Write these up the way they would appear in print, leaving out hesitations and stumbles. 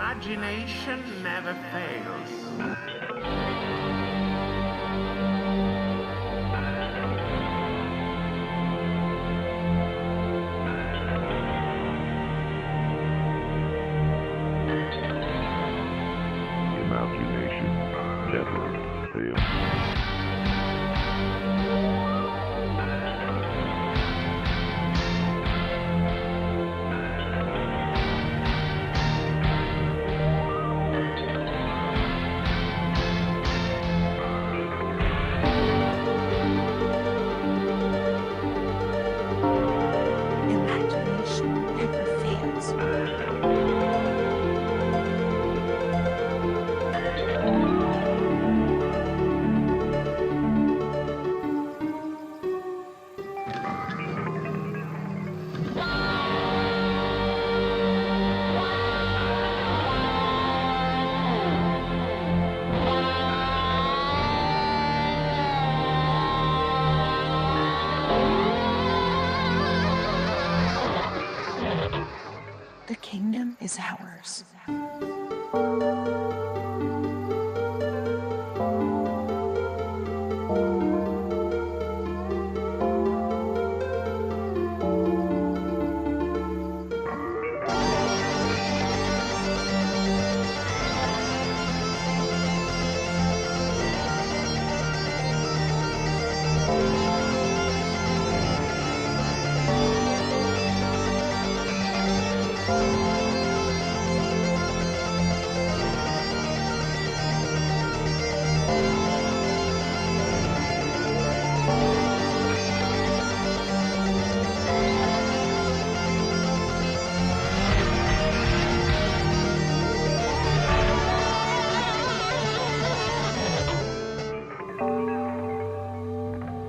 imagination never fails. Imagination never fails. Imagination never fails. The kingdom is ours.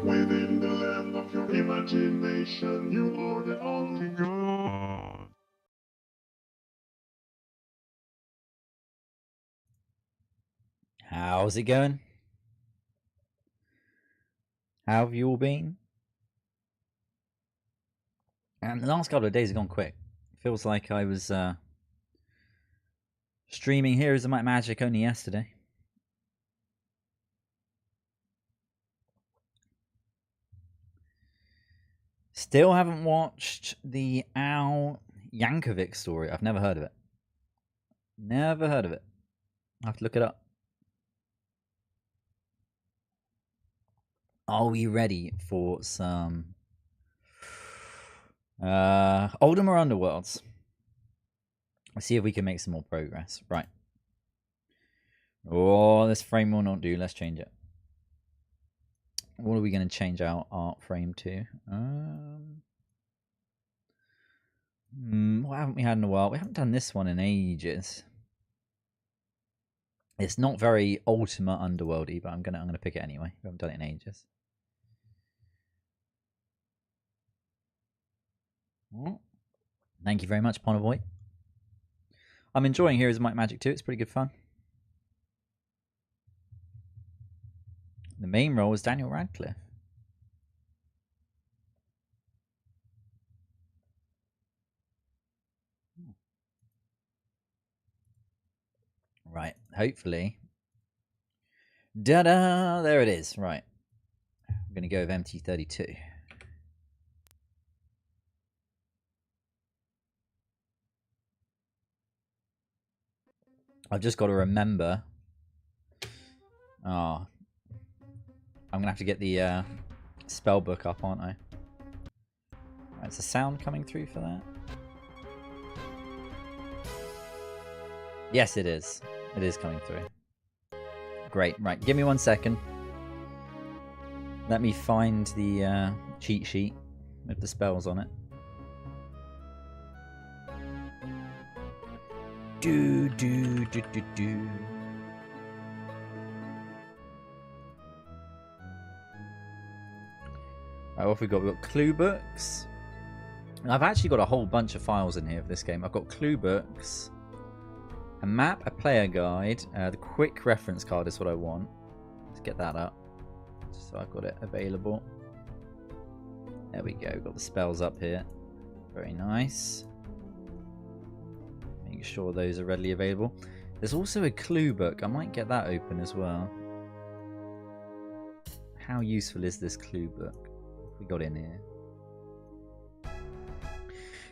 Within the land of your imagination, you are the only God. How's it going? How have you all been? And the last couple of days have gone quick. Feels like I was streaming Heroes of Might and Magic only yesterday. Still haven't watched the Al Yankovic story. I've never heard of it. Never heard of it. I have to look it up. Are we ready for some Ultima Underworlds? Let's see if we can make some more progress. Right. Oh, this frame will not do. Let's change it. What are we going to change our art frame to? What haven't we had in a while? We haven't done this one in ages. It's not very Ultima Underworldy, but I'm gonna pick it anyway. We haven't done it in ages. Thank you very much, Ponovoy. I'm enjoying Heroes of Might and Magic 2. It's pretty good fun. The main role is Daniel Radcliffe. Right, hopefully. Da-da! There it is. Right. I'm going to go with MT32. I've just got to remember. Oh. I'm going to have to get the spell book up, aren't I? Right, is the sound coming through for that? Yes, it is. It is coming through. Great. Right, give me 1 second. Let me find the cheat sheet with the spells on it. Do. Right, what have we got? We've got clue books. And I've actually got a whole bunch of files in here for this game. I've got clue books, a map, a player guide, the quick reference card is what I want. Let's get that up. So I've got it available. There we go. Got the spells up here. Very nice. There you make sure those are readily available. There's also a clue book. I might get that open as well. How useful is this clue book? What have we got in here?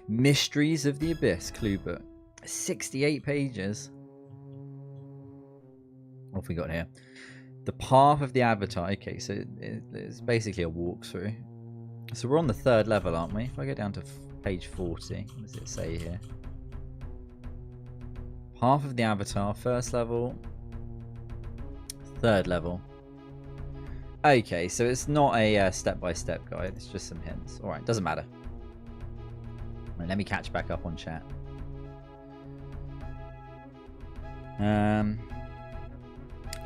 Mysteries of the Abyss clue book. 68 pages. What have we got here? The Path of the Avatar. Okay, so it's basically a walkthrough. So we're on the 3rd level, aren't we? If I go down to page 40, what does it say here? Path of the Avatar, 1st level, 3rd level. Okay, so it's not a step-by-step guide. It's just some hints. Alright, doesn't matter. Right, let me catch back up on chat.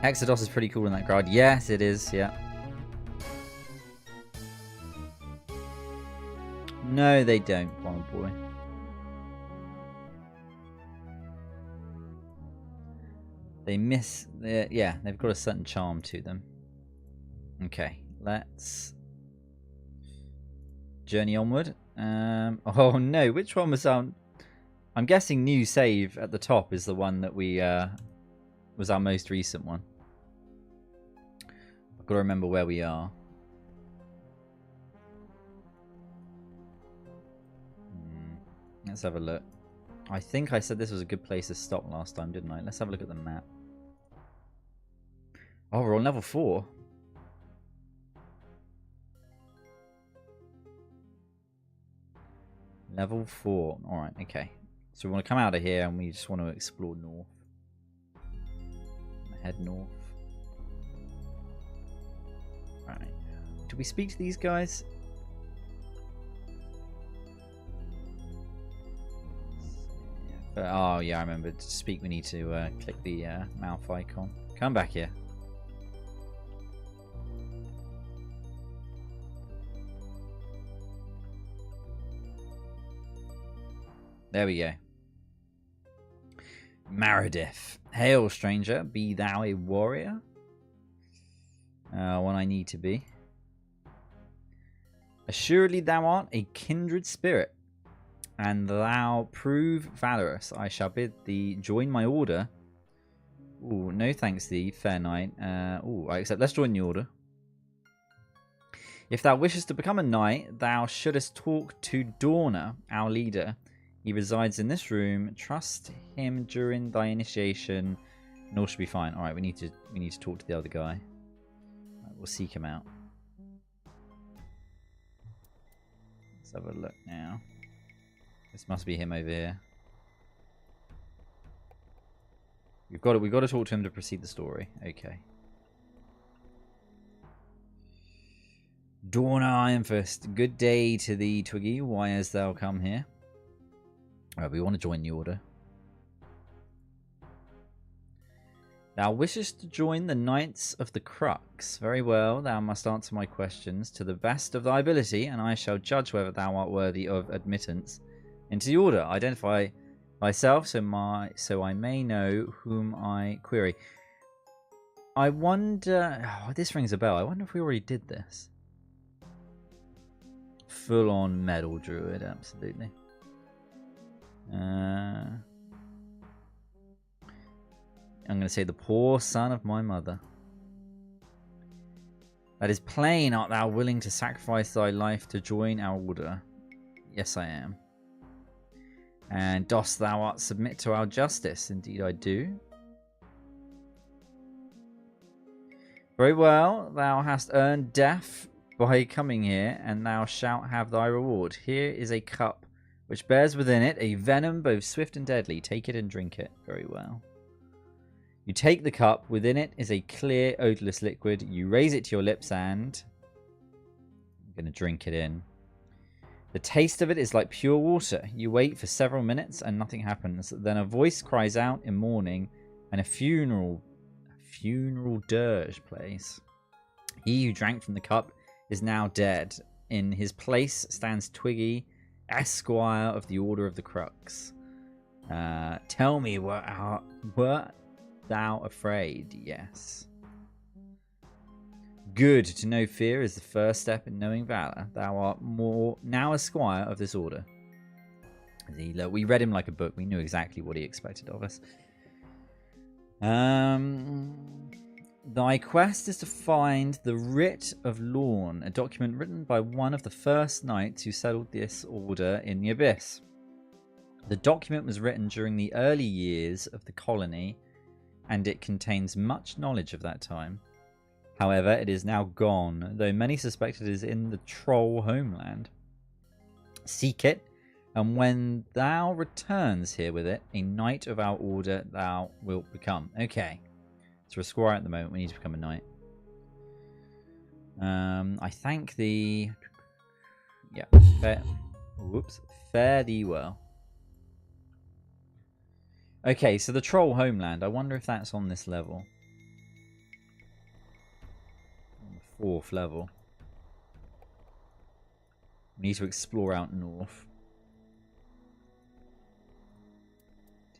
Exodus is pretty cool in that guide. Yes, it is, yeah. No, they don't, Bomb Boy. They miss... yeah, they've got a certain charm to them. Okay, let's... journey onward. Oh no, which one was on... I'm guessing new save at the top is the one that we... was our most recent one. I've got to remember where we are. Let's have a look. I think I said this was a good place to stop last time, didn't I? Let's have a look at the map. Oh, we're on level 4. Level 4. Alright, okay. So we want to come out of here and we just want to explore north. Head north. Alright. Do we speak to these guys? Oh yeah, I remember. To speak, we need to click the mouth icon. Come back here. There we go. Meredith. Hail, stranger. Be thou a warrior? One I need to be. Assuredly thou art a kindred spirit, and thou prove valorous. I shall bid thee join my order. Ooh, no thanks thee, fair knight. Ooh, I accept. Let's join the order. If thou wishest to become a knight, thou shouldest talk to Dorna, our leader. He resides in this room. Trust him during thy initiation, and all should be fine. All right, we need to talk to the other guy. Right, we'll seek him out. Let's have a look now. This must be him over here. We've got to talk to him to proceed the story. Okay. Dorna Ironfist, good day to thee, Twiggy. Why hast thou come here? We want to join the order. Thou wishest to join the Knights of the Crux. Very well, thou must answer my questions to the best of thy ability, and I shall judge whether thou art worthy of admittance into the order. Identify thyself so I may know whom I query. I wonder... Oh, this rings a bell. I wonder if we already did this. Full-on metal druid, absolutely. I'm going to say the poor son of my mother. That is plain. Art thou willing to sacrifice thy life to join our order? Yes, I am. And dost thou art submit to our justice? Indeed I do. Very well. Thou hast earned death by coming here, and thou shalt have thy reward. Here is a cup which bears within it a venom both swift and deadly. Take it and drink it. Very well. You take the cup. Within it is a clear, odorless liquid. You raise it to your lips and... I'm going to drink it in. The taste of it is like pure water. You wait for several minutes and nothing happens. Then a voice cries out in mourning and a funeral dirge plays. He who drank from the cup is now dead. In his place stands Twiggy, Esquire of the Order of the Crux. Tell me, wert thou afraid? Yes. Good. To know fear is the first step in knowing valor. Thou art now a squire of this order. We read him like a book. We knew exactly what he expected of us. Thy quest is to find the Writ of Lorn, a document written by one of the first knights who settled this order in the Abyss. The document was written during the early years of the colony, and it contains much knowledge of that time. However, it is now gone, though many suspect it is in the Troll homeland. Seek it, and when thou returns here with it, a knight of our order thou wilt become. Okay. So we're a squire at the moment. We need to become a knight. I thank thee. Yeah. Fare thee well. Okay, so the Troll homeland. I wonder if that's on this level. On the 4th level. We need to explore out north.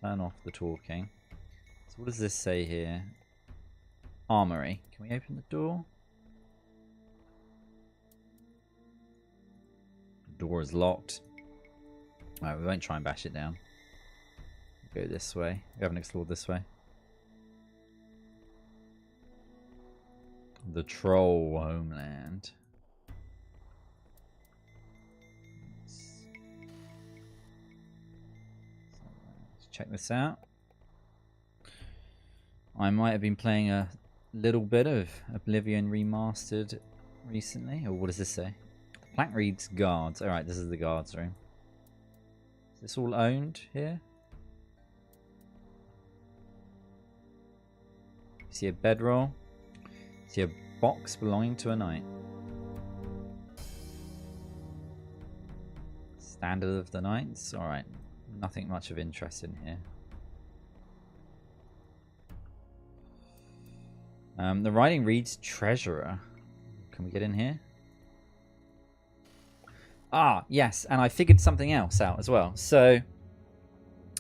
Turn off the talking. So what does this say here? Armory. Can we open the door? The door is locked. Alright, we won't try and bash it down. We'll go this way. We haven't explored this way. The Troll homeland. Let's check this out. I might have been playing a little bit of Oblivion Remastered recently. Or what does this say? The plaque reads guards. Alright, this is the guards room. Is this all owned here? See a bedroll. See a box belonging to a knight. Standard of the knights. Alright. Nothing much of interest in here. The writing reads treasurer. Can we get in here? Ah, yes, and I figured something else out as well. So,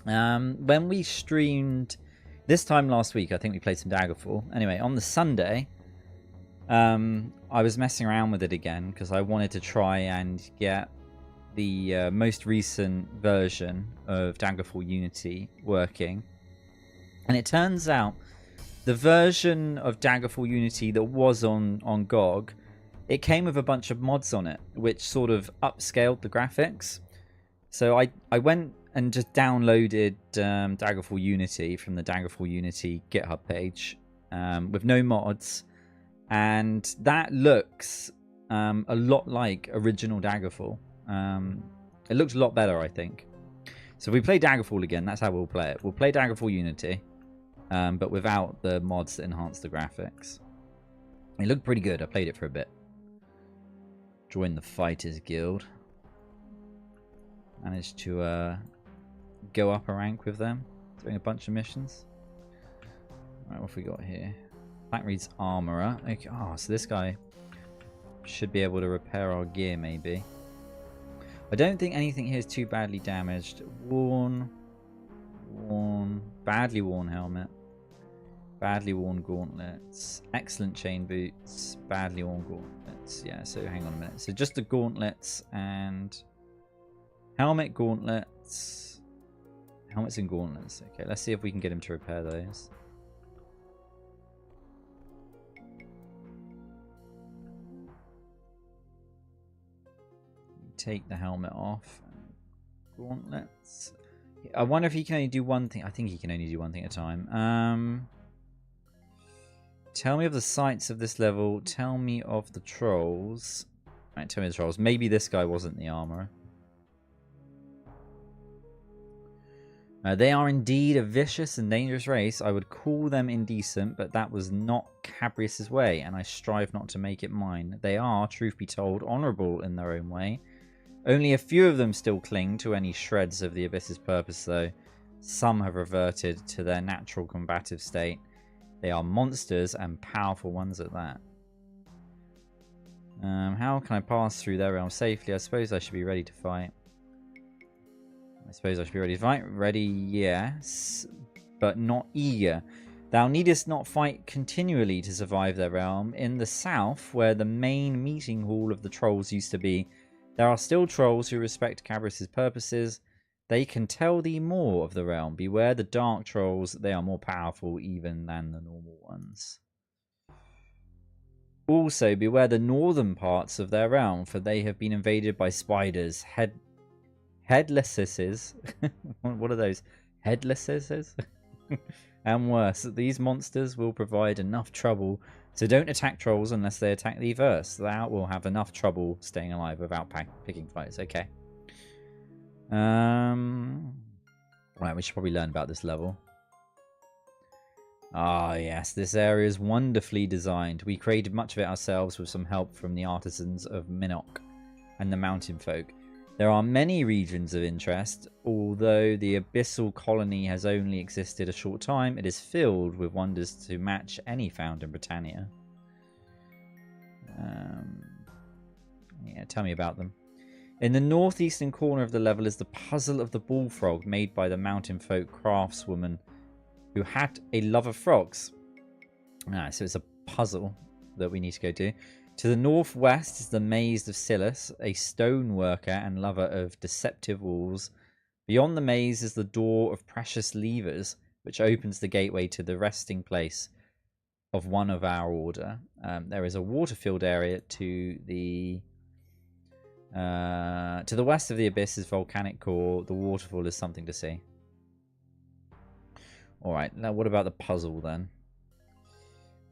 when we streamed this time last week, I think we played some Daggerfall. Anyway, on the Sunday, I was messing around with it again because I wanted to try and get the most recent version of Daggerfall Unity working. And it turns out the version of Daggerfall Unity that was on GOG, it came with a bunch of mods on it, which sort of upscaled the graphics. So I went and just downloaded Daggerfall Unity from the Daggerfall Unity GitHub page with no mods. And that looks a lot like original Daggerfall. It looks a lot better, I think. So if we play Daggerfall again, that's how we'll play it. We'll play Daggerfall Unity. But without the mods that enhance the graphics. It looked pretty good. I played it for a bit. Join the Fighters Guild. Managed to go up a rank with them. Doing a bunch of missions. Alright, what have we got here? That reads Armourer. Okay. Oh, so this guy should be able to repair our gear, maybe. I don't think anything here is too badly damaged. Badly worn helmet. Badly worn gauntlets. Excellent chain boots. Badly worn gauntlets. Yeah, so hang on a minute. So just the gauntlets and helmet, gauntlets. Helmets and gauntlets. Okay, let's see if we can get him to repair those. Take the helmet off. Gauntlets. I wonder if he can only do one thing. I think he can only do one thing at a time. Tell me of the sights of this level. Tell me of the trolls. Right, tell me the trolls. Maybe this guy wasn't the armorer. They are indeed a vicious and dangerous race. I would call them indecent, but that was not Cabrius's way, and I strive not to make it mine. They are, truth be told, honourable in their own way. Only a few of them still cling to any shreds of the Abyss's purpose, though. Some have reverted to their natural combative state. They are monsters, and powerful ones at that. How can I pass through their realm safely? I suppose I should be ready to fight. Ready, yes, but not eager. Thou needest not fight continually to survive their realm. In the south, where the main meeting hall of the trolls used to be, there are still trolls who respect Cabrius's purposes. They can tell thee more of the realm. Beware the dark trolls. They are more powerful even than the normal ones. Also, beware the northern parts of their realm, for they have been invaded by spiders, headlesses. What are those? Headlesses? And worse, these monsters will provide enough trouble, so don't attack trolls unless they attack thee first. Thou will have enough trouble staying alive without picking fights. Okay. Right, we should probably learn about this level. Ah, yes, this area is wonderfully designed. We created much of it ourselves with some help from the artisans of Minnock and the mountain folk. There are many regions of interest. Although the abyssal colony has only existed a short time, it is filled with wonders to match any found in Britannia. Yeah, tell me about them. In the northeastern corner of the level is the puzzle of the bullfrog made by the mountain folk craftswoman who had a love of frogs. So it's a puzzle that we need to go do. To the northwest is the maze of Silas, a stone worker and lover of deceptive walls. Beyond the maze is the door of precious levers, which opens the gateway to the resting place of one of our order. There is a water-filled area to the west of the abyss is volcanic core. The waterfall is something to see. Alright, now what about the puzzle then?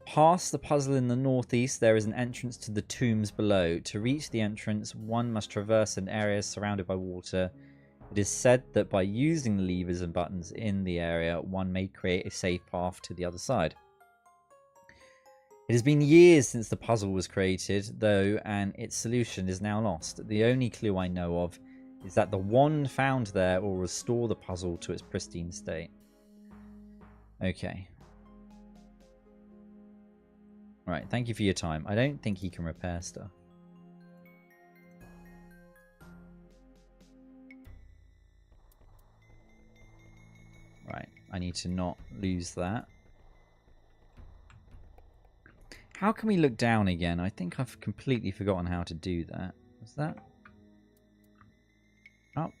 Past the puzzle in the northeast, there is an entrance to the tombs below. To reach the entrance, one must traverse an area surrounded by water. It is said that by using the levers and buttons in the area, one may create a safe path to the other side. It has been years since the puzzle was created, though, and its solution is now lost. The only clue I know of is that the wand found there will restore the puzzle to its pristine state. Okay. Right, thank you for your time. I don't think he can repair stuff. Right, I need to not lose that. How can we look down again? I think I've completely forgotten how to do that. Was that? Up,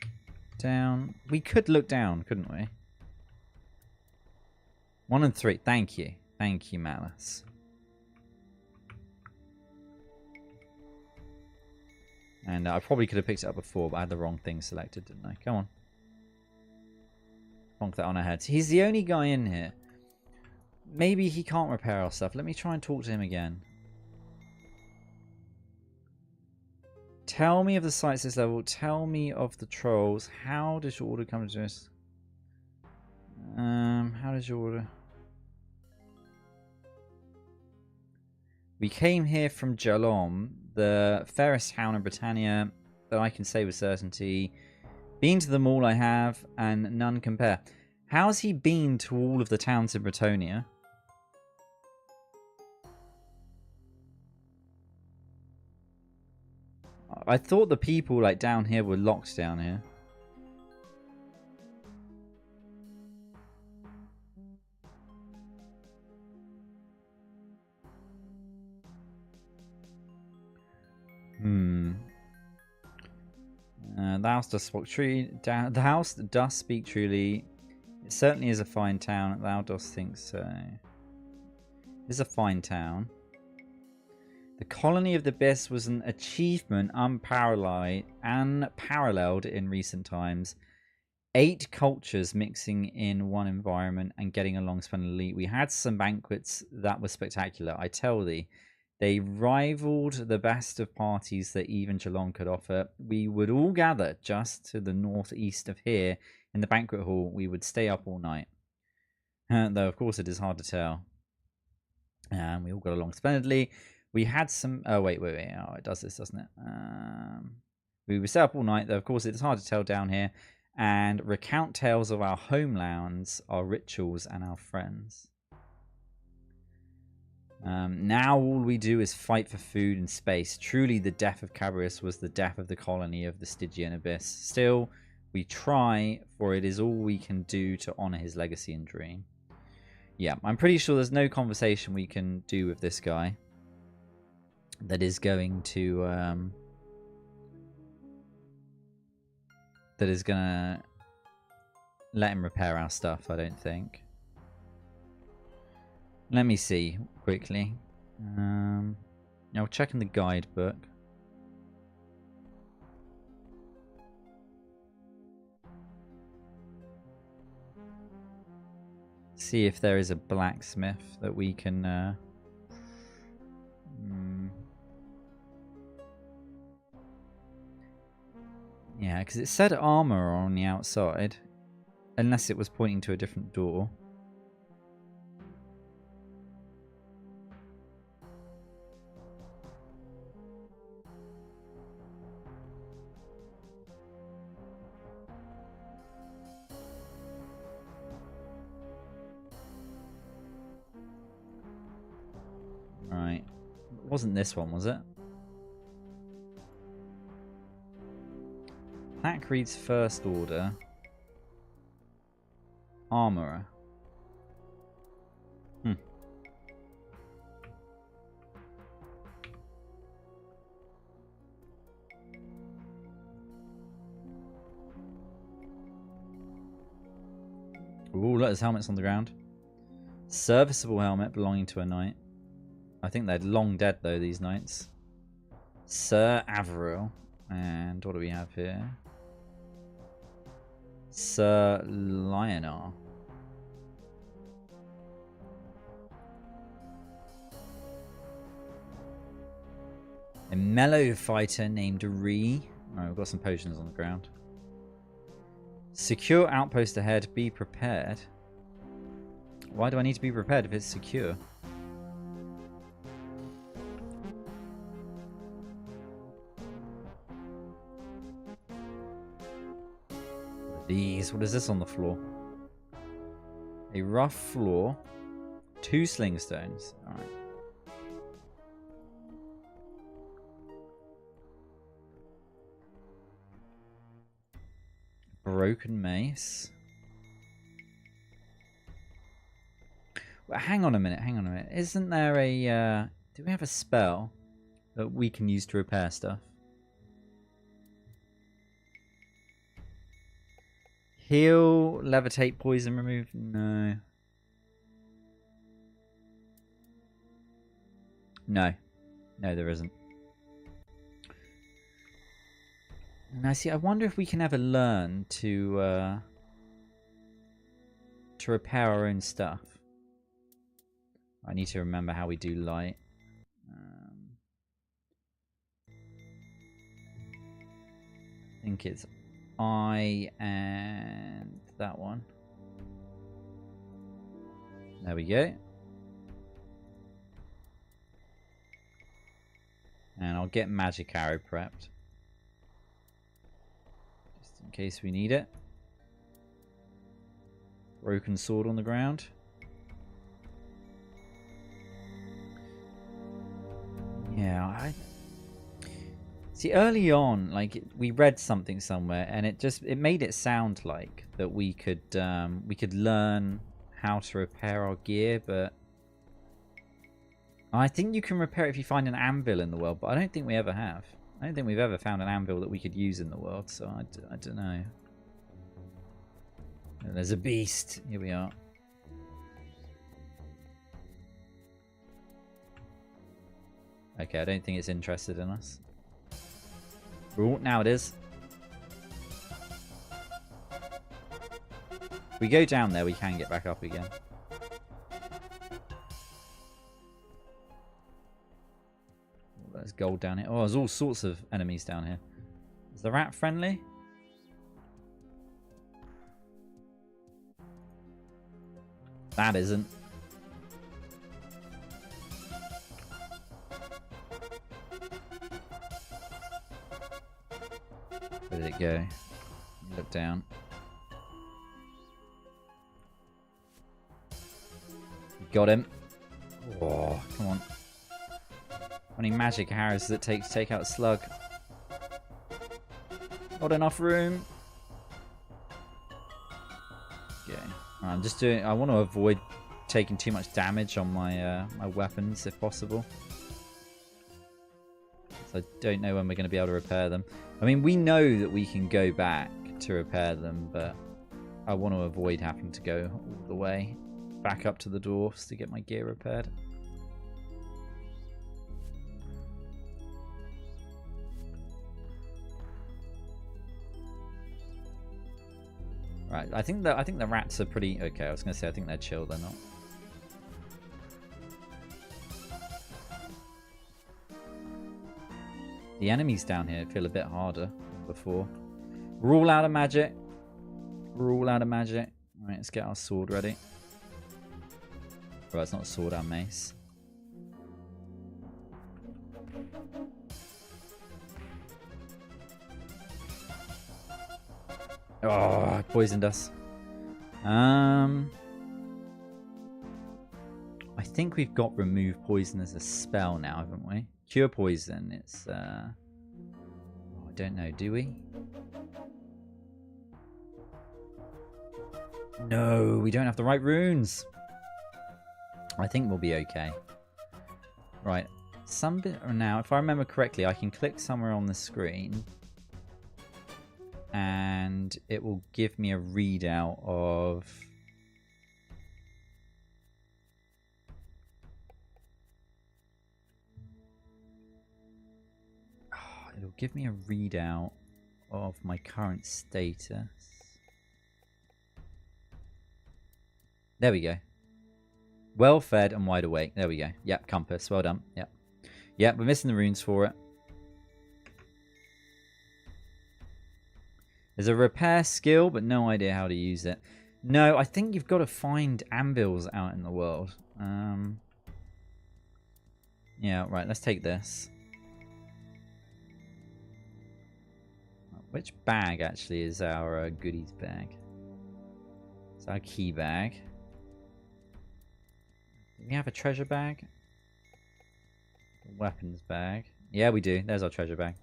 down. We could look down, couldn't we? 1 and 3. Thank you. Thank you, Malice. And I probably could have picked it up before, but I had the wrong thing selected, didn't I? Come on. Bonk that on our heads. He's the only guy in here. Maybe he can't repair our stuff. Let me try and talk to him again. Tell me of the sights this level. Tell me of the trolls. How does your order come to us? How does your order... We came here from Jalom, the fairest town in Britannia that I can say with certainty. Been to them all I have, and none compare. How's he been to all of the towns in Britannia? I thought the people like down here were locked down here. The house does speak truly. The house does speak truly. It certainly is a fine town. Thou dost think so. It is a fine town. The colony of the Abyss was an achievement unparalleled in recent times. 8 cultures mixing in one environment and getting along splendidly. We had some banquets that were spectacular, I tell thee. They rivaled the best of parties that even Geelong could offer. We would all gather just to the northeast of here in the banquet hall. We would stay up all night. Though, of course, it is hard to tell. We all got along splendidly. We had some... Oh, wait. Oh, it does this, doesn't it? We would stay up all night, though, of course, it's hard to tell down here. And recount tales of our homelands, our rituals, and our friends. Now all we do is fight for food and space. Truly, the death of Cabirus was the death of the colony of the Stygian Abyss. Still, we try, for it is all we can do to honor his legacy and dream. Yeah, I'm pretty sure there's no conversation we can do with this guy that is going to let him repair our stuff, I don't think. Let me see quickly. I'll check in the guidebook. See if there is a blacksmith that we can yeah, because it said armor on the outside, unless it was pointing to a different door. Right. It wasn't this one, was it? Pack reads first order. Armorer. Ooh, look, there's helmets on the ground. Serviceable helmet belonging to a knight. I think they're long dead, though, these knights. Sir Averill. And what do we have here? Sir Lionar. A mellow fighter named Ree. Alright, we've got some potions on the ground. Secure outpost ahead. Be prepared. Why do I need to be prepared if it's secure? These. What is this on the floor? A rough floor. 2 sling stones. Alright. Broken mace. Well, hang on a minute, hang on a minute. Isn't there a... do we have a spell that we can use to repair stuff? Heal, levitate, poison, remove... No. No. No, there isn't. Now, see, I wonder if we can ever learn to repair our own stuff. I need to remember how we do light. I think it's I and that one. There we go. And I'll get magic arrow prepped. Just in case we need it. Broken sword on the ground. Yeah, see, early on, like, we read something somewhere, and it made it sound like that we could learn how to repair our gear, but I think you can repair it if you find an anvil in the world, but I don't think we ever have. I don't think we've ever found an anvil that we could use in the world, so I don't know. There's a beast. Here we are. Okay, I don't think it's interested in us. Oh, now it is. If we go down there, we can get back up again. Oh, there's gold down here. Oh, there's all sorts of enemies down here. Is the rat friendly? That isn't. Where did it go? Look down. Got him. Oh, come on. How many magic arrows does it take to take out a slug? Not enough room. Okay. I'm just doing... I want to avoid taking too much damage on my my weapons if possible. So I don't know when we're going to be able to repair them. I mean, we know that we can go back to repair them, but I want to avoid having to go all the way back up to the dwarfs to get my gear repaired. Right, I think the rats are pretty okay. I was gonna say I think they're chill. They're not. The enemies down here feel a bit harder than before. We're all out of magic. We're all out of magic. Alright, let's get our sword ready. Well, it's not a sword, our mace. Oh, it poisoned us. I think we've got remove poison as a spell now, haven't we? Cure poison, it's I don't know, do we? No, we don't have the right runes. I think we'll be okay. Right, some bit now, if I remember correctly, I can click somewhere on the screen and it will give me a readout of it'll give me a readout of my current status. There we go. Well fed and wide awake. There we go. Yep, compass. Well done. Yep. Yep, we're missing the runes for it. There's a repair skill, but no idea how to use it. No, I think you've got to find anvils out in the world. Yeah, right. Let's take this. Which bag actually is our goodies bag? It's our key bag. Do we have a treasure bag? Weapons bag. Yeah, we do. There's our treasure bag.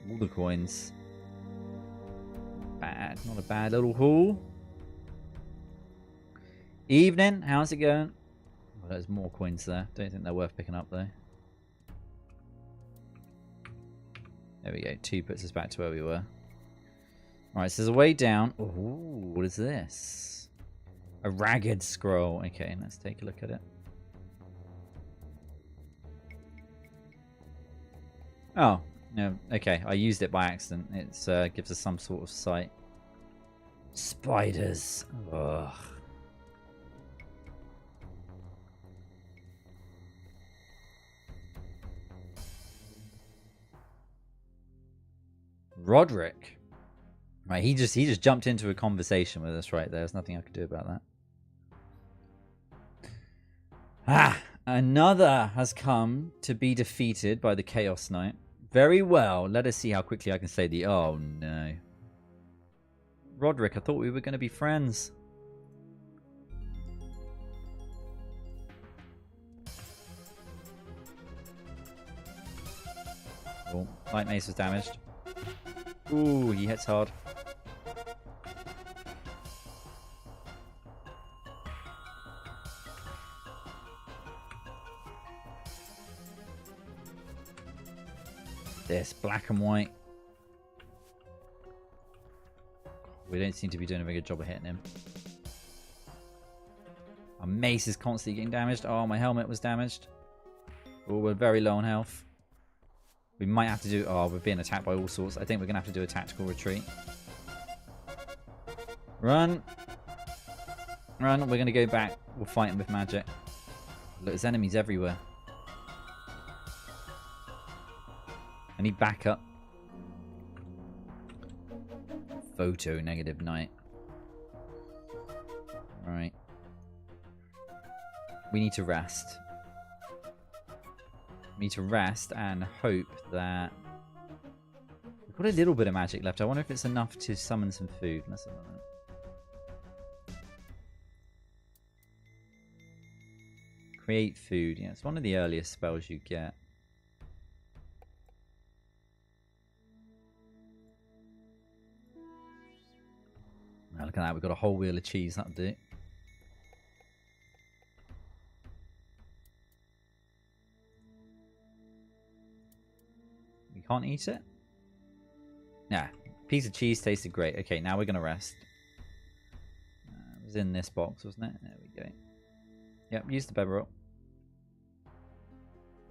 All the coins. Bad. Not a bad little haul. Evening. How's it going? Oh, there's more coins there. Don't think they're worth picking up though. There we go. 2 puts us back to where we were. Alright, so there's a way down. Ooh, what is this? A ragged scroll. Okay, let's take a look at it. Oh, no. Okay, I used it by accident. It gives us some sort of sight. Spiders. Ugh. Rodrick. Right, he just jumped into a conversation with us right there. There's nothing I could do about that. Ah, another has come to be defeated by the Chaos Knight. Very well. Let us see how quickly I can say the... Oh, no. Rodrick, I thought we were going to be friends. Oh, light mace was damaged. Ooh, he hits hard. This black and white. We don't seem to be doing a very good job of hitting him. Our mace is constantly getting damaged. Oh, my helmet was damaged. Oh, we're very low on health. We might have to do... Oh, we're being attacked by all sorts. I think we're going to have to do a tactical retreat. Run. Run. We're going to go back. We'll fight him with magic. Look, there's enemies everywhere. I need backup. Photo negative night. Right. We need to rest. We need to rest and hope that... We've got a little bit of magic left. I wonder if it's enough to summon some food. Let's have a look. Create food. Yeah, it's one of the earliest spells you get. Now look at that. We've got a whole wheel of cheese. That'll do. Can't eat it? Nah. Piece of cheese tasted great. Okay, now we're going to rest. It was in this box, wasn't it? There we go. Yep, use the bevel.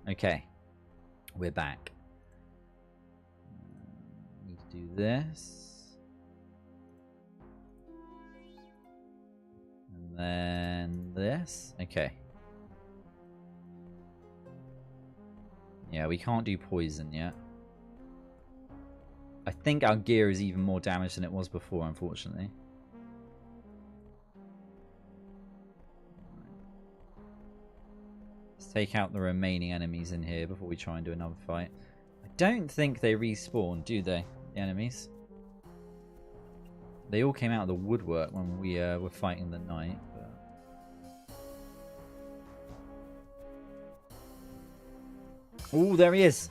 Okay. We're back. Need to do this. And then this. Okay. Yeah, we can't do poison yet. I think our gear is even more damaged than it was before, unfortunately. Let's take out the remaining enemies in here before we try and do another fight. I don't think they respawn, do they, the enemies? They all came out of the woodwork when we were fighting the knight. Oh, there he is!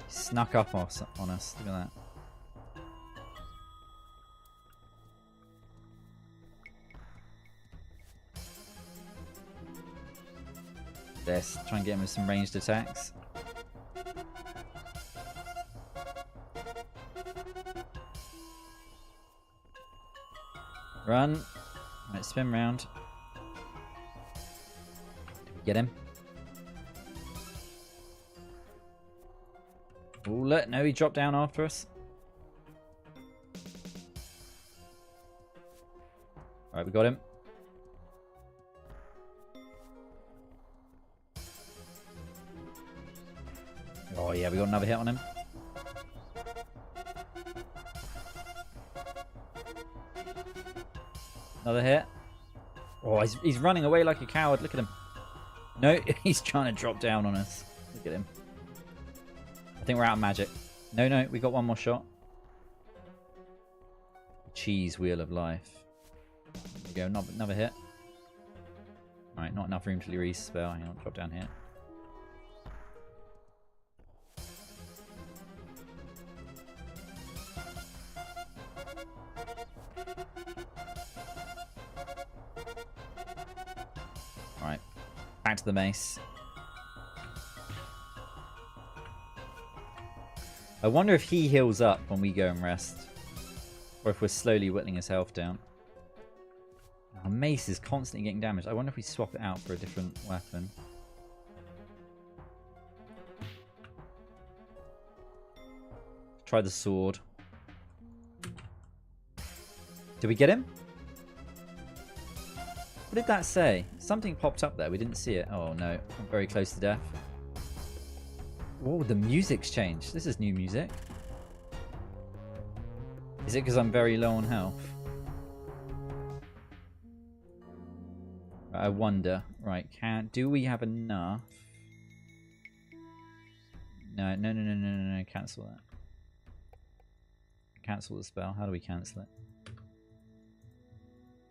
Snuck up on us. Look at that. Let's try and get him with some ranged attacks. Run. Right, spin round. Did we get him? Oh, look. No, he dropped down after us. Alright, we got him. Oh, yeah, we got another hit on him. Another hit. Oh, he's running away like a coward. Look at him. No, he's trying to drop down on us. Look at him. I think we're out of magic. No, we got one more shot. Cheese wheel of life. There we go, another hit. Alright, not enough room to release spell. Hang on, drop down here. Alright, back to the mace. I wonder if he heals up when we go and rest. Or if we're slowly whittling his health down. Our mace is constantly getting damaged. I wonder if we swap it out for a different weapon. Try the sword. Did we get him? What did that say? Something popped up there. We didn't see it. Oh no. I'm very close to death. Oh, the music's changed. This is new music. Is it because I'm very low on health? I wonder. Right, do we have enough? No. Cancel that. Cancel the spell. How do we cancel it?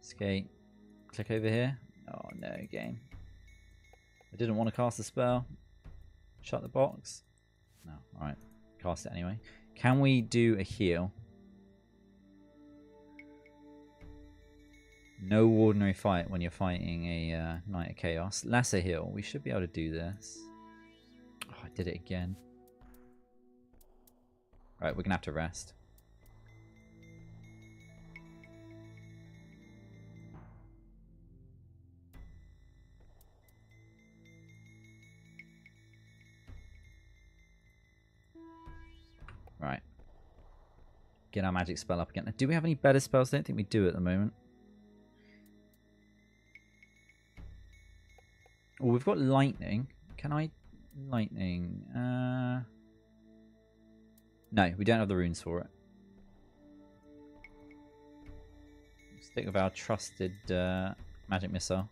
Escape. Click over here. Oh no, game. I didn't want to cast the spell. Shut the box. No, alright. Cast it anyway. Can we do a heal? No ordinary fight when you're fighting a Knight of Chaos. Lesser heal. We should be able to do this. Oh, I did it again. Right, we're going to have to rest. Right. Get our magic spell up again. Do we have any better spells? I don't think we do at the moment. Oh, we've got lightning. Can I... Lightning... No, we don't have the runes for it. Stick with our trusted magic missile.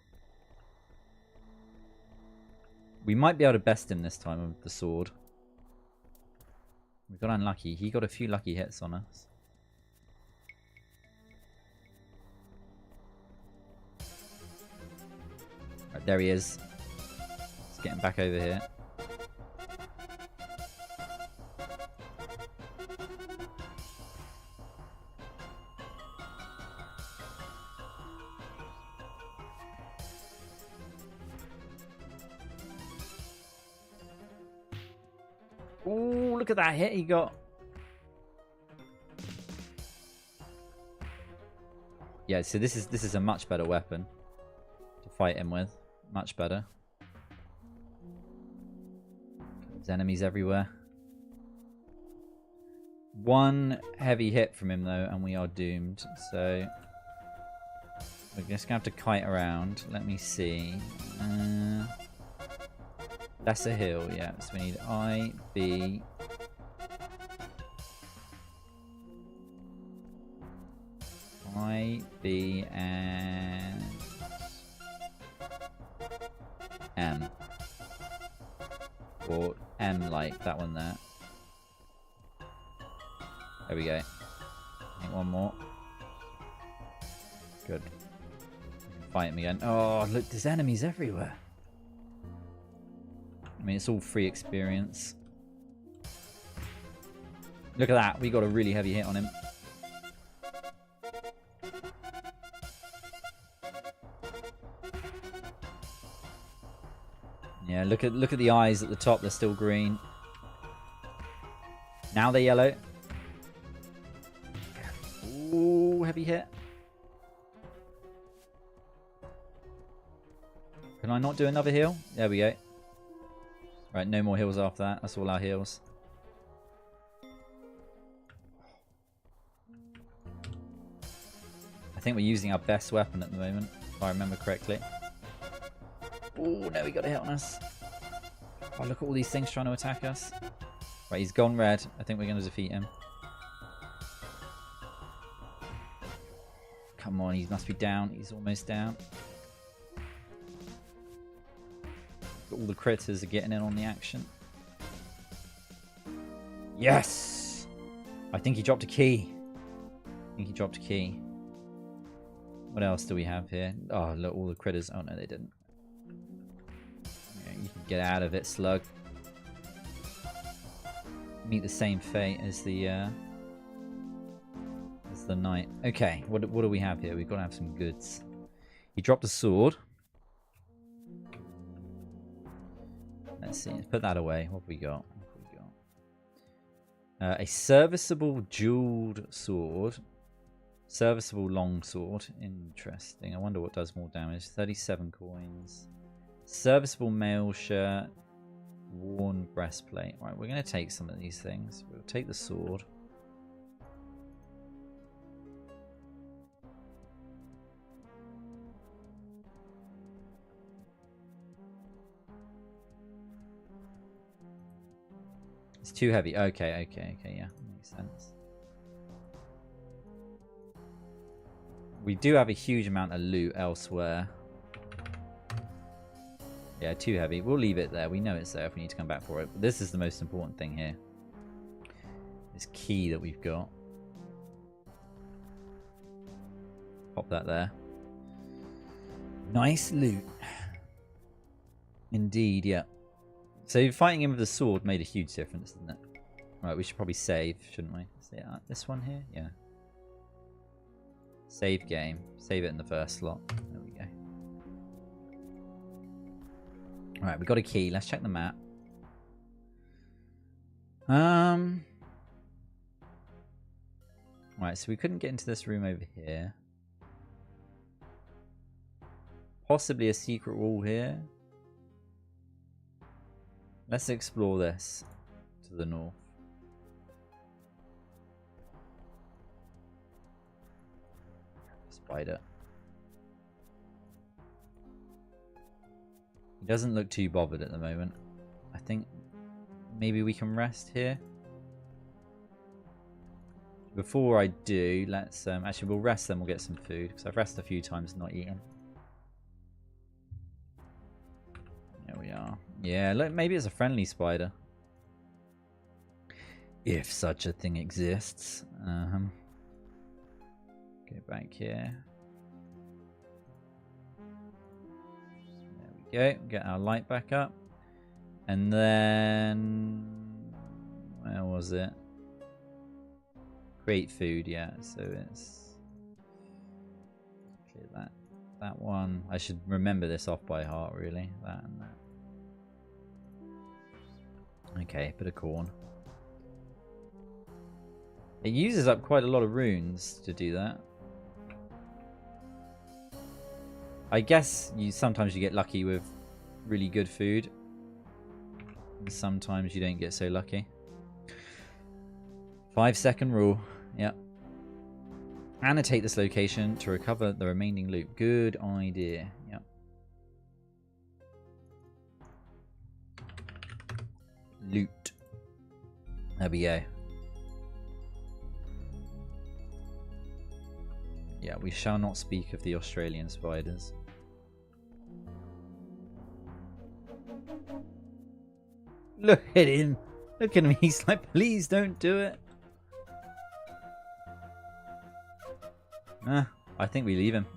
We might be able to best him this time with the sword. We got unlucky. He got a few lucky hits on us. Right, there he is. Let's get him back over here. Ooh, look at that hit he got. Yeah, so this is a much better weapon to fight him with. Much better. There's enemies everywhere. One heavy hit from him though, and we are doomed. So we're just gonna have to kite around. Let me see. Lesser heal, yeah. So we need I, B. I, B, and M. Or M like that one there. There we go. I think one more. Good. Fight him again. Oh, look, there's enemies everywhere. I mean, it's all free experience. Look at that. We got a really heavy hit on him. Yeah, look at the eyes at the top. They're still green. Now they're yellow. Ooh, heavy hit. Can I not do another heal? There we go. Right, no more heals after that. That's all our heals. I think we're using our best weapon at the moment, if I remember correctly. Oh, no, we got a hit on us. Oh, look at all these things trying to attack us. Right, he's gone red. I think we're going to defeat him. Come on, he must be down. He's almost down. All the critters are getting in on the action. Yes! I think he dropped a key. What else do we have here? Oh, look, all the critters. Oh, no, they didn't. Yeah, you can get out of it, slug. Meet the same fate as the knight. Okay, what do we have here? We've got to have some goods. He dropped a sword. Let's see. Let's put that away. What have we got? A serviceable jeweled sword. Serviceable long sword. Interesting. I wonder what does more damage. 37 coins. Serviceable mail shirt. Worn breastplate. Right, we're going to take some of these things. We'll take the sword. It's too heavy. Okay, yeah. Makes sense. We do have a huge amount of loot elsewhere. Yeah, too heavy. We'll leave it there. We know it's there if we need to come back for it. But this is the most important thing here. This key that we've got. Pop that there. Nice loot. Indeed, yeah. So fighting him with the sword made a huge difference, didn't it? Right, we should probably save, shouldn't we? This one here? Yeah. Save game. Save it in the first slot. There we go. Alright, we got a key. Let's check the map. Right, so we couldn't get into this room over here. Possibly a secret wall here. Let's explore this to the north. Spider. He doesn't look too bothered at the moment. I think maybe we can rest here. Before I do, let's actually we'll rest, then we'll get some food because I've rested a few times not eating. There we are. Yeah, look, maybe it's a friendly spider. If such a thing exists. Get back here. There we go. Get our light back up. And then... where was it? Create food, yeah. So it's... clear that. That one. I should remember this off by heart, really. That and that. Okay, bit of corn. It uses up quite a lot of runes to do that. I guess sometimes you get lucky with really good food. And sometimes you don't get so lucky. 5-second rule. Yep. Annotate this location to recover the remaining loot. Good idea. Yep. Loot. There we go. Yeah, we shall not speak of the Australian spiders. Look at him. Look at him. He's like, please don't do it. I think we leave him.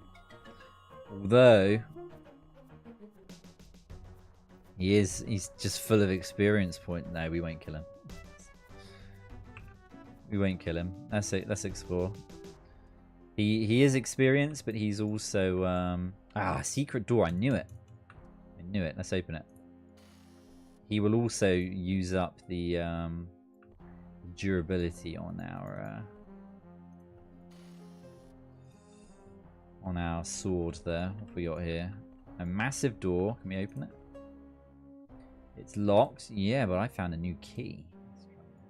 Although he's just full of experience point. No, we won't kill him. We won't kill him. Let's explore. He is experienced, but he's also secret door. I knew it. I knew it. Let's open it. He will also use up the durability on our sword there. What have we got here? A massive door. Can we open it? It's locked. Yeah, but I found a new key. Let's try this.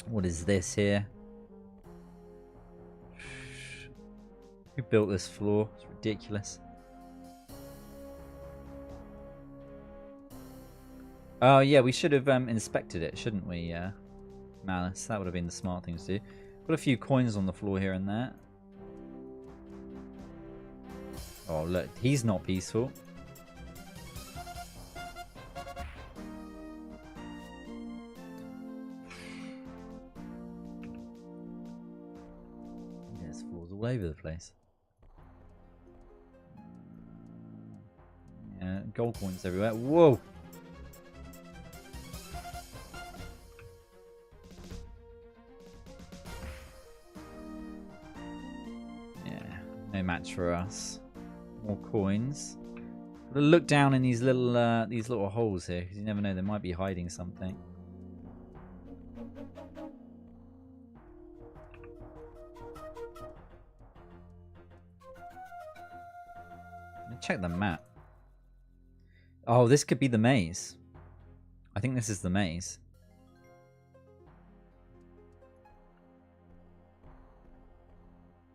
What is this here? Who built this floor? It's ridiculous. Oh yeah, we should have inspected it, shouldn't we, Malice? That would have been the smart thing to do. Got a few coins on the floor here and there. Oh look, he's not peaceful. There's floors all over the place. Yeah, gold coins everywhere. Whoa! No match for us. More coins. Gotta look down in these little holes here, because you never know, they might be hiding something. Check the map. Oh, this could be the maze. I think this is the maze.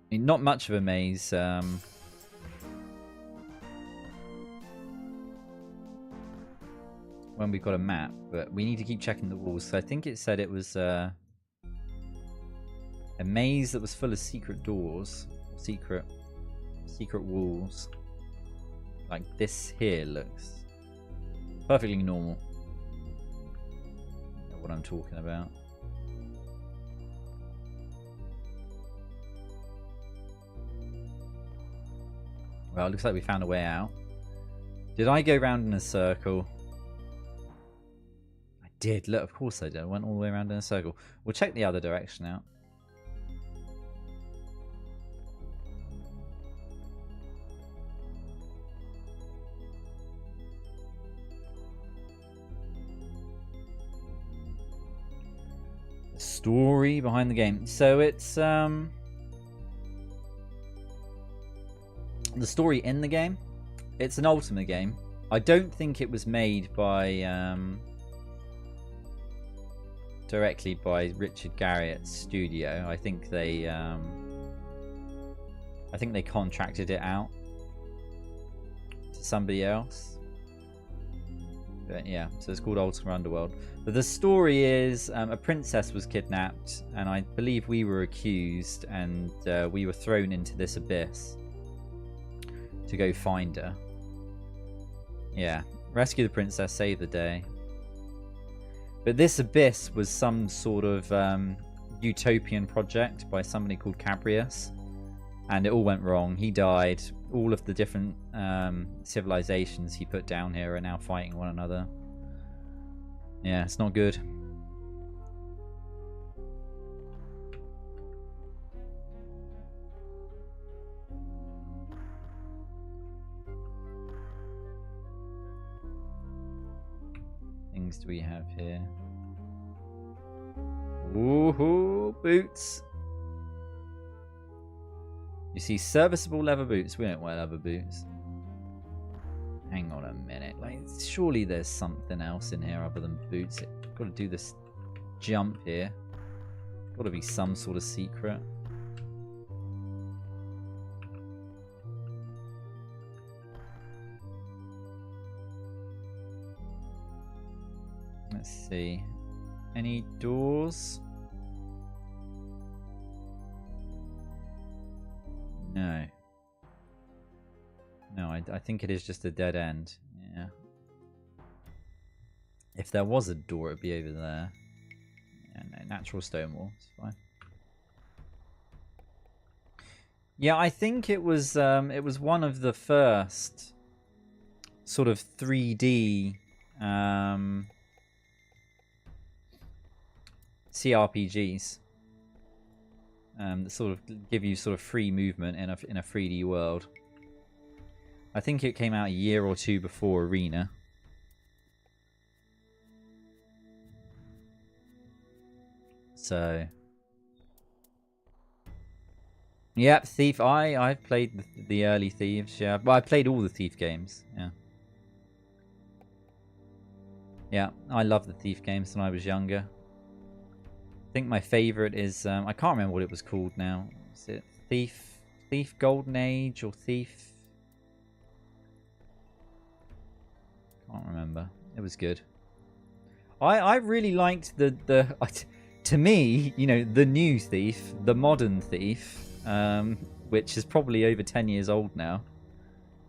I mean, not much of a maze. When we've got a map, but we need to keep checking the walls. So I think it said it was a maze that was full of secret doors, secret walls. Like this here looks perfectly normal. You know what I'm talking about. Well, it looks like we found a way out. Did I go round in a circle? I did. Look, of course I did. I went all the way around in a circle. We'll check the other direction out. The story behind the game. So it's the story in the game, it's an Ultima game. I don't think it was made by directly by Richard Garriott's studio. I think they contracted it out to somebody else. But yeah, so it's called Ultima Underworld. But the story is a princess was kidnapped, and I believe we were accused, and we were thrown into this abyss to go find her. Yeah, rescue the princess, save the day. But this abyss was some sort of utopian project by somebody called Cabrius, and it all went wrong. He died. All of the different civilizations he put down here are now fighting one another. Yeah, it's not good. things do we have here? Woohoo! Boots! You see serviceable leather boots. We don't wear leather boots. Hang on a minute. Like, surely there's something else in here other than boots. Got to do this jump here. Got to be some sort of secret. Let's see. Any doors? No. No, I think it is just a dead end. Yeah. If there was a door, it'd be over there. Yeah, no, natural stone wall. It's fine. Yeah, I think it was one of the first sort of 3D CRPGs that sort of give you sort of free movement in a 3D world. I think it came out a year or two before Arena. So, yep, Thief. I've played the early Thieves. Yeah, well, I played all the Thief games. Yeah, yeah, I love the Thief games when I was younger. I think my favorite is I can't remember what it was called now. Is it Thief Golden Age or Thief? Can't remember. It was good. I really liked the to me, you know, the new Thief, the modern Thief, which is probably over 10 years old now.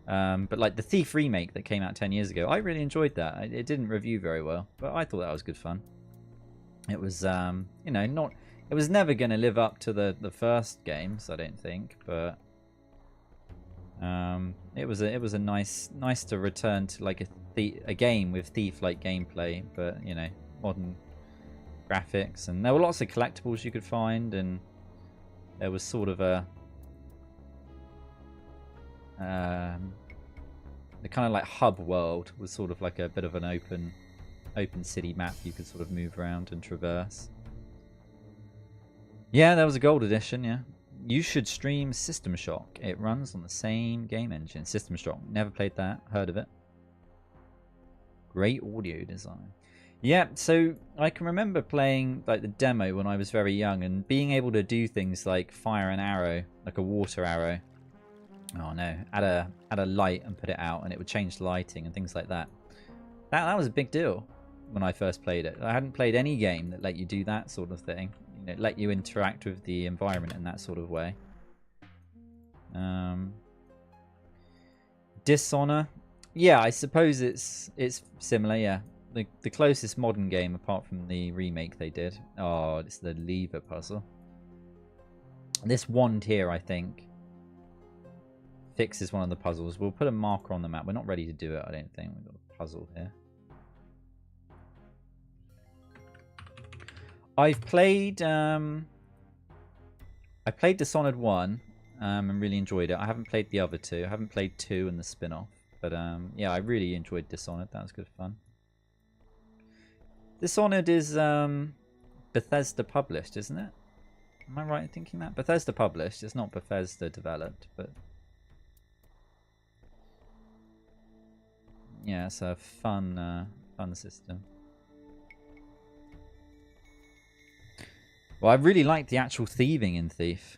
But like the Thief remake that came out 10 years ago, I really enjoyed that. It didn't review very well, but I thought that was good fun. It was, you know, not. It was never going to live up to the first games, I don't think, but it was a nice to return to like a game with Thief-like gameplay, but you know, modern graphics, and there were lots of collectibles you could find, and there was sort of a the kind of like hub world was sort of like a bit of an open city map you could sort of move around and traverse. Yeah, there was a gold edition. Yeah, you should stream System Shock. It runs on the same game engine. System Shock. Never played that. Heard of it. Great audio design. Yeah, so I can remember playing like the demo when I was very young and being able to do things like fire an arrow, like a water arrow. Oh no, add a light and put it out, and it would change lighting and things like that. That was a big deal when I first played it. I hadn't played any game that let you do that sort of thing. You know, let you interact with the environment in that sort of way. Dishonor. Yeah, I suppose it's similar, yeah. The closest modern game apart from the remake they did. Oh, it's the lever puzzle. This wand here, I think, fixes one of the puzzles. We'll put a marker on the map. We're not ready to do it, I don't think. We've got a puzzle here. I played Dishonored 1 and really enjoyed it. I haven't played the other two. I haven't played 2 and the spin-off. But yeah, I really enjoyed Dishonored. That was good fun. Dishonored is Bethesda published, isn't it? Am I right in thinking that? Bethesda published. It's not Bethesda developed, but yeah, it's a fun system. Well, I really liked the actual thieving in Thief.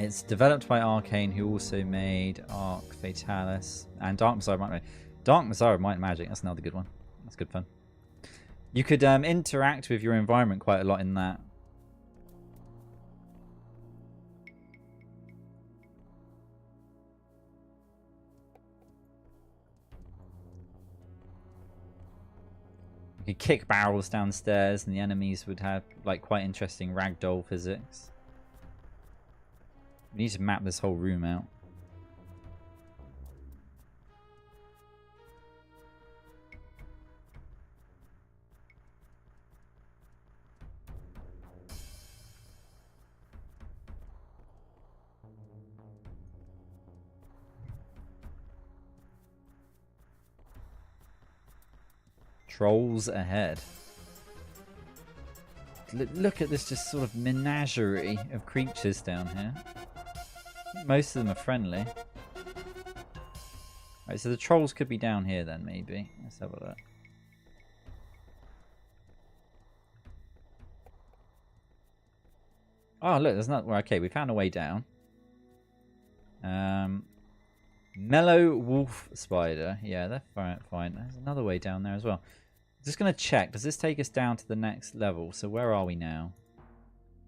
It's developed by Arcane, who also made Arc Fatalis and Dark Messiah of Might and Magic. Dark Messiah of Might and Magic, that's another good one. That's good fun. You could interact with your environment quite a lot in that. could kick barrels downstairs and the enemies would have like quite interesting ragdoll physics. We need to map this whole room out. Trolls ahead. Look at this just sort of menagerie of creatures down here. Most of them are friendly. Right, so the trolls could be down here then, maybe. Let's have a look. Oh, look, there's not. Well, okay, we found a way down. Mellow wolf spider. Yeah, they're fine. There's another way down there as well. Just going to check. Does this take us down to the next level? So where are we now?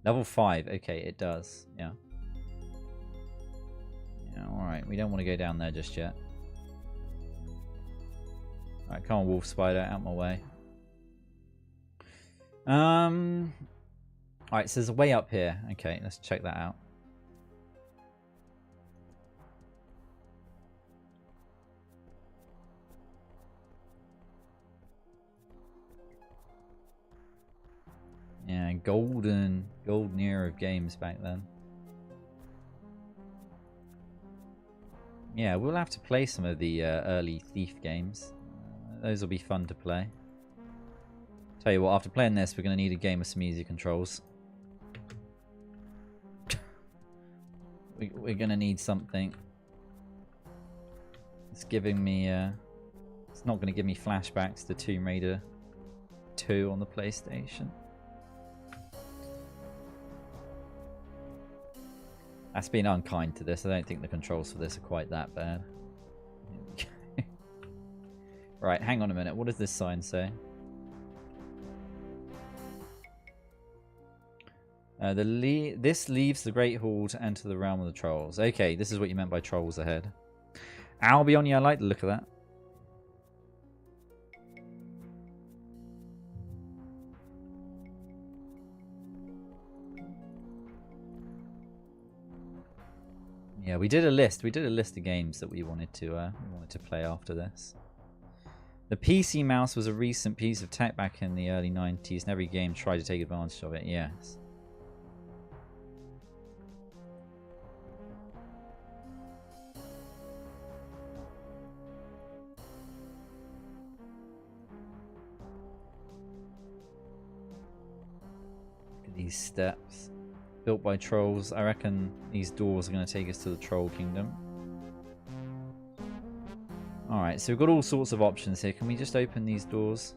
Level 5. Okay, it does. Yeah. Yeah, alright. We don't want to go down there just yet. Alright, come on, wolf spider. Out my way. Alright, so there's a way up here. Okay, let's check that out. Yeah, golden era of games back then. Yeah, we'll have to play some of the early Thief games. Those will be fun to play. Tell you what, after playing this, we're going to need a game of some easy controls. We're going to need something. It's giving me... it's not going to give me flashbacks to Tomb Raider 2 on the PlayStation. That's been unkind to this. I don't think the controls for this are quite that bad. Right, hang on a minute. What does this sign say? This leaves the Great Hall to enter the realm of the trolls. Okay, this is what you meant by trolls ahead. Albion, yeah, I like the look of that. Yeah, we did a list. We did a list of games that we wanted to play after this. The PC mouse was a recent piece of tech back in the early 90s, and every game tried to take advantage of it. Yes. Look at these steps. Built by trolls. I reckon these doors are going to take us to the Troll Kingdom. Alright, so we've got all sorts of options here. Can we just open these doors?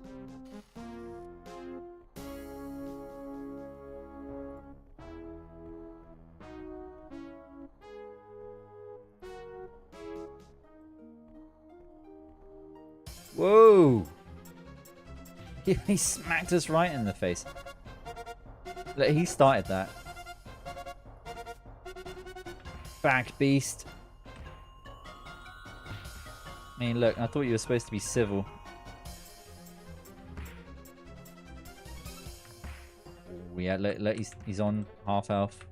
Whoa! He smacked us right in the face. Look, he started that. Back beast. I mean, look, I thought you were supposed to be civil. Oh, yeah, look, he's on half health.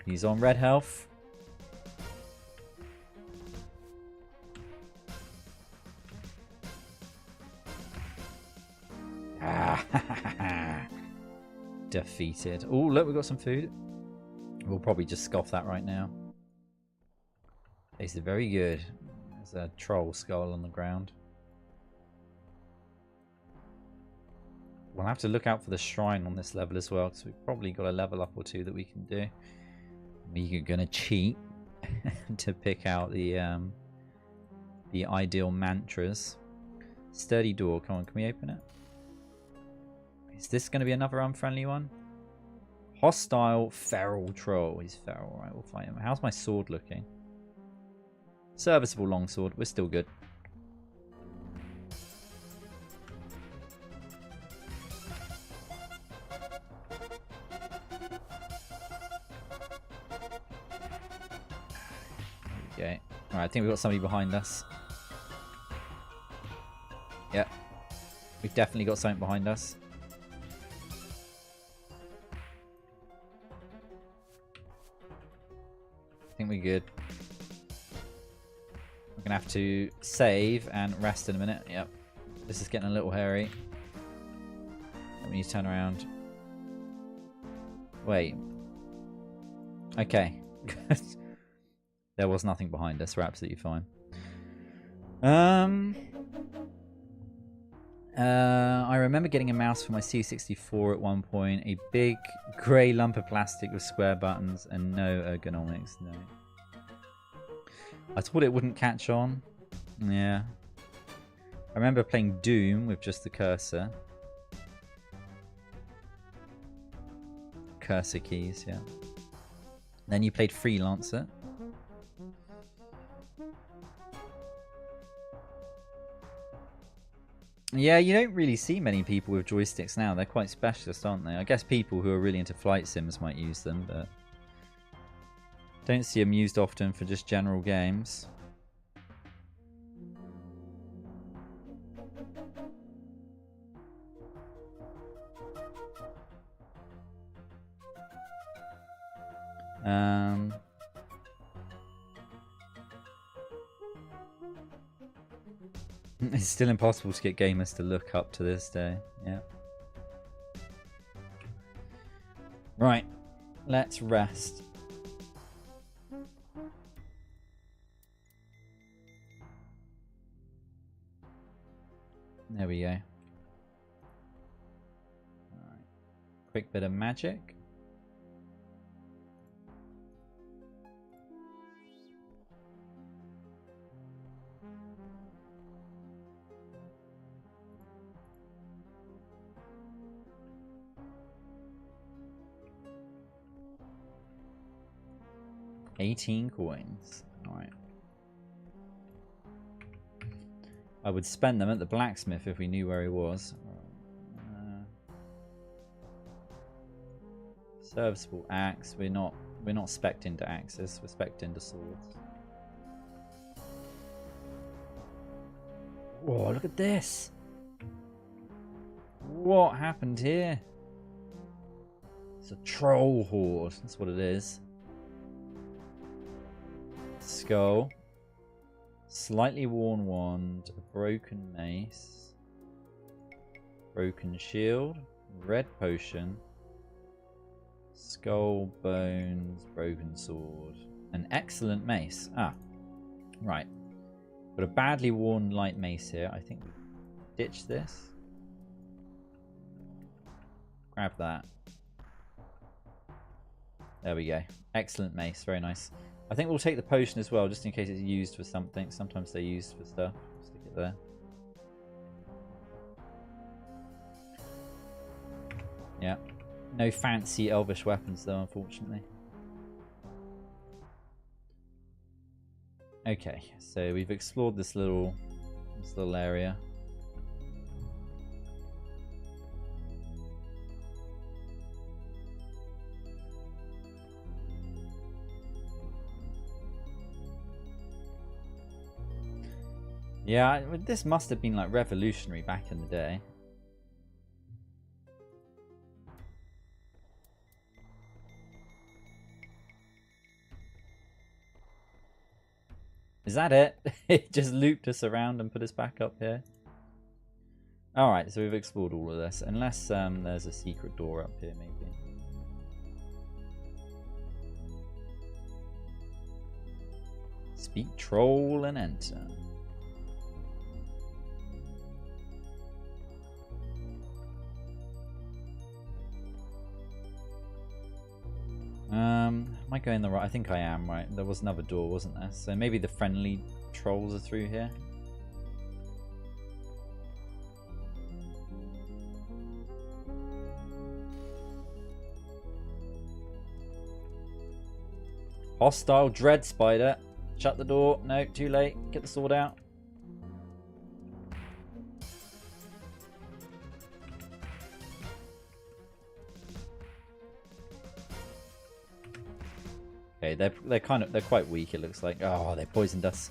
He's on red health. Defeated. Oh, look, we've got some food. We'll probably just scoff that right now. Tasted very good. There's a troll skull on the ground. We'll have to look out for the shrine on this level as well, because we've probably got a level up or two that we can do. We're gonna cheat to pick out the ideal mantras. Sturdy door. Come on, can we open it? Is this going to be another unfriendly one? Hostile feral troll. He's feral, right? We'll fight him. How's my sword looking? Serviceable longsword. We're still good. There we go. Alright, I think we've got somebody behind us. Yep. We've definitely got something behind us. I think we're good. We're going to have to save and rest in a minute. Yep. This is getting a little hairy. Let me turn around. Wait. Okay. There was nothing behind us. We're absolutely fine. I remember getting a mouse for my C64 at one point. A big grey lump of plastic with square buttons and no ergonomics. No. I thought it wouldn't catch on. Yeah. I remember playing Doom with just the cursor. Cursor keys, yeah. Then you played Freelancer. Yeah, you don't really see many people with joysticks now. They're quite specialist, aren't they? I guess people who are really into flight sims might use them, but don't see them used often for just general games. It's still impossible to get gamers to look up to this day. Yeah. Right. Let's rest. There we go. Alright. Quick bit of magic. $18 coins. Alright. I would spend them at the blacksmith if we knew where he was. Serviceable axe. We're not spec'd into axes, we're spec'd into swords. Whoa, look at this! What happened here? It's a troll horde, that's what it is. Skull, slightly worn wand, a broken mace, broken shield, red potion, skull, bones, broken sword, an excellent mace. Ah, right. Got a badly worn light mace here. I think we ditch this. Grab that. There we go. Excellent mace. Very nice. I think we'll take the potion as well, just in case it's used for something. Sometimes they're used for stuff. Stick it there. Yeah. No fancy elvish weapons though, unfortunately. Okay, so we've explored this little area. Yeah, this must have been like revolutionary back in the day. Is that it? It just looped us around and put us back up here. Alright, so we've explored all of this. Unless there's a secret door up here, maybe. Speak troll and enter. Am I going the right? I think I am, right? There was another door, wasn't there? So maybe the friendly trolls are through here. Hostile dread spider. Shut the door. No, too late. Get the sword out. Okay, they're quite weak. It looks like. Oh, they poisoned us.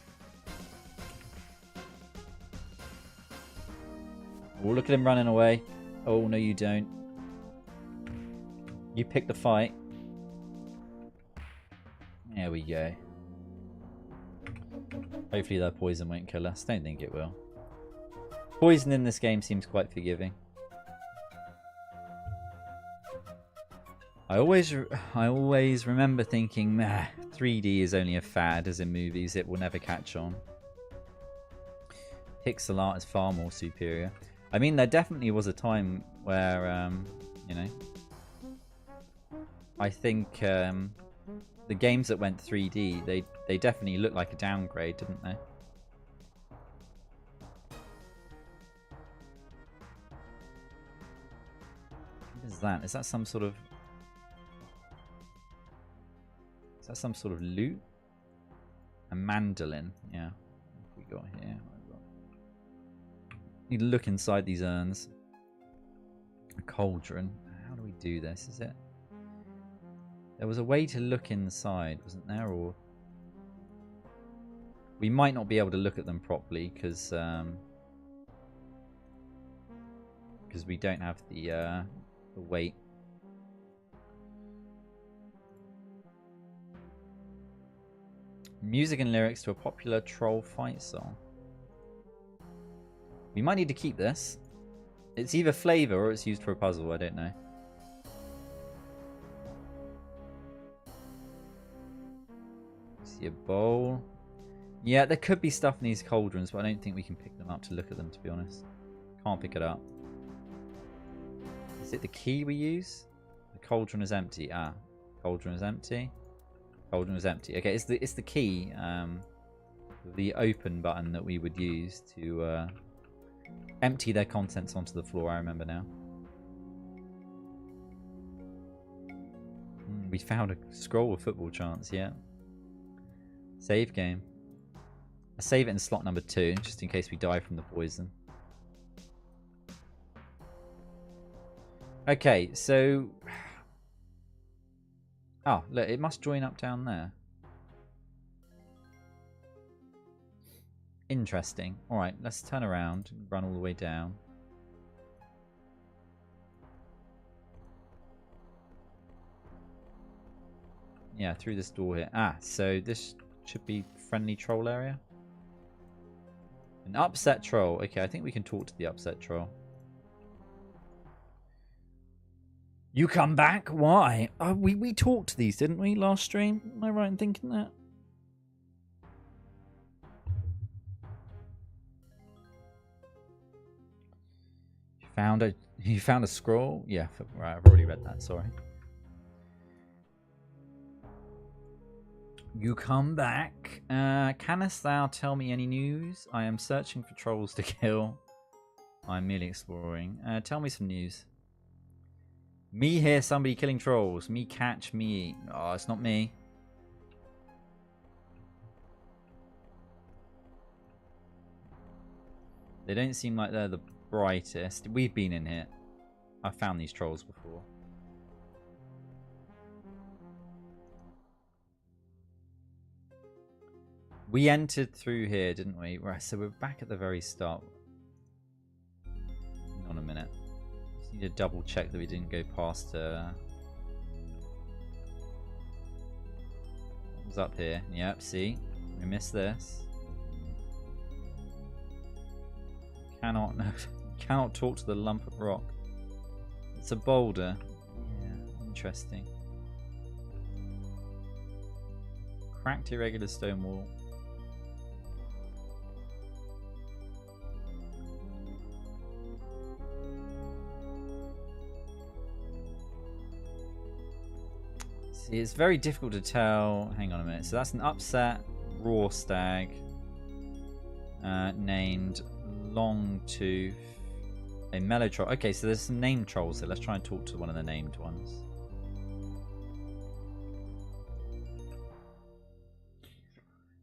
Oh, look at him running away. Oh no, you don't. You pick the fight. There we go. Hopefully their poison won't kill us. Don't think it will. Poison in this game seems quite forgiving. I always remember thinking, nah, 3D is only a fad, as in movies. It will never catch on. Pixel art is far more superior. I mean, there definitely was a time where, you know, I think the games that went 3D, they definitely looked like a downgrade, didn't they? What is that? Is that some sort of... Is that some sort of loot? A mandolin, yeah. What have we got here? Need to look inside these urns. A cauldron. How do we do this? Is it? There was a way to look inside, wasn't there? Or we might not be able to look at them properly because we don't have the weight. Music and lyrics to a popular troll fight song. We might need to keep this. It's either flavor or it's used for a puzzle, I don't know. See a bowl. Yeah, there could be stuff in these cauldrons, but I don't think we can pick them up to look at them, to be honest. Can't pick it up. Is it the key we use? The cauldron is empty. Ah, cauldron is empty. Cauldron is empty. Okay, it's the key, the open button that we would use to empty their contents onto the floor. I remember now. We found a scroll with football chants. Yeah. Save game. I save it in slot number 2, just in case we die from the poison. Okay, so... Oh, look, it must join up down there. Interesting. Alright, let's turn around and run all the way down. Yeah, through this door here. Ah, so this should be friendly troll area. An upset troll. Okay, I think we can talk to the upset troll. You come back? Why? We talked to these, didn't we, last stream? Am I right in thinking that? You found a scroll? Yeah, right, I've already read that, sorry. You come back. Canst thou tell me any news? I am searching for trolls to kill. I'm merely exploring. Tell me some news. Me hear somebody killing trolls. Me catch, me eat. Oh, it's not me. They don't seem like they're the brightest. We've been in here. I've found these trolls before. We entered through here, didn't we? Right, so we're back at the very start. Hang on a minute. Just need to double check that we didn't go past what was up here. Yep, see? We missed this. Cannot talk to the lump of rock. It's a boulder. Yeah, interesting. Cracked irregular stone wall. See, it's very difficult to tell. Hang on a minute. So that's an upset raw stag named Longtooth. A mellow troll. Okay, so there's some named trolls here. Let's try and talk to one of the named ones.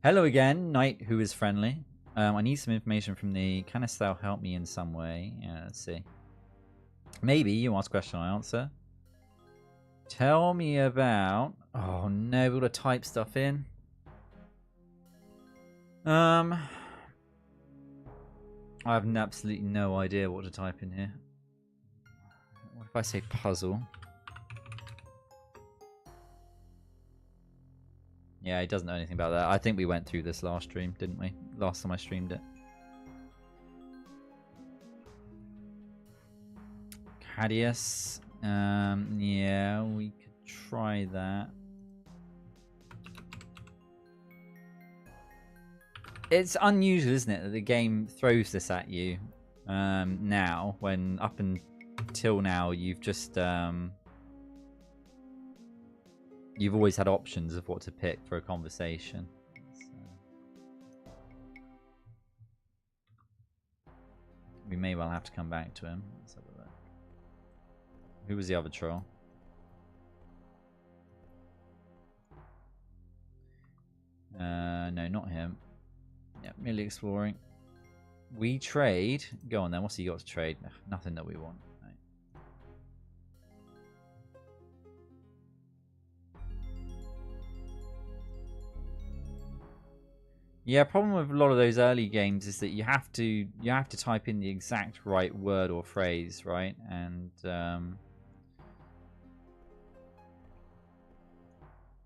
Hello again, knight who is friendly. I need some information from the... Canst thou help me in some way? Yeah, let's see. Maybe you ask question, I answer. Tell me about... Oh no, we've got to type stuff in. I have absolutely no idea what to type in here. What if I say puzzle? Yeah, he doesn't know anything about that. I think we went through this last stream, didn't we? Last time I streamed it. Cadius. Yeah, we could try that. It's unusual, isn't it, that the game throws this at you now, when up until now you've just you've always had options of what to pick for a conversation. So we may well have to come back to him. Let's have a look. Who was the other troll? No, not him. Yeah, merely exploring. We trade. Go on then. What's he got to trade? Nothing that we want. Right. Yeah, problem with a lot of those early games is that you have to type in the exact right word or phrase, right? And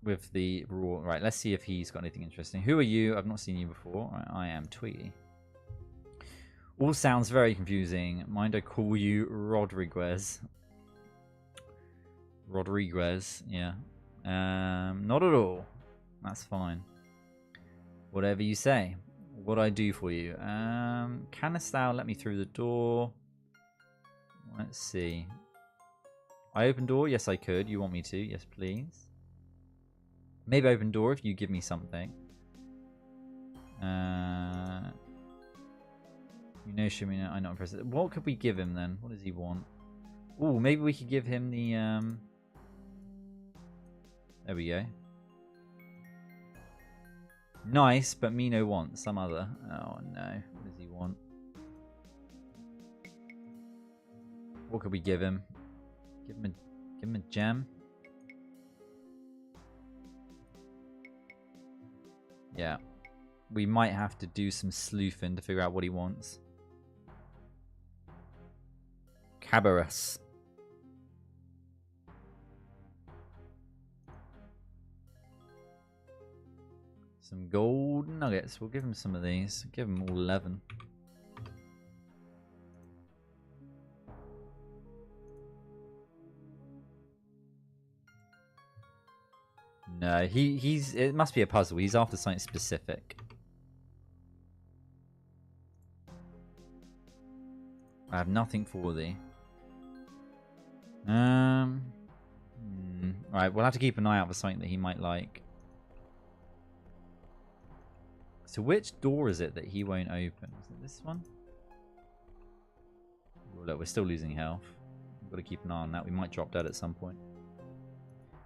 with the raw, right, let's see if he's got anything interesting. Who are you? I've not seen you before. Right, I am Tweety. All sounds very confusing. Mind I call you Rodriguez? Rodriguez, yeah. Not at all. That's fine. Whatever you say. What I do for you? Canst thou let me through the door? Let's see. I open door? Yes, I could. You want me to? Yes, please. Maybe open door if you give me something. You know, show me. I'm not impressed. What could we give him then? What does he want? Oh, maybe we could give him the. There we go. Nice, but me no want. Some other. Oh no. What does he want? What could we give him? Give him a gem. Yeah. We might have to do some sleuthing to figure out what he wants. Cabarrus. Some gold nuggets. We'll give him some of these. Give him all 11. No, it must be a puzzle. He's after something specific. I have nothing for thee. Right, we'll have to keep an eye out for something that he might like. So which door is it that he won't open? Is it this one? Oh, look, we're still losing health. We've got to keep an eye on that. We might drop dead at some point.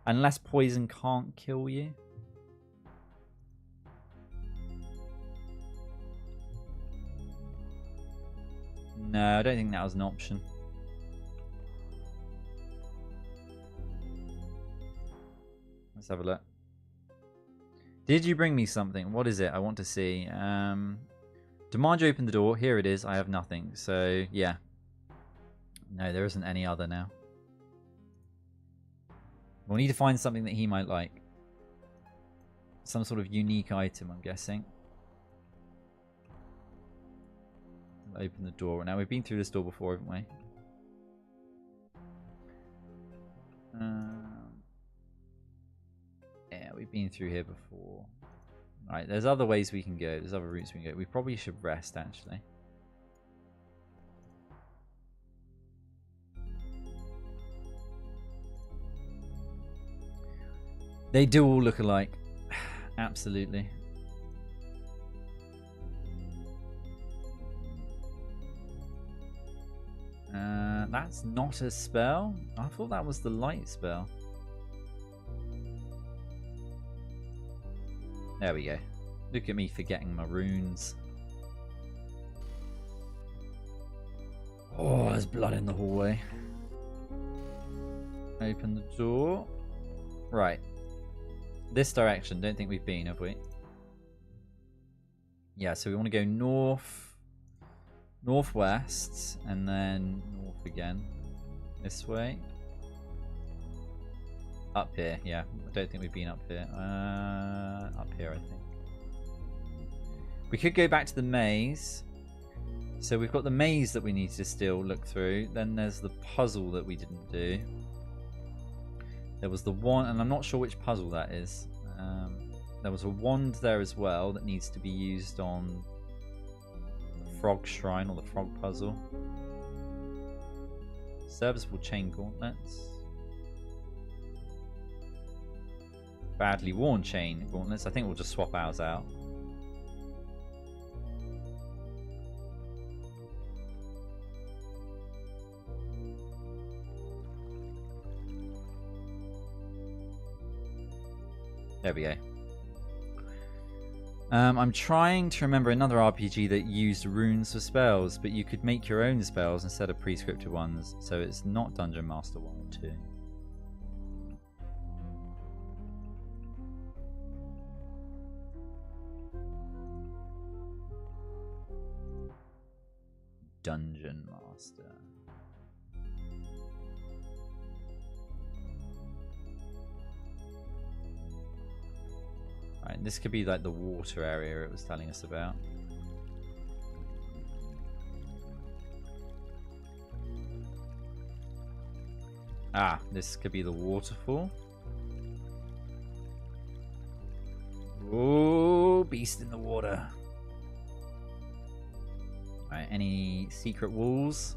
Unless poison can't kill you. No, I don't think that was an option. Let's have a look. Did you bring me something? What is it? I want to see. Demand you open the door. Here it is. I have nothing. So, yeah. No, there isn't any other now. We'll need to find something that he might like. Some sort of unique item, I'm guessing. Open the door. Now, we've been through this door before, haven't we? Yeah, we've been through here before. Alright, there's other ways we can go. There's other routes we can go. We probably should rest, actually. They do all look alike. Absolutely. That's not a spell. I thought that was the light spell. There we go. Look at me forgetting my runes. Oh, there's blood in the hallway. Open the door. Right. This direction. Don't think we've been, have we? Yeah, so we want to go north, northwest, and then north again. This way. Up here, yeah. I don't think we've been up here. Up here, I think. We could go back to the maze. So we've got the maze that we need to still look through. Then there's the puzzle that we didn't do. There was the one, and I'm not sure which puzzle that is. There was a wand there as well that needs to be used on the frog shrine or the frog puzzle. Serviceable chain gauntlets. Badly worn chain gauntlets. I think we'll just swap ours out. There we go. I'm trying to remember another RPG that used runes for spells, but you could make your own spells instead of pre-scripted ones, so it's not Dungeon Master 1 or 2. Dungeon Master. Right, this could be like the water area it was telling us about. Ah, this could be the waterfall. Oh, beast in the water. Right, any secret walls?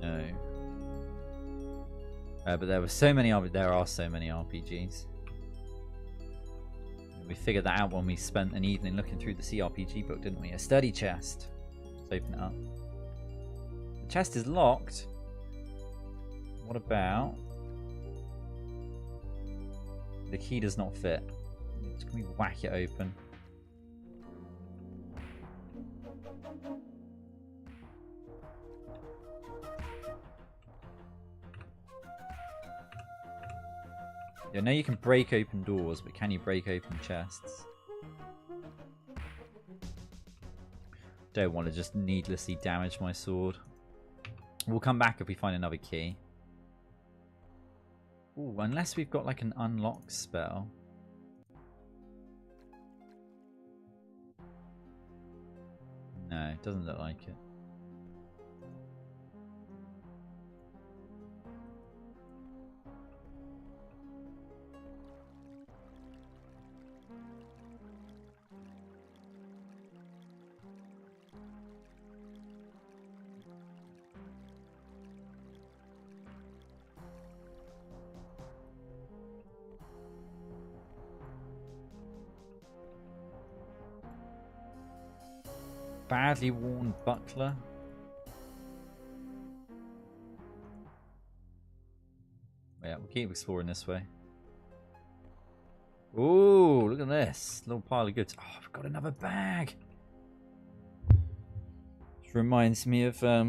No. But there are so many RPGs. We figured that out when we spent an evening looking through the CRPG book, didn't we? A sturdy chest. Let's open it up. The chest is locked. What about... The key does not fit. Can we whack it open? I know you can break open doors, but can you break open chests? Don't want to just needlessly damage my sword. We'll come back if we find another key. Ooh, unless we've got like an unlock spell. No, it doesn't look like it. Badly worn buckler. Yeah, we'll keep exploring this way. Ooh, look at this. Little pile of goods. Oh, I've got another bag. This reminds me of, I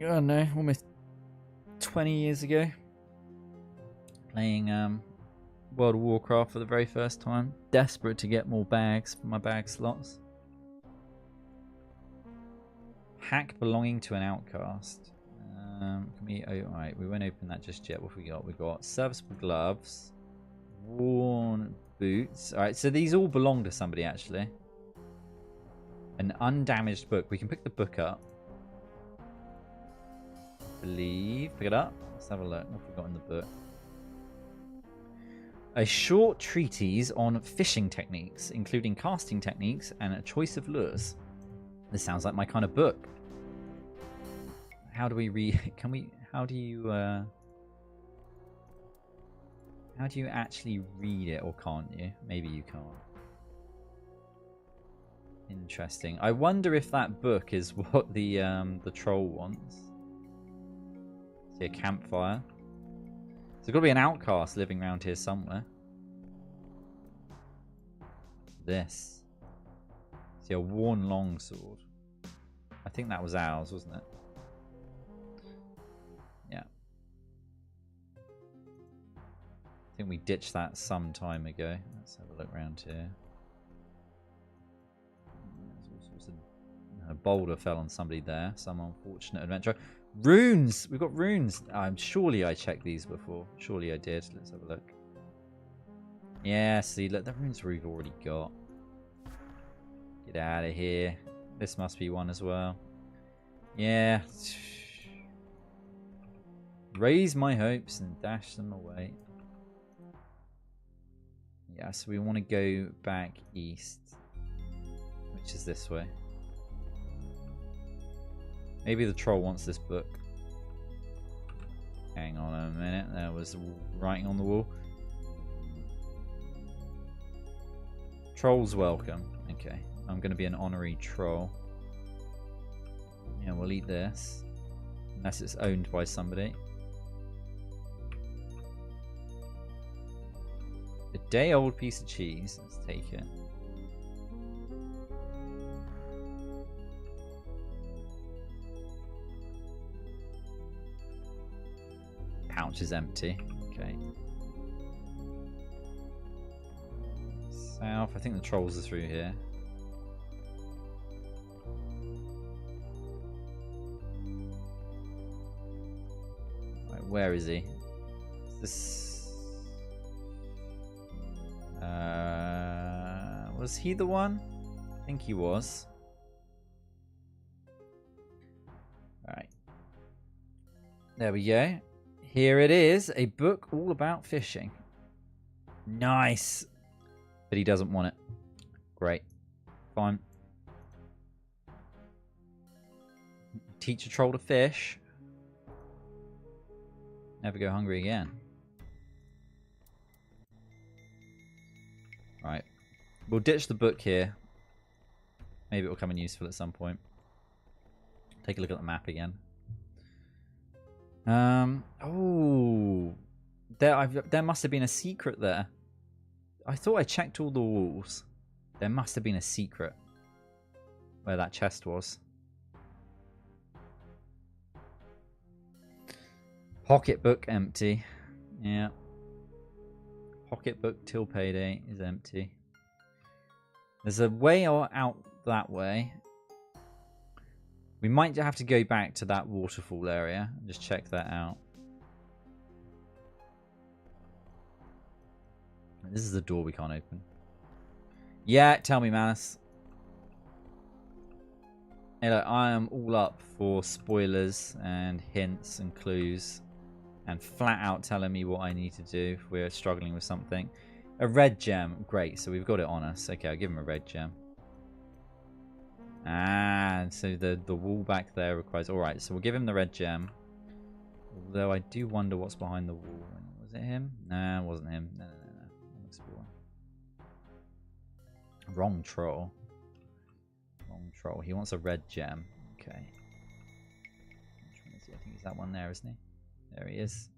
don't know, almost 20 years ago. Playing World of Warcraft for the very first time. Desperate to get more bags for my bag slots. Hack belonging to an outcast. Can we? Oh, alright, we won't open that just yet. What have we got? We've got serviceable gloves, worn boots. Alright, so these all belong to somebody actually. An undamaged book. We can pick the book up. Pick it up. Let's have a look. What have we got in the book? A short treatise on fishing techniques, including casting techniques and a choice of lures. This sounds like my kind of book. How do we read? Can we? How do you actually read it, or can't you? Maybe you can't. Interesting. I wonder if that book is what the troll wants. See a campfire. There's got to be an outcast living around here somewhere. This. See a worn longsword. I think that was ours, wasn't it? Yeah. I think we ditched that some time ago. Let's have a look around here. A boulder fell on somebody there. Some unfortunate adventure. Runes! We've got runes. Surely I checked these before. Surely I did. Let's have a look. Yeah, see, look, the runes we've already got. Get out of here. This must be one as well. Yeah. Raise my hopes and dash them away. Yeah, so we want to go back east. Which is this way. Maybe the troll wants this book. Hang on a minute. There was writing on the wall. Trolls welcome. Okay. I'm going to be an honorary troll. Yeah, we'll eat this. Unless it's owned by somebody. A day-old piece of cheese. Let's take it. Pouch is empty. Okay. South. I think the trolls are through here. Right, where is he? Is this... was he the one? I think he was. Alright. There we go. Here it is. A book all about fishing. Nice. But he doesn't want it. Great. Fine. Teach a troll to fish. Never go hungry again. Right. We'll ditch the book here. Maybe it will come in useful at some point. Take a look at the map again. Oh, there must have been a secret there. I thought I checked all the walls. There must have been a secret where that chest was. Pocketbook empty. Yeah. Pocketbook till payday is empty. There's a way out that way. We might have to go back to that waterfall area and just check that out. This is the door we can't open. Yeah, tell me, Manus. Hey, look, I am all up for spoilers and hints and clues. And flat out telling me what I need to do if we're struggling with something. A red gem. Great, so we've got it on us. Okay, I'll give him a red gem. Ah, so the wall back there requires... Alright, so we'll give him the red gem. Although I do wonder what's behind the wall. Was it him? Nah, it wasn't him. No. I'll explore. Wrong troll. Wrong troll. He wants a red gem. Okay. Which one is he? I think he's that one there, isn't he? There he is.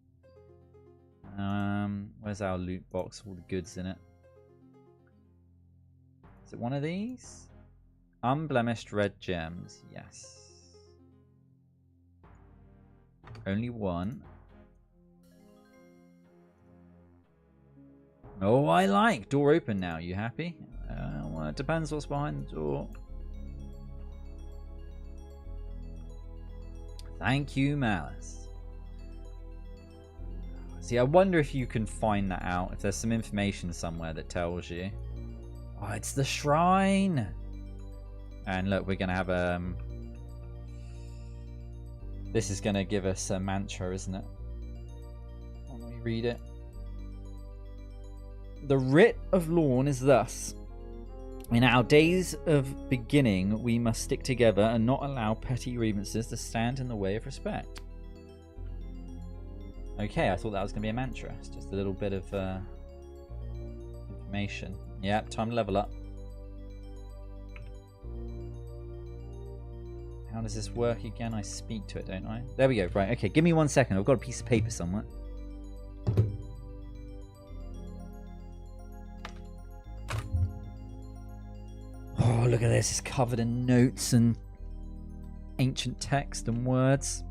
Where's our loot box? All the goods in it. Is it one of these? Unblemished red gems. Yes. Only one. Oh, I like. Door open now. You happy? Well, it depends what's behind the door. Thank you, Malice. See, I wonder if you can find that out. If there's some information somewhere that tells you. Oh, it's the shrine. And look, we're going to have a... This is going to give us a mantra, isn't it? When we read it. The writ of Lorne is thus. In our days of beginning, we must stick together and not allow petty grievances to stand in the way of respect. Okay, I thought that was going to be a mantra. It's just a little bit of information. Yep, time to level up. How does this work again? I speak to it, don't I? There we go. Right, okay, give me 1 second. I've got a piece of paper somewhere. Oh, look at this. It's covered in notes and ancient text and words.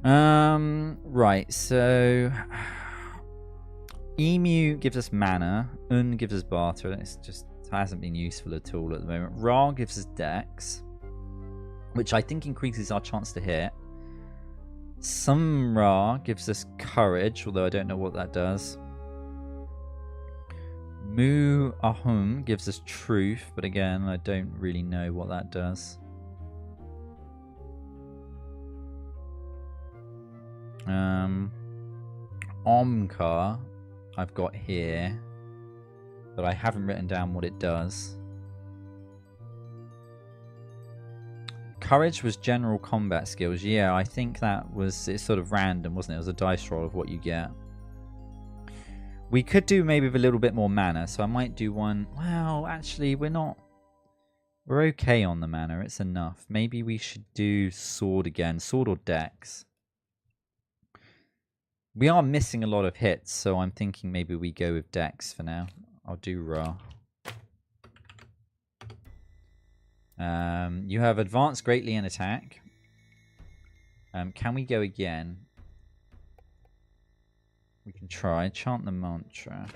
Right, so Emu gives us mana, gives us barter, it hasn't been useful at all at the moment. Ra gives us dex, which I think increases our chance to hit. Sumra gives us courage, although I don't know what that does. Mu Ahum gives us truth, but again, I don't really know what that does. Omkar I've got here, but I haven't written down what it does. Courage was general combat skills. Yeah, I think it's sort of random, wasn't it? It was a dice roll of what you get. We could do maybe with a little bit more mana, so I might do one. Well, actually, we're okay on the mana. It's enough. Maybe we should do sword again. Sword or dex. We are missing a lot of hits, so I'm thinking maybe we go with dex for now. I'll do Ra. You have advanced greatly in attack. Can we go again? We can try. Chant the mantra.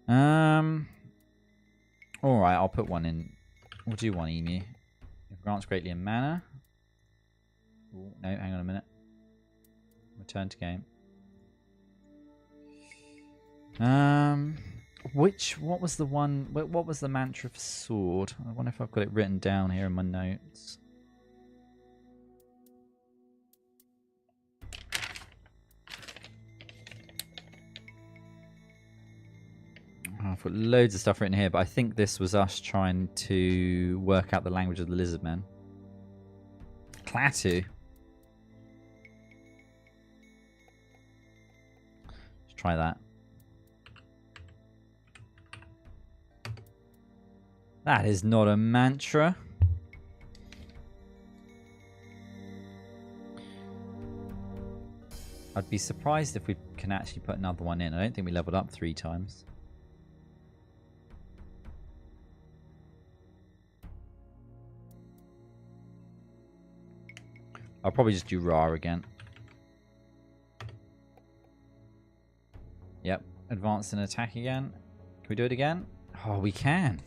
Alright, I'll put one in. We'll do one Emu. Advanced greatly in mana. Ooh, no, hang on a minute. Return to game. What was the one? What was the mantra for sword? I wonder if I've got it written down here in my notes. I've got loads of stuff written here, but I think this was us trying to work out the language of the lizard men. Klaatu. Let's try that. That is not a mantra. I'd be surprised if we can actually put another one in. I don't think we leveled up 3 times. I'll probably just do Ra again. Yep. Advance and attack again. Can we do it again? Oh, we can.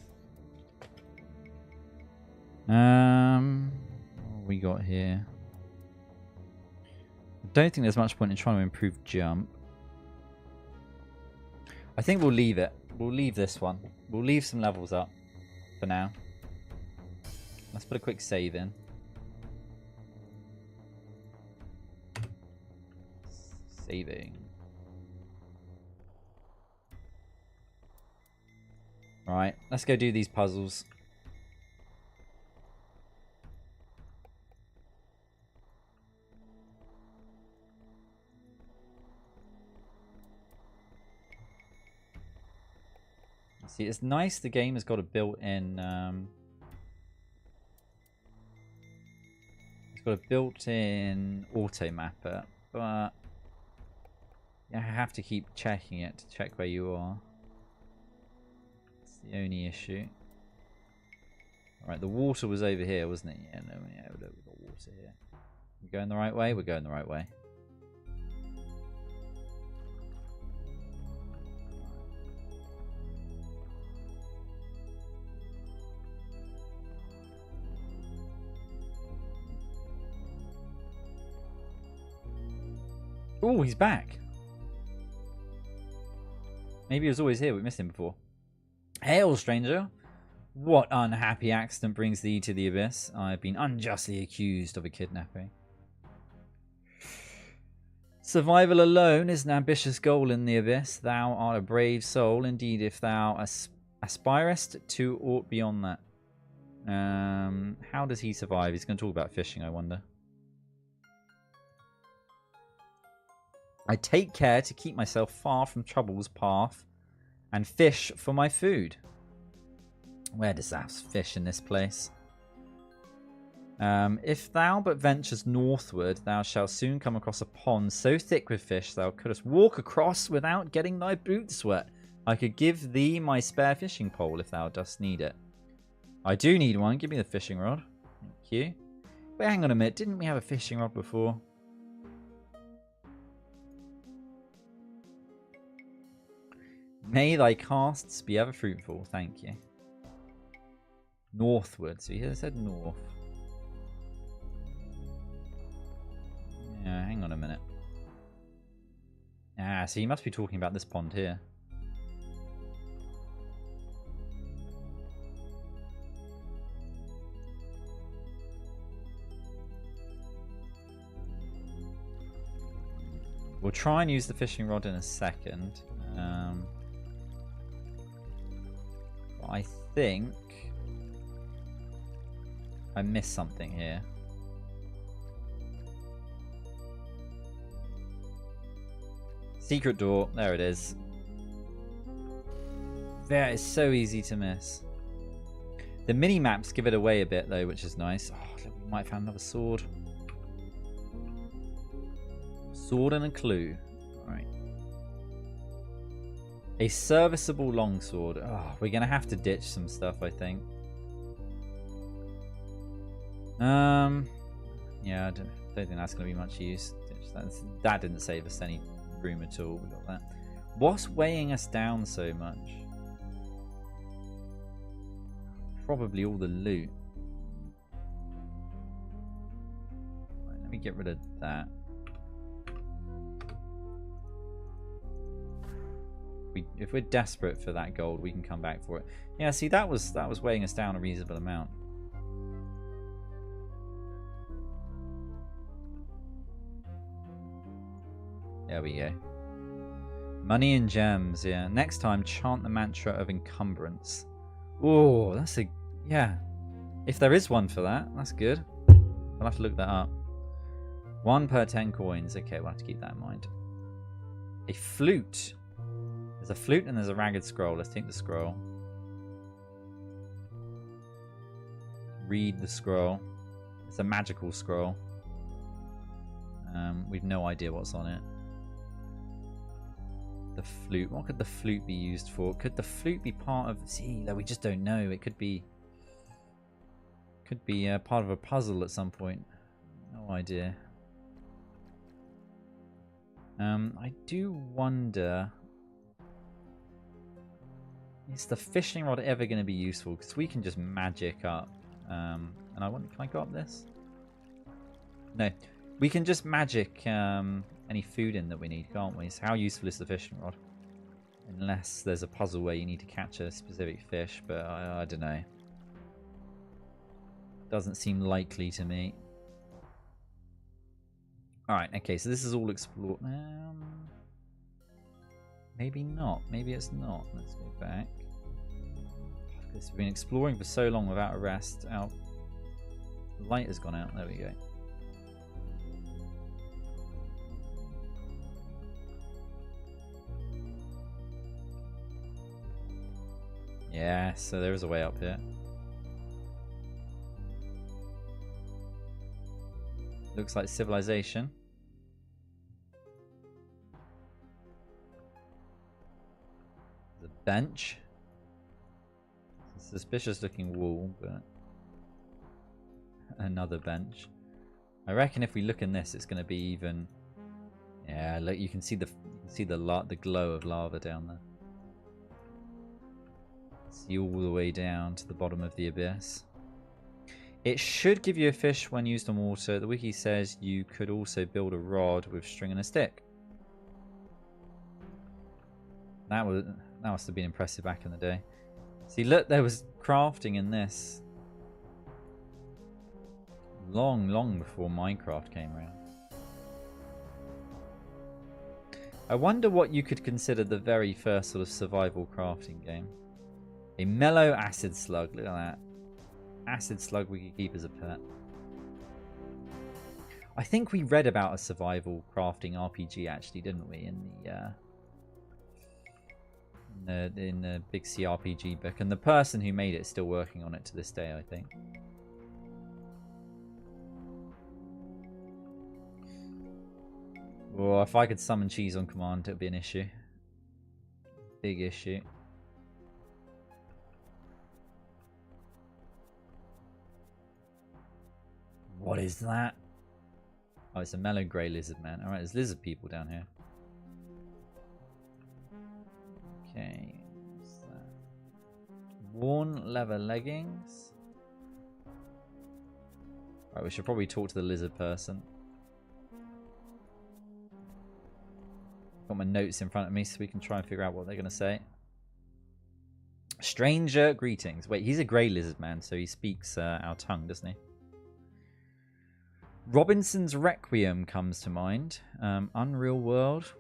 What have we got here? I don't think there's much point in trying to improve jump. I think we'll leave it. We'll leave this one. We'll leave some levels up for now. Let's put a quick save in. Saving. Right, let's go do these puzzles. See, it's nice the game has got a built-in it's got a built-in auto mapper, but you have to keep checking it to check where you are. That's the only issue. Alright, the water was over here, wasn't it? Yeah, no, yeah, we've got water here. We're going the right way? We're going the right way. Oh, he's back. Maybe he was always here. We missed him before. Hail, stranger. What unhappy accident brings thee to the abyss? I have been unjustly accused of a kidnapping. Survival alone is an ambitious goal in the abyss. Thou art a brave soul. Indeed, if thou aspirest to aught beyond that. How does he survive? He's going to talk about fishing, I wonder. I take care to keep myself far from trouble's path and fish for my food. Where does that fish in this place? If thou but ventures northward, thou shalt soon come across a pond so thick with fish thou couldst walk across without getting thy boots wet. I could give thee my spare fishing pole if thou dost need it. I do need one. Give me the fishing rod. Thank you. But hang on a minute, didn't we have a fishing rod before? May thy casts be ever fruitful, thank you. Northward, so he said north. Yeah, hang on a minute. Ah, so he must be talking about this pond here. We'll try and use the fishing rod in a second. I think I missed something here. Secret door. There it is. That is so easy to miss. The mini-maps give it away a bit, though, which is nice. Oh, look, we might have found another sword. Sword and a clue. Alright. A serviceable longsword. Oh, we're going to have to ditch some stuff, I think. Yeah, I don't think that's going to be much use. That didn't save us any room at all. We got that. What's weighing us down so much? Probably all the loot. Right, let me get rid of that. If we're desperate for that gold, we can come back for it. Yeah, see, that was weighing us down a reasonable amount. There we go. Money and gems, yeah. Next time, chant the mantra of encumbrance. Oh, that's a... yeah. If there is one for that, that's good. I'll have to look that up. 1 per 10 coins. Okay, we'll have to keep that in mind. A flute. There's a flute and there's a ragged scroll. Let's take the scroll. Read the scroll. It's a magical scroll. We've no idea what's on it. The flute. What could the flute be used for? Could the flute be part of... see, we just don't know. It could be... part of a puzzle at some point. No idea. I do wonder... is the fishing rod ever going to be useful? Because we can just magic up. And I want... can I go up this? No. We can just magic any food in that we need, can't we? So how useful is the fishing rod? Unless there's a puzzle where you need to catch a specific fish, but I don't know. Doesn't seem likely to me. Alright, okay, so this is all explored. Maybe not. Maybe it's not. Let's go back. We've been exploring for so long without a rest. The light has gone out. There we go. Yeah, so there is a way up here. Looks like civilization. There's a bench. It's a suspicious looking wall, but another bench. I reckon if we look in this, it's going to be even. Yeah, look, you can see the glow of lava down there. See all the way down to the bottom of the abyss. It should give you a fish when used on water. The wiki says you could also build a rod with string and a stick. That must have been impressive back in the day. See, look, there was crafting in this. Long before Minecraft came around. I wonder what you could consider the very first sort of survival crafting game. A mellow acid slug. Look at that. Acid slug we could keep as a pet. I think we read about a survival crafting RPG actually, didn't we? In the big CRPG book. And the person who made it is still working on it to this day, I think. Well, if I could summon cheese on command, it would be an issue. Big issue. What is that? Oh, it's a mellow grey lizard man. Alright, there's lizard people down here. Okay. What's that? Worn leather leggings. Alright, we should probably talk to the lizard person. Got my notes in front of me so we can try and figure out what they're going to say. Stranger greetings. Wait, he's a grey lizard man, so he speaks our tongue, doesn't he? Robinson's Requiem comes to mind. Unreal World.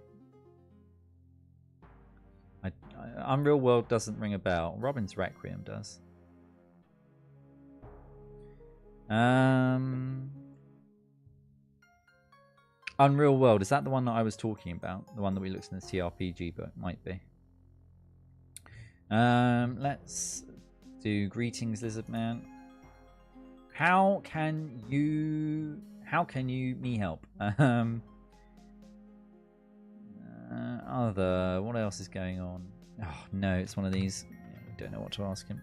Unreal World doesn't ring a bell. Robin's Requiem does. Unreal World, is that the one that I was talking about? The one that we looked in the CRPG book? Might be. Let's do greetings, lizard man. How can you me help? What else is going on? Oh no, it's one of these. I don't know what to ask him.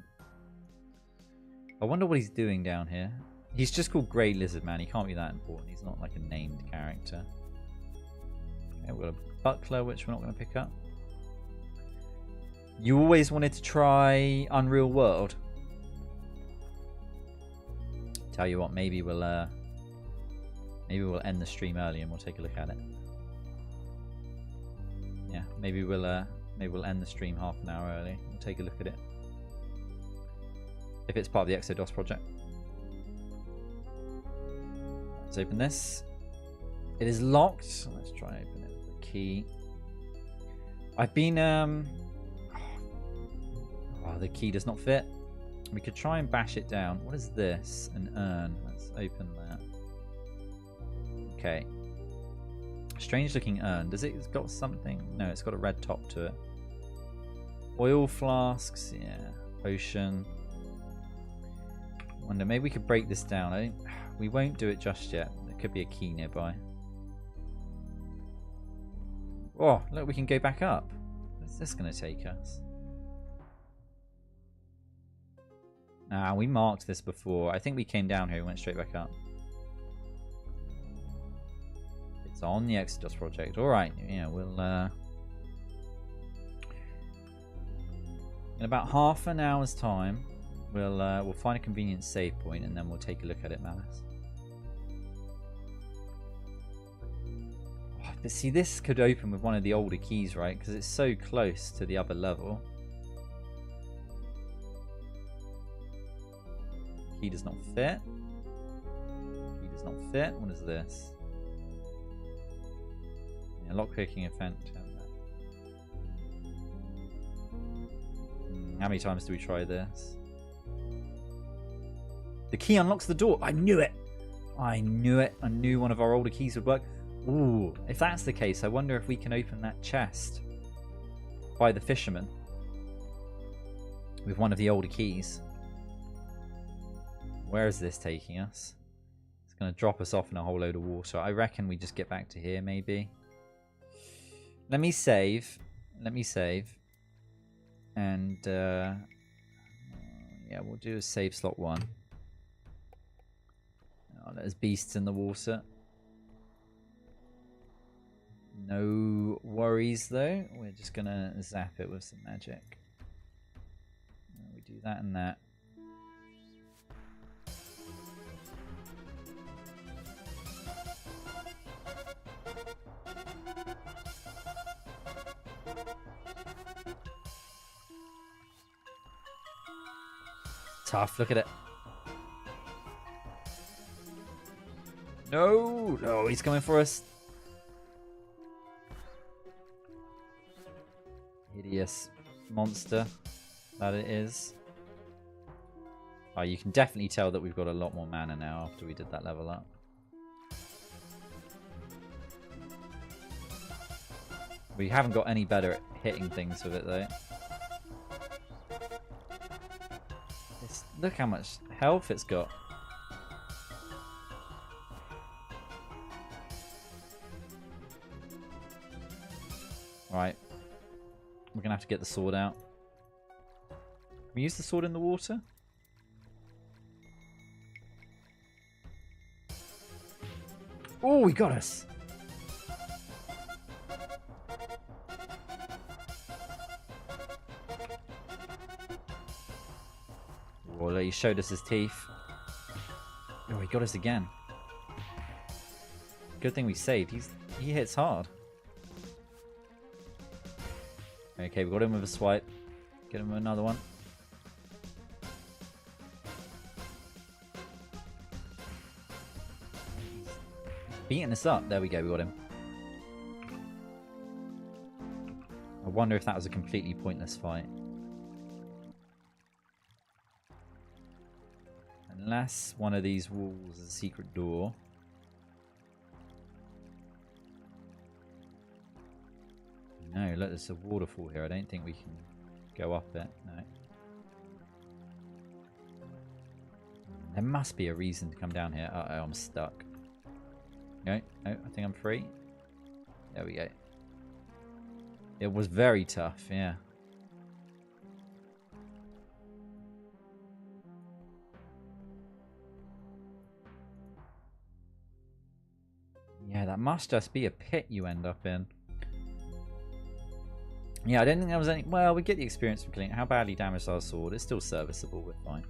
I wonder what he's doing down here. He's just called Grey Lizard Man. He can't be that important. He's not like a named character. Okay, we've got a butler, which we're not going to pick up. You always wanted to try Unreal World. Tell you what, maybe we'll end the stream early and we'll take a look at it. Yeah, maybe we'll end the stream half an hour early. We'll take a look at it. If it's part of the Exodus project. Let's open this. It is locked. Let's try and open it with a key. I've been oh, the key does not fit. We could try and bash it down. What is this? An urn. Let's open that. Okay. Strange looking urn. Does it's got something? No, it's got a red top to it. Oil flasks. Yeah. Potion. Wonder, maybe we could break this down. We won't do it just yet. There could be a key nearby. Oh, look, we can go back up. Where's this going to take us? Nah, we marked this before. I think we came down here and went straight back up. It's on the Exodus project. Alright, yeah, we'll... in about half an hour's time, we'll find a convenient save point and then we'll take a look at it, Malice. Oh, but see, this could open with one of the older keys, right? Because it's so close to the other level. Key does not fit. Key does not fit. What is this? Yeah, lockpicking event. How many times do we try this? The key unlocks the door. I knew it. I knew it. I knew one of our older keys would work. Ooh, if that's the case, I wonder if we can open that chest by the fisherman with one of the older keys. Where is this taking us? It's going to drop us off in a whole load of water. I reckon we just get back to here, maybe. Let me save. Let me save. And, yeah, we'll do a save slot 1. Oh, there's beasts in the water. No worries, though. We're just going to zap it with some magic. We do that and that. Tough, look at it. No, no, he's coming for us. Hideous monster that it is. Oh, you can definitely tell that we've got a lot more mana now after we did that level up. We haven't got any better at hitting things with it though. Look how much health it's got. Right. We're going to have to get the sword out. Can we use the sword in the water? Oh, he got us. Well, he showed us his teeth. Oh, he got us again. Good thing we saved. He hits hard. Okay, we got him with a swipe. Get him with another one. Beating us up. There we go, we got him. I wonder if that was a completely pointless fight. Unless one of these walls is a secret door. No, look, there's a waterfall here. I don't think we can go up it. No. There must be a reason to come down here. Uh-oh, I'm stuck. No, I think I'm free. There we go. It was very tough, yeah. Yeah, that must just be a pit you end up in. Yeah, I don't think there was any... Well, we get the experience from killing it. How badly damaged our sword? It's still serviceable. We're fine.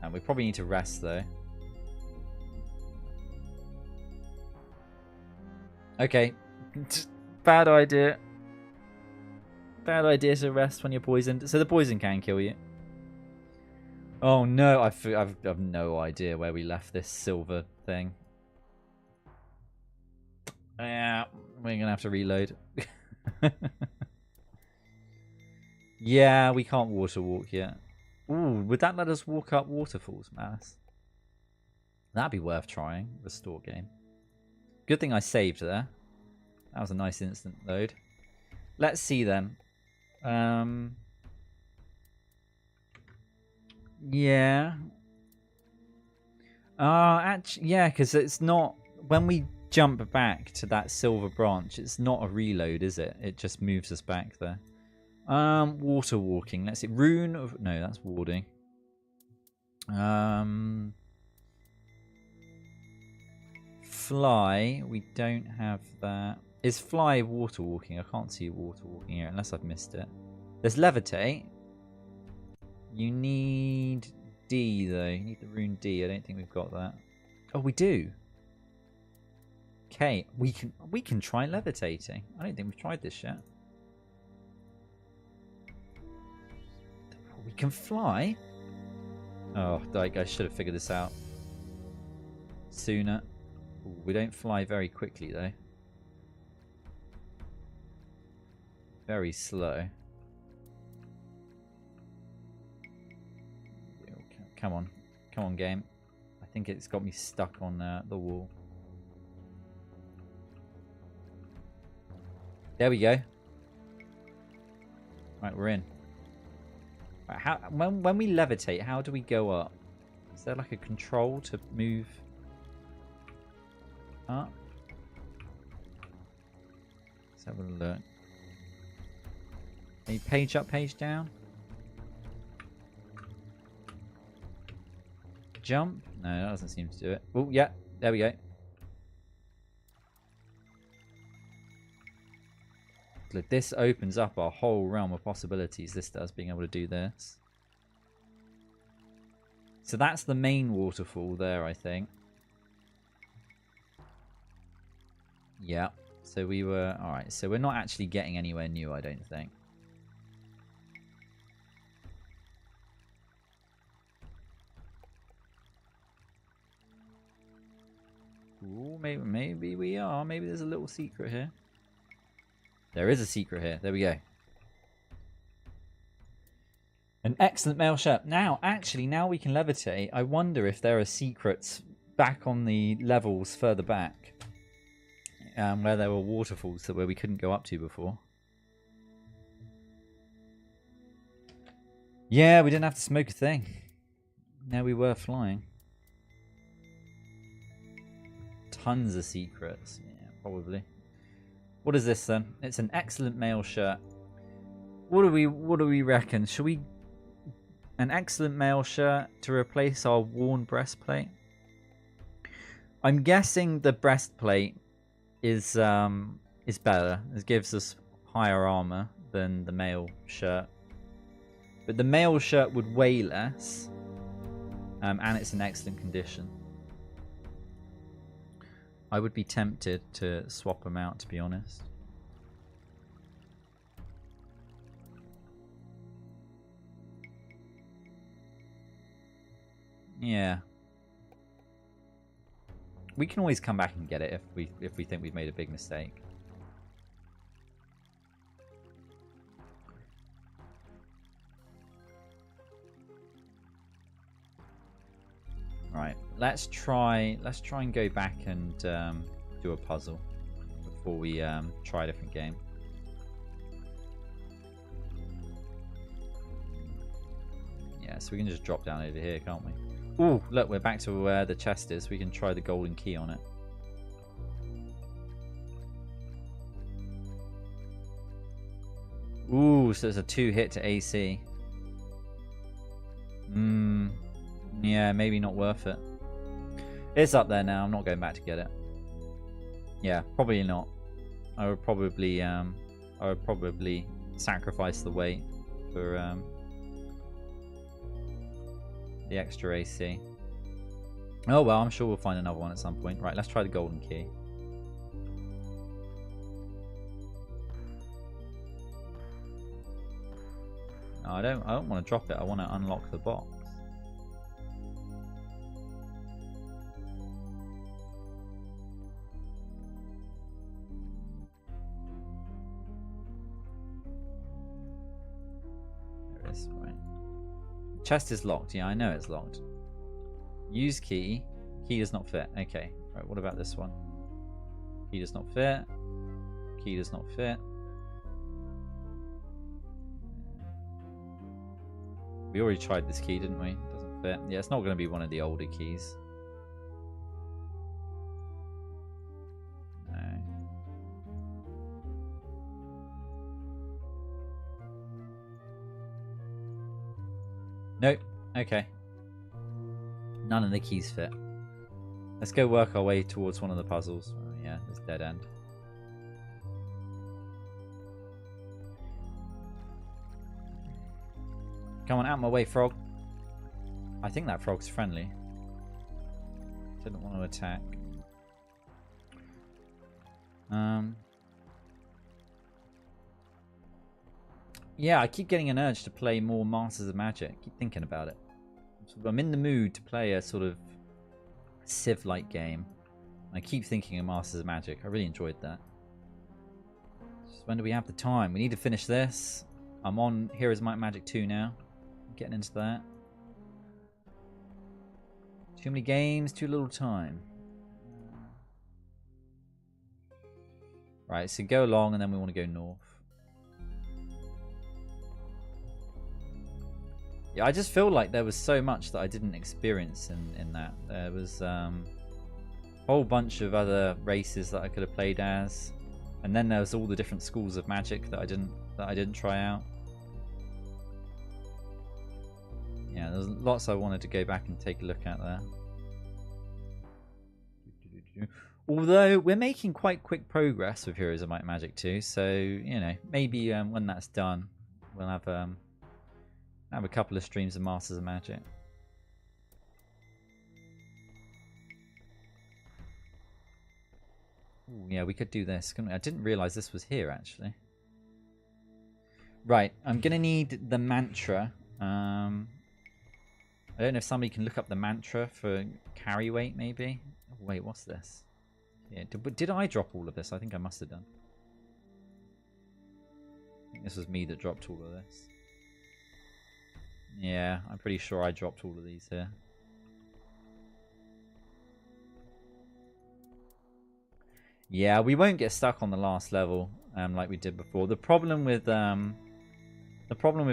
And we probably need to rest, though. Okay. Bad idea. Bad idea to rest when you're poisoned. So the poison can kill you. Oh, no. I've no idea where we left this silver thing. Yeah, we're going to have to reload. Yeah, we can't water walk yet. Ooh, would that let us walk up waterfalls, Mass? That'd be worth trying. Restore game. Good thing I saved there. That was a nice instant load. Let's see then. Yeah. Actually, yeah, because it's not... When we jump back to that silver branch, it's not a reload, is it? It just moves us back there. Water walking. Let's see. Rune of... No, that's warding. Fly. We don't have that. Is fly water walking? I can't see water walking here unless I've missed it. There's levitate. You need D though. You need the rune D. I don't think we've got that. Oh, we do. Okay, we can try levitating. I don't think we've tried this yet. We can fly. Oh, like I should have figured this out sooner. Ooh, we don't fly very quickly though. Very slow. Come on, game. I think it's got me stuck on the wall. There we go. Right, we're in. Right, how when we levitate, how do we go up? Is there like a control to move up? Let's have a look. Maybe page up, page down. Jump? No, that doesn't seem to do it. Oh, yeah. There we go. Look, this opens up a whole realm of possibilities. This does, being able to do this. So that's the main waterfall there, I think. Yeah. So we were... Alright, so we're not actually getting anywhere new, I don't think. Ooh, maybe we are. Maybe there's a little secret here. There is a secret here. There we go. An excellent mail shirt. Now, actually, now we can levitate. I wonder if there are secrets back on the levels further back. Where there were waterfalls where we couldn't go up to before. Yeah, we didn't have to smoke a thing. Now we were flying. Tons of secrets. Yeah, probably. What is this then? It's an excellent mail shirt. What do we reckon? Should we an excellent mail shirt to replace our worn breastplate? I'm guessing the breastplate is better. It gives us higher armor than the mail shirt. But the mail shirt would weigh less. And it's in excellent condition. I would be tempted to swap them out, to be honest. Yeah. We can always come back and get it if we think we've made a big mistake. Right, let's try and go back and do a puzzle before we try a different game. Yeah, so we can just drop down over here, can't we? Ooh, look, we're back to where the chest is. We can try the golden key on it. Ooh, so it's a 2-hit to AC. Yeah, maybe not worth it. It's up there now. I'm not going back to get it. Yeah, probably not. I would probably sacrifice the weight for the extra AC. Oh well, I'm sure we'll find another one at some point. Right, let's try the golden key. No, I don't want to drop it. I want to unlock the box. There it is, right. Chest is locked. Yeah, I know it's locked. Use key. Key does not fit. Okay. Right, what about this one? Key does not fit. Key does not fit. We already tried this key, didn't we? Doesn't fit. Yeah, it's not going to be one of the older keys. No. Nope. Okay. None of the keys fit. Let's go work our way towards one of the puzzles. Oh, yeah, it's dead end. Come on, out my way, frog. I think that frog's friendly. Didn't want to attack. Yeah, I keep getting an urge to play more Masters of Magic. I keep thinking about it. I'm in the mood to play a sort of Civ-like game. I keep thinking of Masters of Magic. I really enjoyed that. Just when do we have the time? We need to finish this. I'm on Heroes of Might and Magic 2 now. Getting into that. Too many games, too little time. Right, so go along and then we want to go north. Yeah, I just feel like there was so much that I didn't experience in that. There was a whole bunch of other races that I could have played as. And then there was all the different schools of magic that I didn't try out. Yeah, there's lots I wanted to go back and take a look at there. Although we're making quite quick progress with Heroes of Might and Magic 2, so you know, maybe when that's done, we'll have a couple of streams of Masters of Magic. Ooh, yeah, we could do this, couldn't we? I didn't realise this was here actually. Right, I'm gonna need the mantra. I don't know if somebody can look up the mantra for carry weight, maybe. Oh, wait, what's this? Yeah, did I drop all of this? I think I must have done. I think this was me that dropped all of this. Yeah, I'm pretty sure I dropped all of these here. Yeah, we won't get stuck on the last level like we did before. The problem with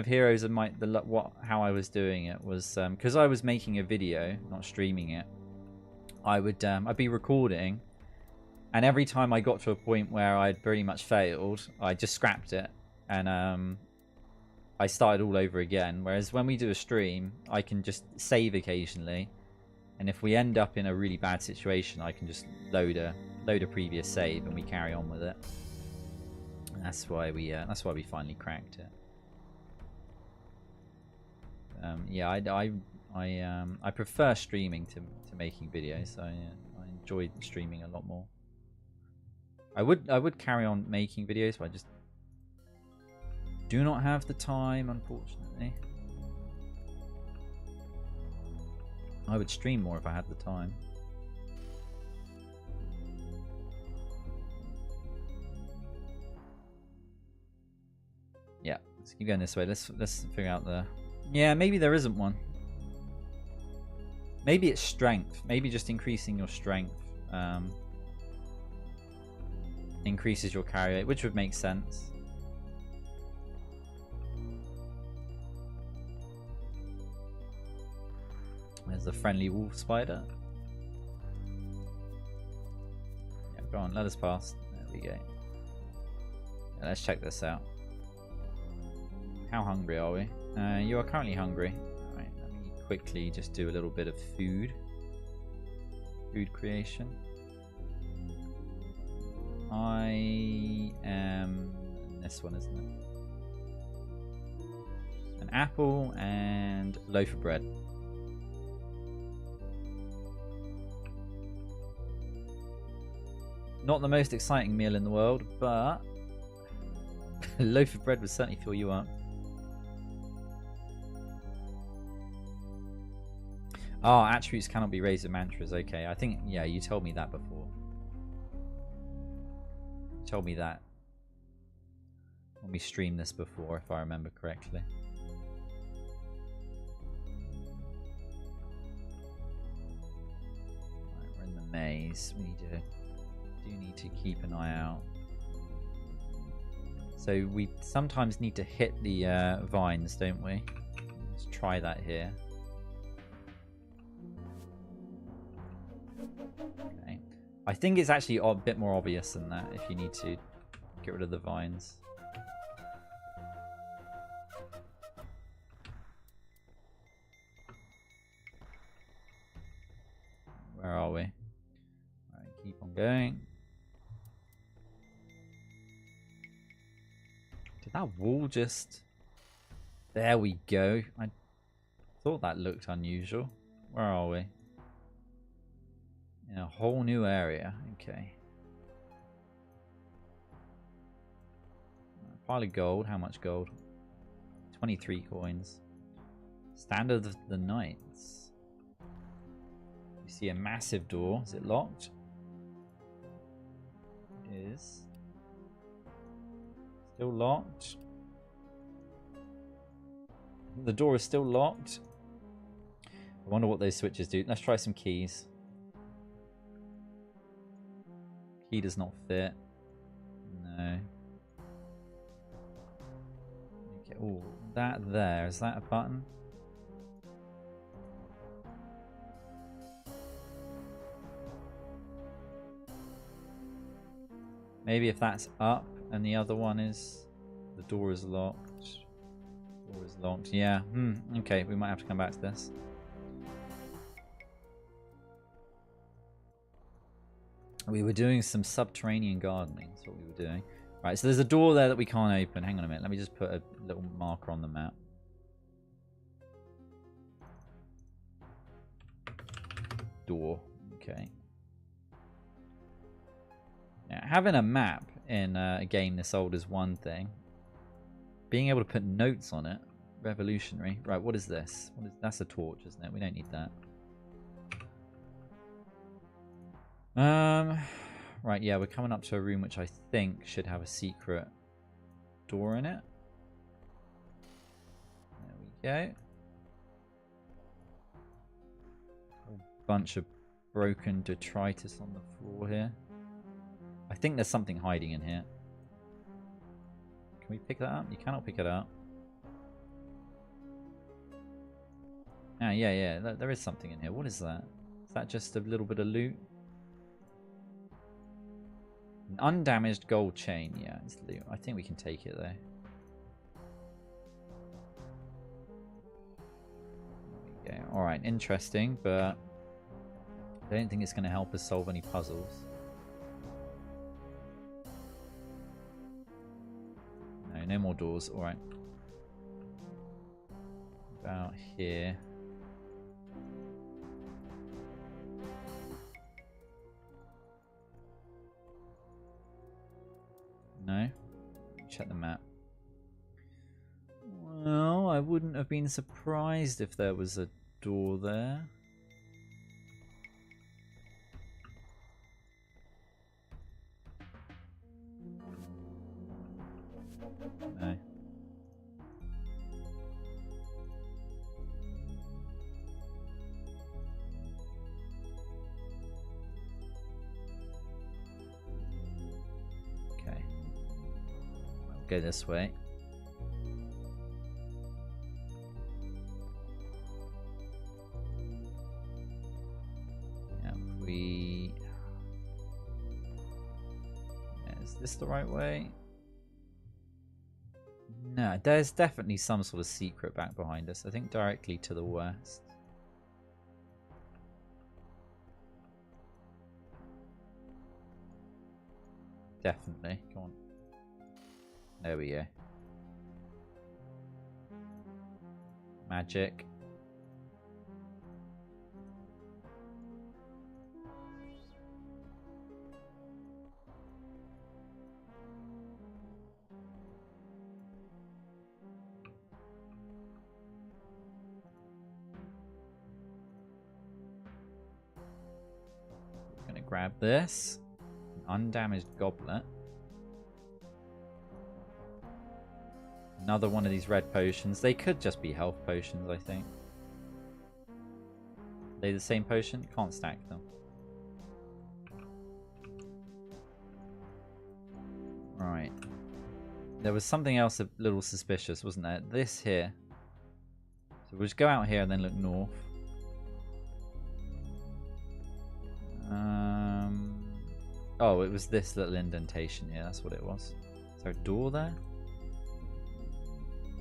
Heroes of Might, how I was doing it was because I was making a video, not streaming it. I'd be recording, and every time I got to a point where I'd pretty much failed, I just scrapped it and I started all over again. Whereas when we do a stream, I can just save occasionally And if we end up in a really bad situation, I can just load a previous save and we carry on with it. And that's why we finally cracked it. Yeah, I prefer streaming to making videos. I enjoy streaming a lot more. I would carry on making videos, but I just do not have the time, unfortunately. I would stream more if I had the time. Yeah, let's keep going this way. Let's figure out the... Yeah, maybe there isn't one. Maybe it's strength. Maybe just increasing your strength increases your carry rate, which would make sense. There's a friendly wolf spider. Yeah, go on, let us pass. There we go. Yeah, let's check this out. How hungry are we? You are currently hungry. Alright, let me quickly just do a little bit of food creation. I am this one, isn't it? An apple and a loaf of bread. Not the most exciting meal in the world, but a loaf of bread would certainly fill you up. Oh, attributes cannot be raised with mantras. Okay, I think, yeah, you told me that before. You told me that when we streamed this before, if I remember correctly. Right, we're in the maze. We need to keep an eye out. So we sometimes need to hit the vines, don't we? Let's try that here. Okay. I think it's actually a bit more obvious than that if you need to get rid of the vines. Where are we? All right, keep on going. Did that wall just... There we go. I thought that looked unusual. Where are we? In a whole new area. Okay. Pile of gold. How much gold? 23 coins. Standard of the Knights. We see a massive door. Is it locked? It is. Still locked. The door is still locked. I wonder what those switches do. Let's try some keys. Key does not fit. No. Okay. Oh, that there. Is that a button? Maybe if that's up and the other one is... The door is locked. Door is locked. Yeah. Okay, we might have to come back to this. We were doing some subterranean gardening. That's what we were doing. Right, so there's a door there that we can't open. Hang on a minute. Let me just put a little marker on the map. Door. Okay. Now, having a map in a game this old is one thing. Being able to put notes on it, revolutionary. Right, what is this? That's a torch, isn't it? We don't need that. Right, yeah, we're coming up to a room which I think should have a secret door in it. There we go. A bunch of broken detritus on the floor here. I think there's something hiding in here. Can we pick that up? You cannot pick it up. Ah, yeah, there is something in here. What is that? Is that just a little bit of loot? An undamaged gold chain. Yeah, it's loot. I think we can take it though. There we go. Alright, interesting, but I don't think it's going to help us solve any puzzles. No, no more doors. Alright. About here. No? Check the map. Well, I wouldn't have been surprised if there was a door there. No. Okay. I'll go this way. Is this the right way? No, there's definitely some sort of secret back behind us. I think directly to the west. Definitely. Come on. There we go. Magic. Gonna grab this. An undamaged goblet. Another one of these red potions. They could just be health potions, I think. Are they the same potion? Can't stack them. Right. There was something else a little suspicious, wasn't there? This here. So we'll just go out here and then look north. Oh, it was this little indentation here. That's what it was. Is there a door there?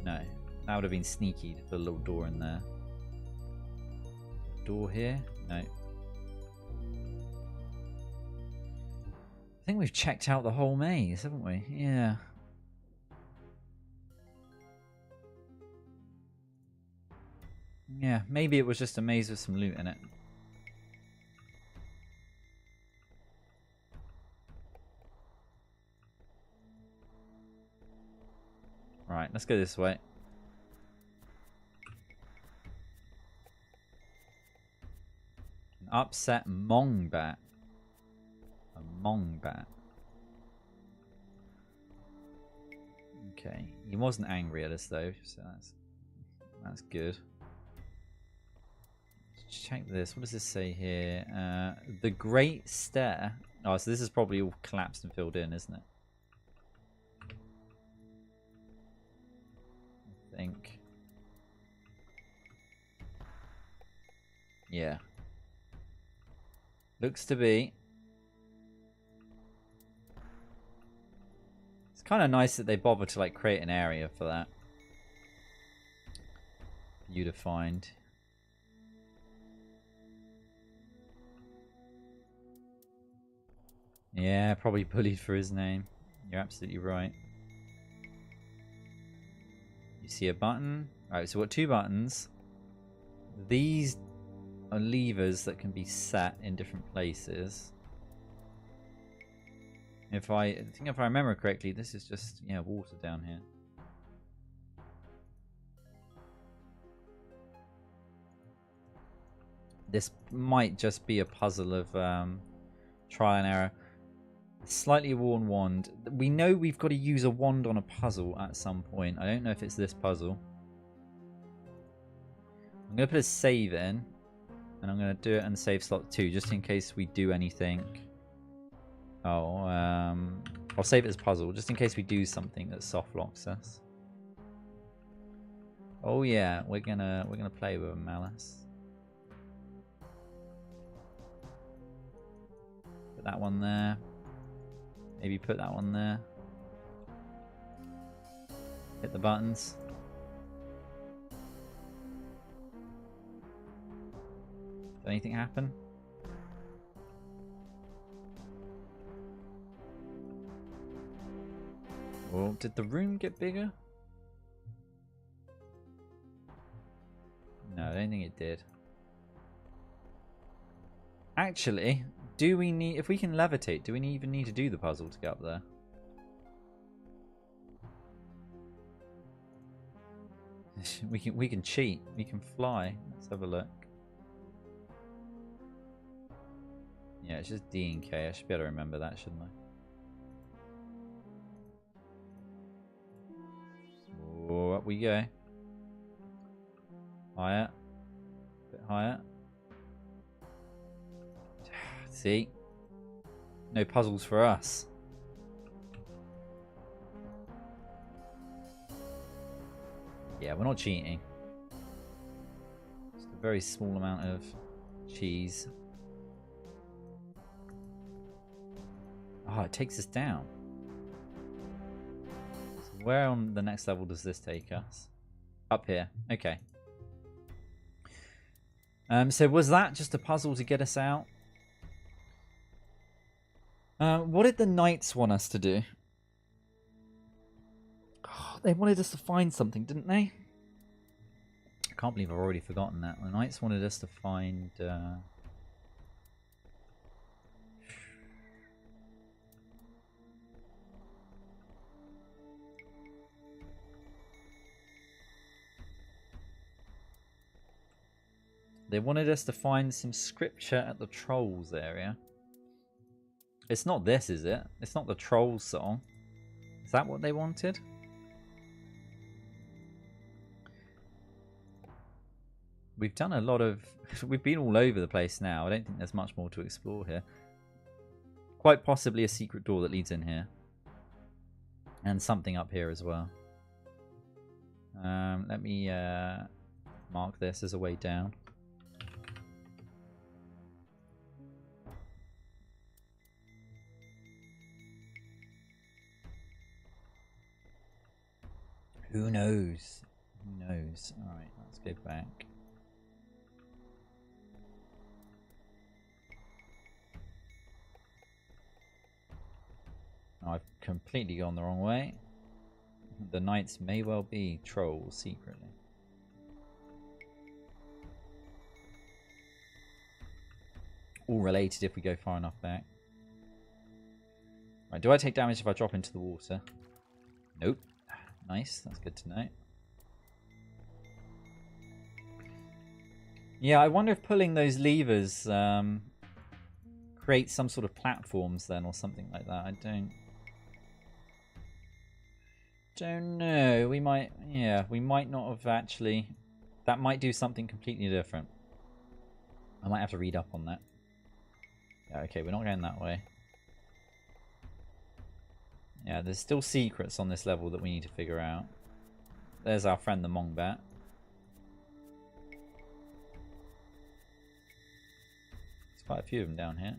No. That would have been sneaky to put a little door in there. Door here? No. I think we've checked out the whole maze, haven't we? Yeah. Yeah, maybe it was just a maze with some loot in it. Right, let's go this way. An upset Mongbat. A Mongbat. Okay, he wasn't angry at us though, so that's good. Let's check this. What does this say here? The Great Stair. Oh, so this is probably all collapsed and filled in, isn't it? Think. Yeah. Looks to be. It's kind of nice that they bother to like create an area for that. For you to find. Yeah, probably bullied for his name. You're absolutely right. You see a button. Alright, so we've got two buttons. These are levers that can be set in different places. If I think if I remember correctly, this is just water down here. This might just be a puzzle of trial and error. Slightly worn wand. We know we've got to use a wand on a puzzle at some point. I don't know if it's this puzzle. I'm going to put a save in. And I'm going to do it in save slot 2. Just in case we do anything. Oh, I'll save it as puzzle. Just in case we do something that soft locks us. Oh yeah, we're gonna play with a Malice. Put that one there. Maybe put that one there. Hit the buttons. Did anything happen? Well, did the room get bigger? No, I don't think it did. Actually, do we need... If we can levitate, do we even need to do the puzzle to get up there? We can cheat. We can fly. Let's have a look. Yeah, it's just D and K. I should be able to remember that, shouldn't I? Oh, up we go. Higher. A bit higher. See? No puzzles for us. Yeah, we're not cheating. Just a very small amount of cheese. Oh, it takes us down. So where on the next level does this take us? Up here. Okay. So was that just a puzzle to get us out? What did the knights want us to do? Oh, they wanted us to find something, didn't they? I can't believe I've already forgotten that. The knights wanted us to find... They wanted us to find some scripture at the Trolls area. It's not this, is it? It's not the Trolls song. Is that what they wanted? We've done a lot of... We've been all over the place now. I don't think there's much more to explore here. Quite possibly a secret door that leads in here. And something up here as well. Let me mark this as a way down. Who knows? Who knows? Alright, let's go back. Oh, I've completely gone the wrong way. The knights may well be trolls secretly. All related if we go far enough back. Right, do I take damage if I drop into the water? Nope. Nice, that's good to know. Yeah, I wonder if pulling those levers creates some sort of platforms then or something like that. I don't know. We might, yeah, we might not have actually... That might do something completely different. I might have to read up on that. Yeah, okay, we're not going that way. Yeah, there's still secrets on this level that we need to figure out. There's our friend the Mongbat. There's quite a few of them down here.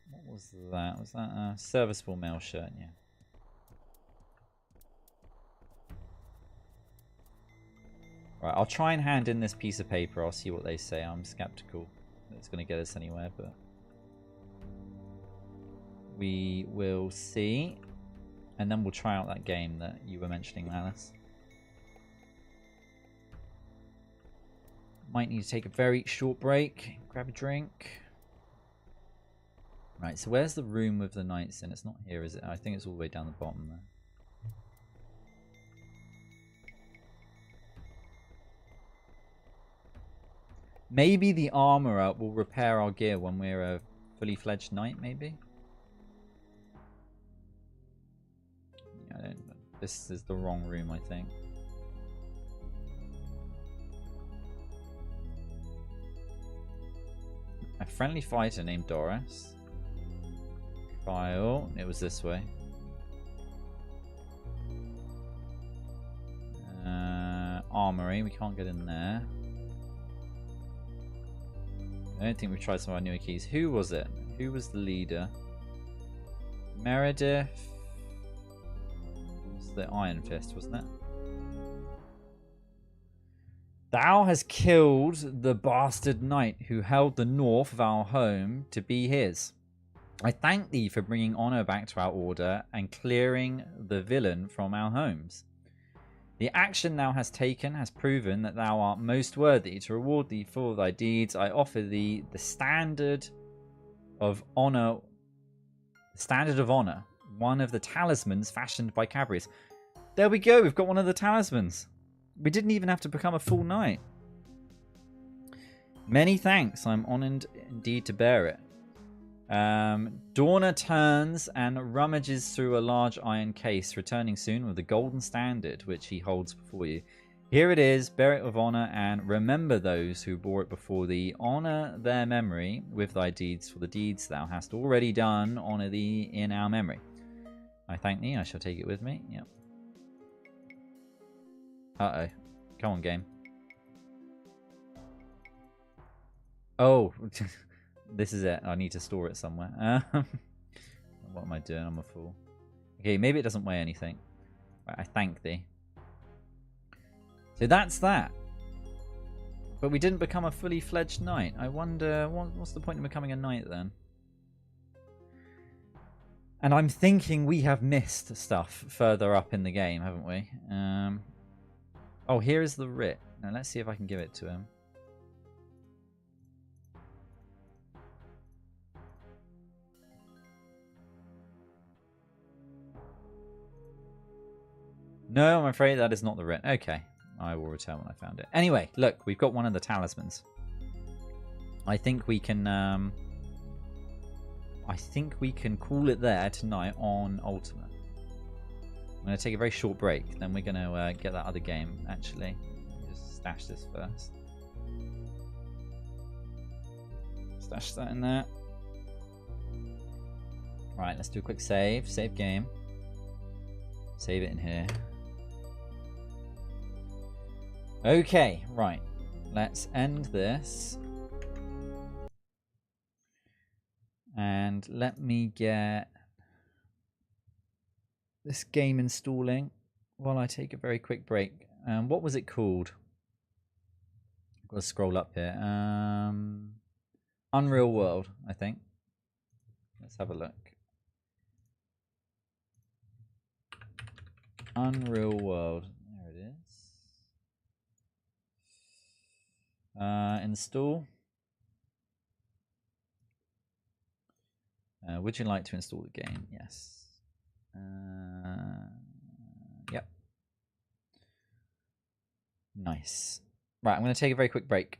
What was that? Was that a serviceable mail shirt? Yeah. Right, I'll try and hand in this piece of paper. I'll see what they say. I'm skeptical that it's going to get us anywhere, but... we will see. And then we'll try out that game that you were mentioning, Alice. Might need to take a very short break. Grab a drink. Right, so where's the room with the knights in? It's not here, is it? I think it's all the way down the bottom there. Maybe the armourer will repair our gear when we're a fully fledged knight, maybe? Yeah, I don't know. This is the wrong room, I think. A friendly fighter named Doris. File. It was this way. Armory. We can't get in there. I don't think we've tried some of our newer keys. Who was it? Who was the leader? Meredith. It was the Iron Fist, wasn't it? Thou has killed the bastard knight who held the north of our home to be his. I thank thee for bringing honor back to our order and clearing the villain from our homes. The action thou hast taken has proven that thou art most worthy. To reward thee for thy deeds, I offer thee the standard of honor. The standard of honor, one of the talismans fashioned by Cabrius. There we go. We've got one of the talismans. We didn't even have to become a full knight. Many thanks. I'm honored indeed to bear it. Dorna turns and rummages through a large iron case, returning soon with the golden standard which he holds before you. Here it is, bear it with honor, and remember those who bore it before thee. Honor their memory with thy deeds, for the deeds thou hast already done honor thee in our memory. I thank thee, I shall take it with me. Yep. Uh-oh. Come on, game. Oh, this is it. I need to store it somewhere. What am I doing? I'm a fool. Okay, maybe it doesn't weigh anything. Right, I thank thee. So that's that. But we didn't become a fully fledged knight. I wonder, what's the point of becoming a knight then? And I'm thinking we have missed stuff further up in the game, haven't we? Oh, here is the writ. Now let's see if I can give it to him. No, I'm afraid that is not the writ. Okay, I will return when I found it. Anyway, look, we've got one of the talismans. I think we can call it there tonight on Ultima. I'm going to take a very short break, then we're going to get that other game, actually. Just stash this first. Stash that in there. Right, let's do a quick save. Save game. Save it in here. Okay, right. Let's end this. And let me get this game installing while I take a very quick break. What was it called? I've got to scroll up here. Unreal World, I think. Let's have a look. Unreal World. There it is. Install. Would you like to install the game? Yes. Yep. Nice. Right, I'm going to take a very quick break.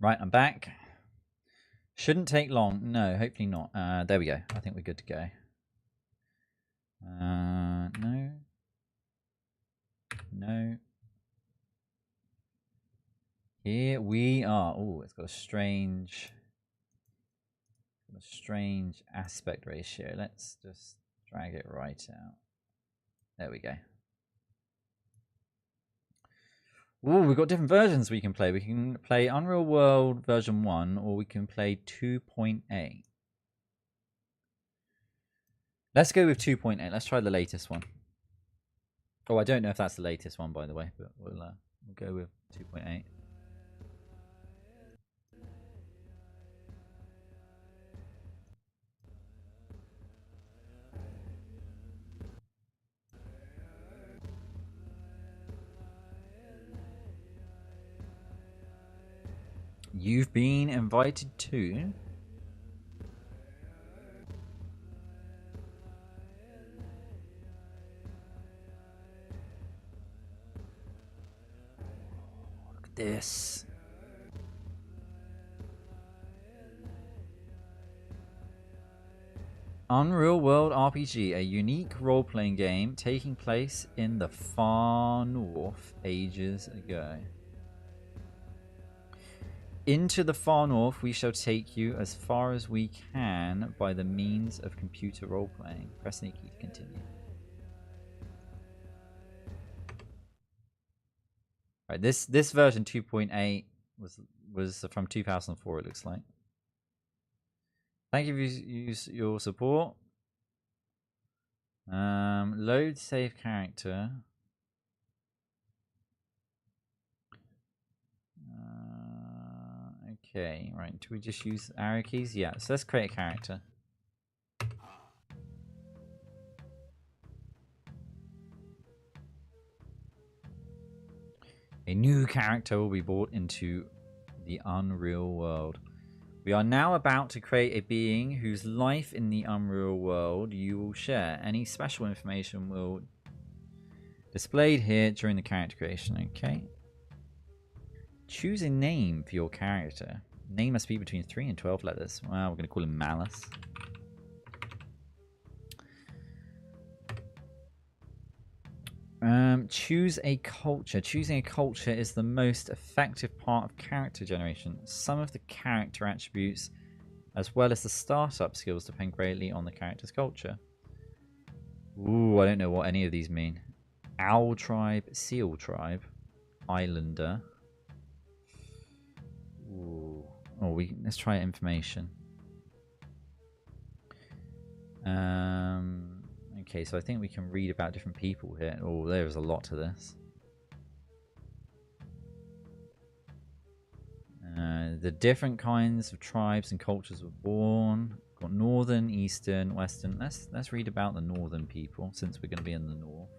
Right, I'm back. Shouldn't take long. No, hopefully not. There we go. I think we're good to go. No. No. Here we are. Oh, it's got a strange aspect ratio. Let's just drag it right out. There we go. Ooh, we've got different versions we can play. We can play Unreal World version 1, or we can play 2.8. Let's go with 2.8. Let's try the latest one. Oh, I don't know if that's the latest one, by the way, but we'll go with 2.8. You've been invited to... Look at this. Unreal World RPG, a unique role-playing game taking place in the far north ages ago. Into the far north we shall take you as far as we can by the means of computer role-playing. Press any key to continue. Right, this version 2.8 was from 2004, it looks like. Thank you for your support. Load save character. Okay, right. Do we just use arrow keys? Yeah, so let's create a character. A new character will be brought into the Unreal World. We are now about to create a being whose life in the Unreal World you will share. Any special information will be displayed here during the character creation. Okay. Choose a name for your character. Name must be between 3 and 12 letters. Well, we're going to call him Malice. Choose a culture. Choosing a culture is the most effective part of character generation. Some of the character attributes, as well as the startup skills, depend greatly on the character's culture. Ooh, I don't know what any of these mean. Owl tribe, seal tribe, islander. Ooh. Oh, let's try information. Okay, so I think we can read about different people here. Oh, there's a lot to this. The different kinds of tribes and cultures were born. Got northern, eastern, western. Let's read about the northern people, since we're going to be in the north.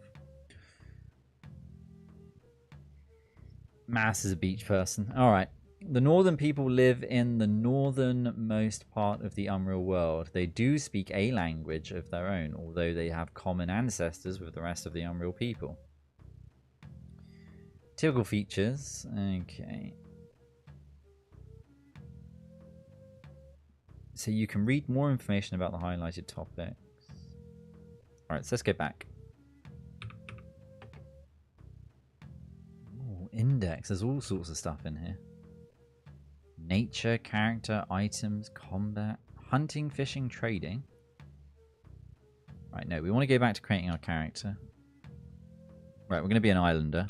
Mass is a beach person. All right. The northern people live in the northernmost part of the Unreal World. They do speak a language of their own, although they have common ancestors with the rest of the Unreal people. Typical features. Okay. So you can read more information about the highlighted topics. Alright, so let's go back. Ooh, index. There's all sorts of stuff in here. Nature, character, items, combat, hunting, fishing, trading. Right, no, we want to go back to creating our character. Right, we're going to be an islander.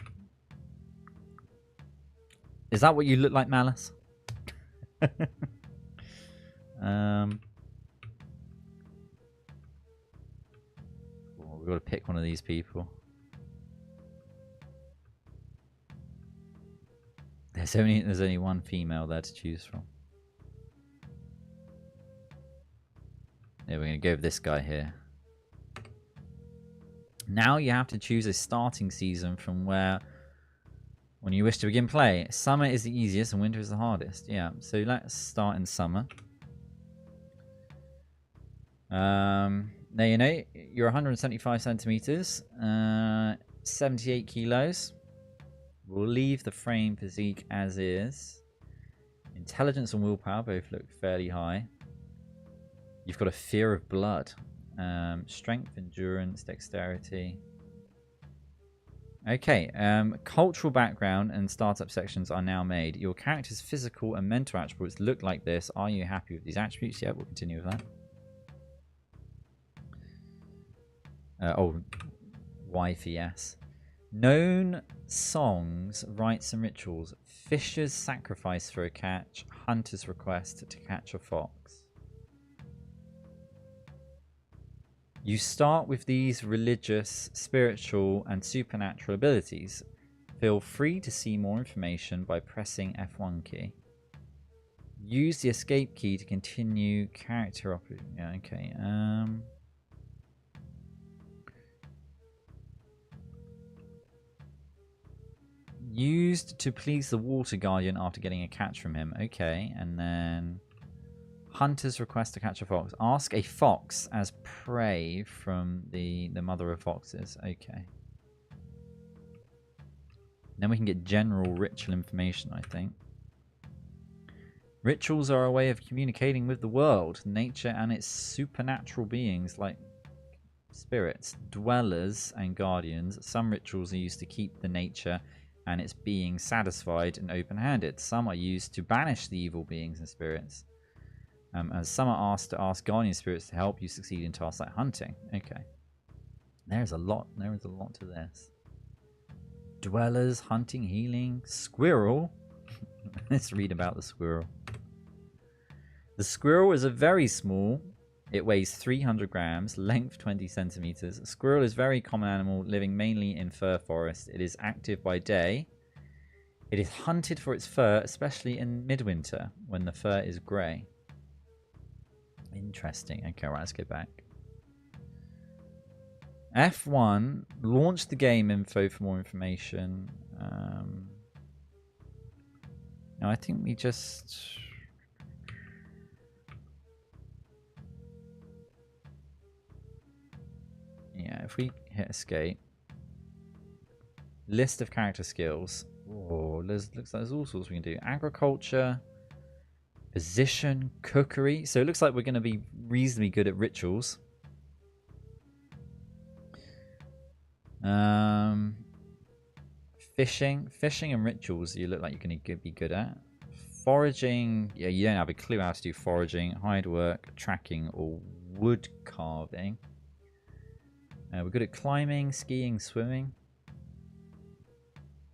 Is that what you look like, Malice? We've got to pick one of these people. There's only one female there to choose from. Yeah, we're going to go with this guy here. Now you have to choose a starting season from when you wish to begin play. Summer is the easiest and winter is the hardest. Yeah, so let's start in summer. Now you know you're 175 centimeters, 78 kilos. We'll leave the frame physique as is. Intelligence and willpower both look fairly high. You've got a fear of blood. Strength, endurance, dexterity. Okay, cultural background and startup sections are now made. Your character's physical and mental attributes look like this. Are you happy with these attributes? Yeah, we'll continue with that. Oh, wife, yes. Known songs, rites, and rituals. Fisher's sacrifice for a catch. Hunter's request to catch a fox. You start with these religious, spiritual, and supernatural abilities. Feel free to see more information by pressing F1 key. Use the escape key to continue character Yeah, okay. Used to please the water guardian after getting a catch from him. Okay, and then hunter's request to catch a fox. Ask a fox as prey from the mother of foxes. Okay. Then we can get general ritual information, I think. Rituals are a way of communicating with the world, nature, and its supernatural beings like spirits, dwellers, and guardians. Some rituals are used to keep the nature and its beings satisfied and open-handed. Some are used to banish the evil beings and spirits. And some are asked to ask guardian spirits to help you succeed in tasks like hunting. Okay. There is a lot to this. Dwellers, hunting, healing, squirrel. Let's read about the squirrel. The squirrel is a very small. It weighs 300 grams, length 20 centimeters. A squirrel is a very common animal living mainly in fir forest. It is active by day. It is hunted for its fur, especially in midwinter when the fur is grey. Interesting. Okay, right, let's go back. F1, launch the game info for more information. No, I think we just... Yeah, if we hit escape. List of character skills. Oh, looks like there's all sorts we can do. Agriculture, position, cookery. So it looks like we're going to be reasonably good at rituals. Fishing and rituals you look like you're going to be good at. Foraging, yeah, you don't have a clue how to do foraging, hide work, tracking, or wood carving. We're good at climbing, skiing, swimming.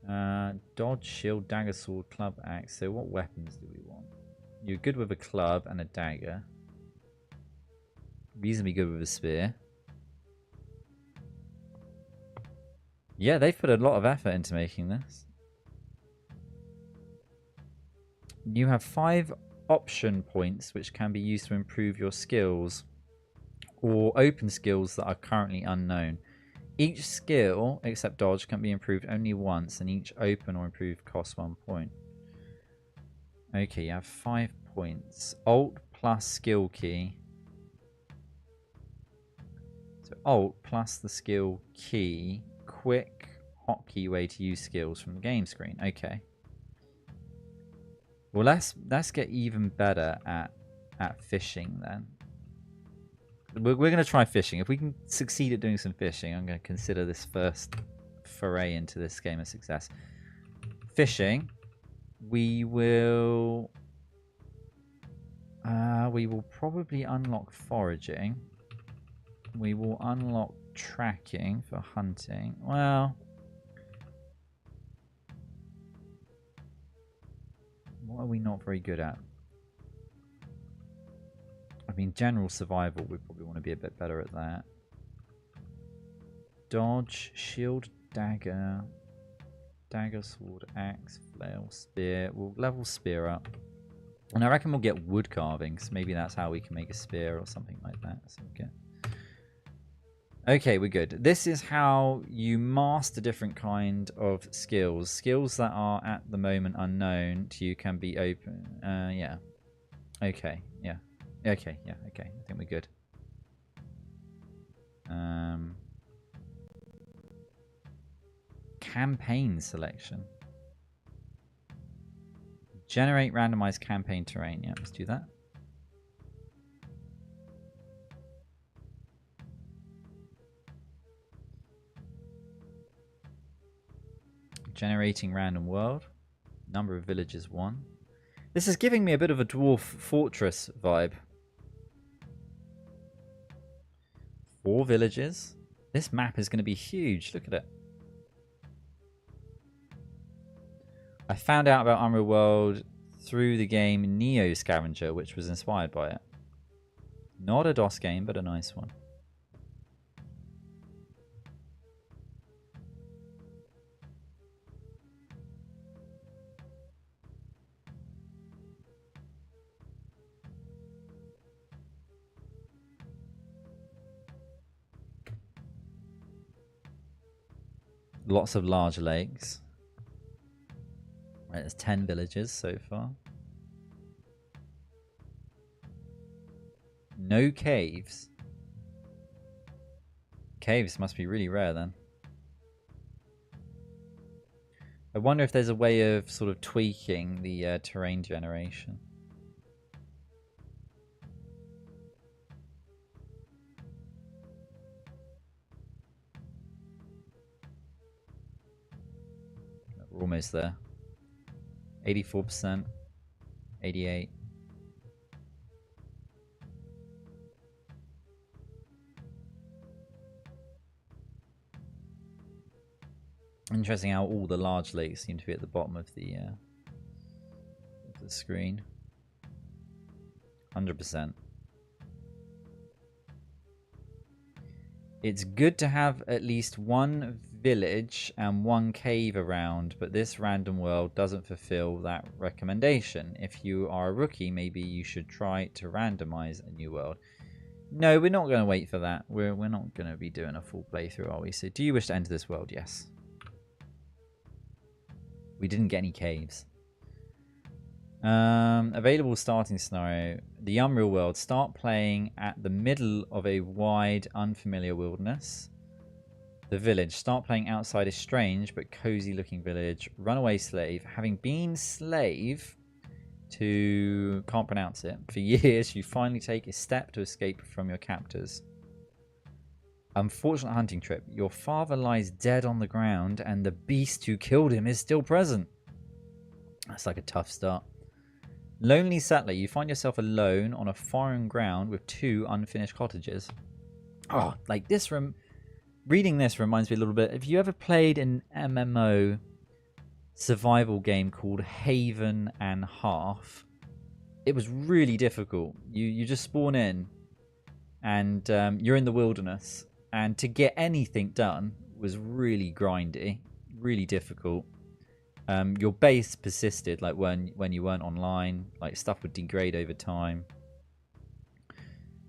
Dodge, shield, dagger, sword, club, axe. So what weapons do we want? You're good with a club and a dagger. Reasonably good with a spear. Yeah, they've put a lot of effort into making this. You have 5 option points which can be used to improve your skills or open skills that are currently unknown. Each skill, except dodge, can be improved only once, and each open or improved costs 1 point. Okay, you have 5 points. Alt plus skill key. So Alt plus the skill key. Quick hotkey way to use skills from the game screen. Okay. Well, let's get even better at fishing then. We're going to try fishing. If we can succeed at doing some fishing, I'm going to consider this first foray into this game a success. Fishing, we will probably unlock foraging. We will unlock tracking for hunting. Well, what are we not very good at? I mean, general survival, we probably want to be a bit better at that. Dodge, shield, dagger, sword, axe, flail, spear. We'll level spear up. And I reckon we'll get wood carvings. Maybe that's how we can make a spear or something like that. So we'll get... Okay, we're good. This is how you master different kind of skills. Skills that are at the moment unknown to you can be open. Yeah. Okay, yeah. Okay, yeah, okay. I think we're good. Campaign selection. Generate randomized campaign terrain. Yeah, let's do that. Generating random world. Number of villages 1. This is giving me a bit of a dwarf fortress vibe. 4 villages. This map is going to be huge. Look at it. I found out about Underworld through the game Neo Scavenger, which was inspired by it. Not a DOS game, but a nice one. Lots of large lakes. Right, there's 10 villages so far. No caves. Caves must be really rare then. I wonder if there's a way of sort of tweaking the terrain generation. We're almost there. 84%. 88%. Interesting how all the large lakes seem to be at the bottom of the screen. 100%. It's good to have at least one village and one cave around, but this random world doesn't fulfill that recommendation. If you are a rookie, maybe you should try to randomize a new world. No, we're not going to wait for that. We're not going to be doing a full playthrough, are we? So, do you wish to enter this world? Yes. We didn't get any caves. Available starting scenario. The Unreal World. Start playing at the middle of a wide, unfamiliar wilderness. The village. Start playing outside a strange but cozy looking village. Runaway slave. Having been slave to... can't pronounce it. For years, you finally take a step to escape from your captors. Unfortunate hunting trip. Your father lies dead on the ground and the beast who killed him is still present. That's like a tough start. Lonely settler. You find yourself alone on a foreign ground with 2 unfinished cottages. Oh, like this room. Reading this reminds me a little bit. Have you ever played an MMO survival game called Haven and Half? It was really difficult. You just spawn in and you're in the wilderness. And to get anything done was really grindy, really difficult. Your base persisted, like when you weren't online, like stuff would degrade over time.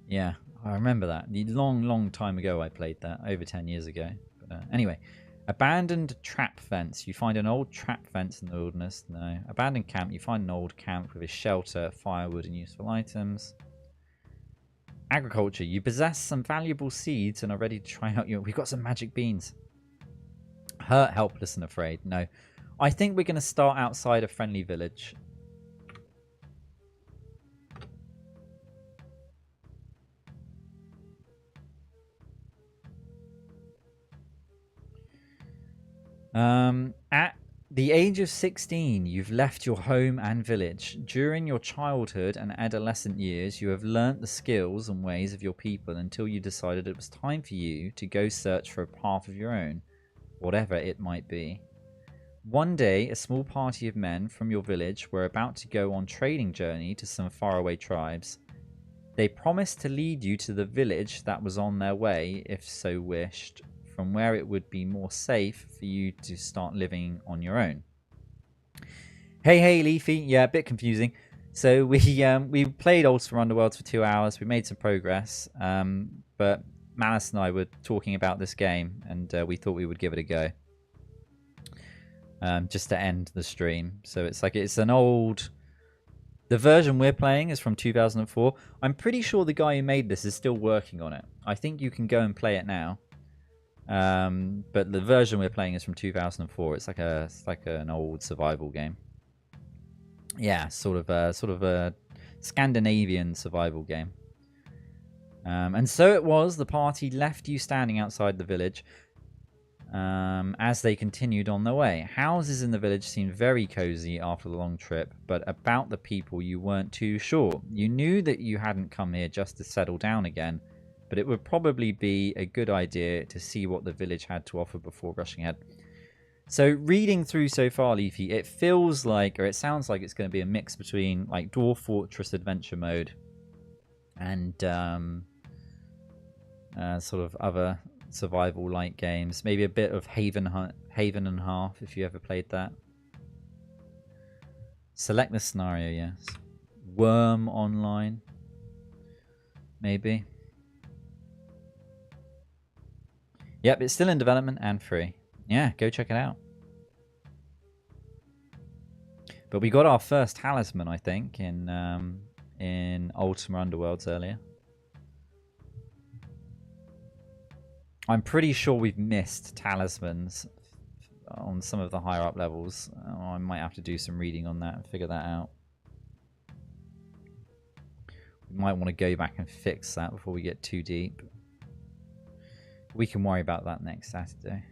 Yeah, I remember that. The long time ago I played that, over 10 years ago. But, anyway, abandoned trap fence. You find an old trap fence in the wilderness. No. Abandoned camp. You find an old camp with a shelter, firewood, and useful items. Agriculture. You possess some valuable seeds and are ready to try out your... We've got some magic beans. Hurt, helpless, and afraid. No. I think we're going to start outside a friendly village. At the age of 16, you've left your home and village. During your childhood and adolescent years, you have learnt the skills and ways of your people until you decided it was time for you to go search for a path of your own, whatever it might be. One day, a small party of men from your village were about to go on trading journey to some faraway tribes. They promised to lead you to the village that was on their way, if so wished, from where it would be more safe for you to start living on your own. Hey, Leafy. Yeah, a bit confusing. So we played Ultima Underworlds for 2 hours. We made some progress, but Malice and I were talking about this game, and we thought we would give it a go. Just to end the stream. So it's an old... The version we're playing is from 2004. I'm pretty sure the guy who made this is still working on it. I think you can go and play it now. But the version we're playing is from 2004. It's like an old survival game. Yeah, sort of a Scandinavian survival game. And so it was. The party left you standing outside the village as they continued on their way. Houses in the village seemed very cozy after the long trip, but about the people you weren't too sure. You knew that you hadn't come here just to settle down again, but it would probably be a good idea to see what the village had to offer before rushing ahead. So reading through so far, Leafy, it feels like, or it sounds like it's going to be a mix between like Dwarf Fortress adventure mode and sort of other survival-like games. Maybe a bit of Haven and Half, if you ever played that. Select the scenario, yes. Worm Online, maybe. Yep, it's still in development and free. Yeah, go check it out. But we got our first talisman, I think, in Ultima Underworlds earlier. I'm pretty sure we've missed talismans on some of the higher up levels. I might have to do some reading on that and figure that out. We might want to go back and fix that before we get too deep. We can worry about that next Saturday.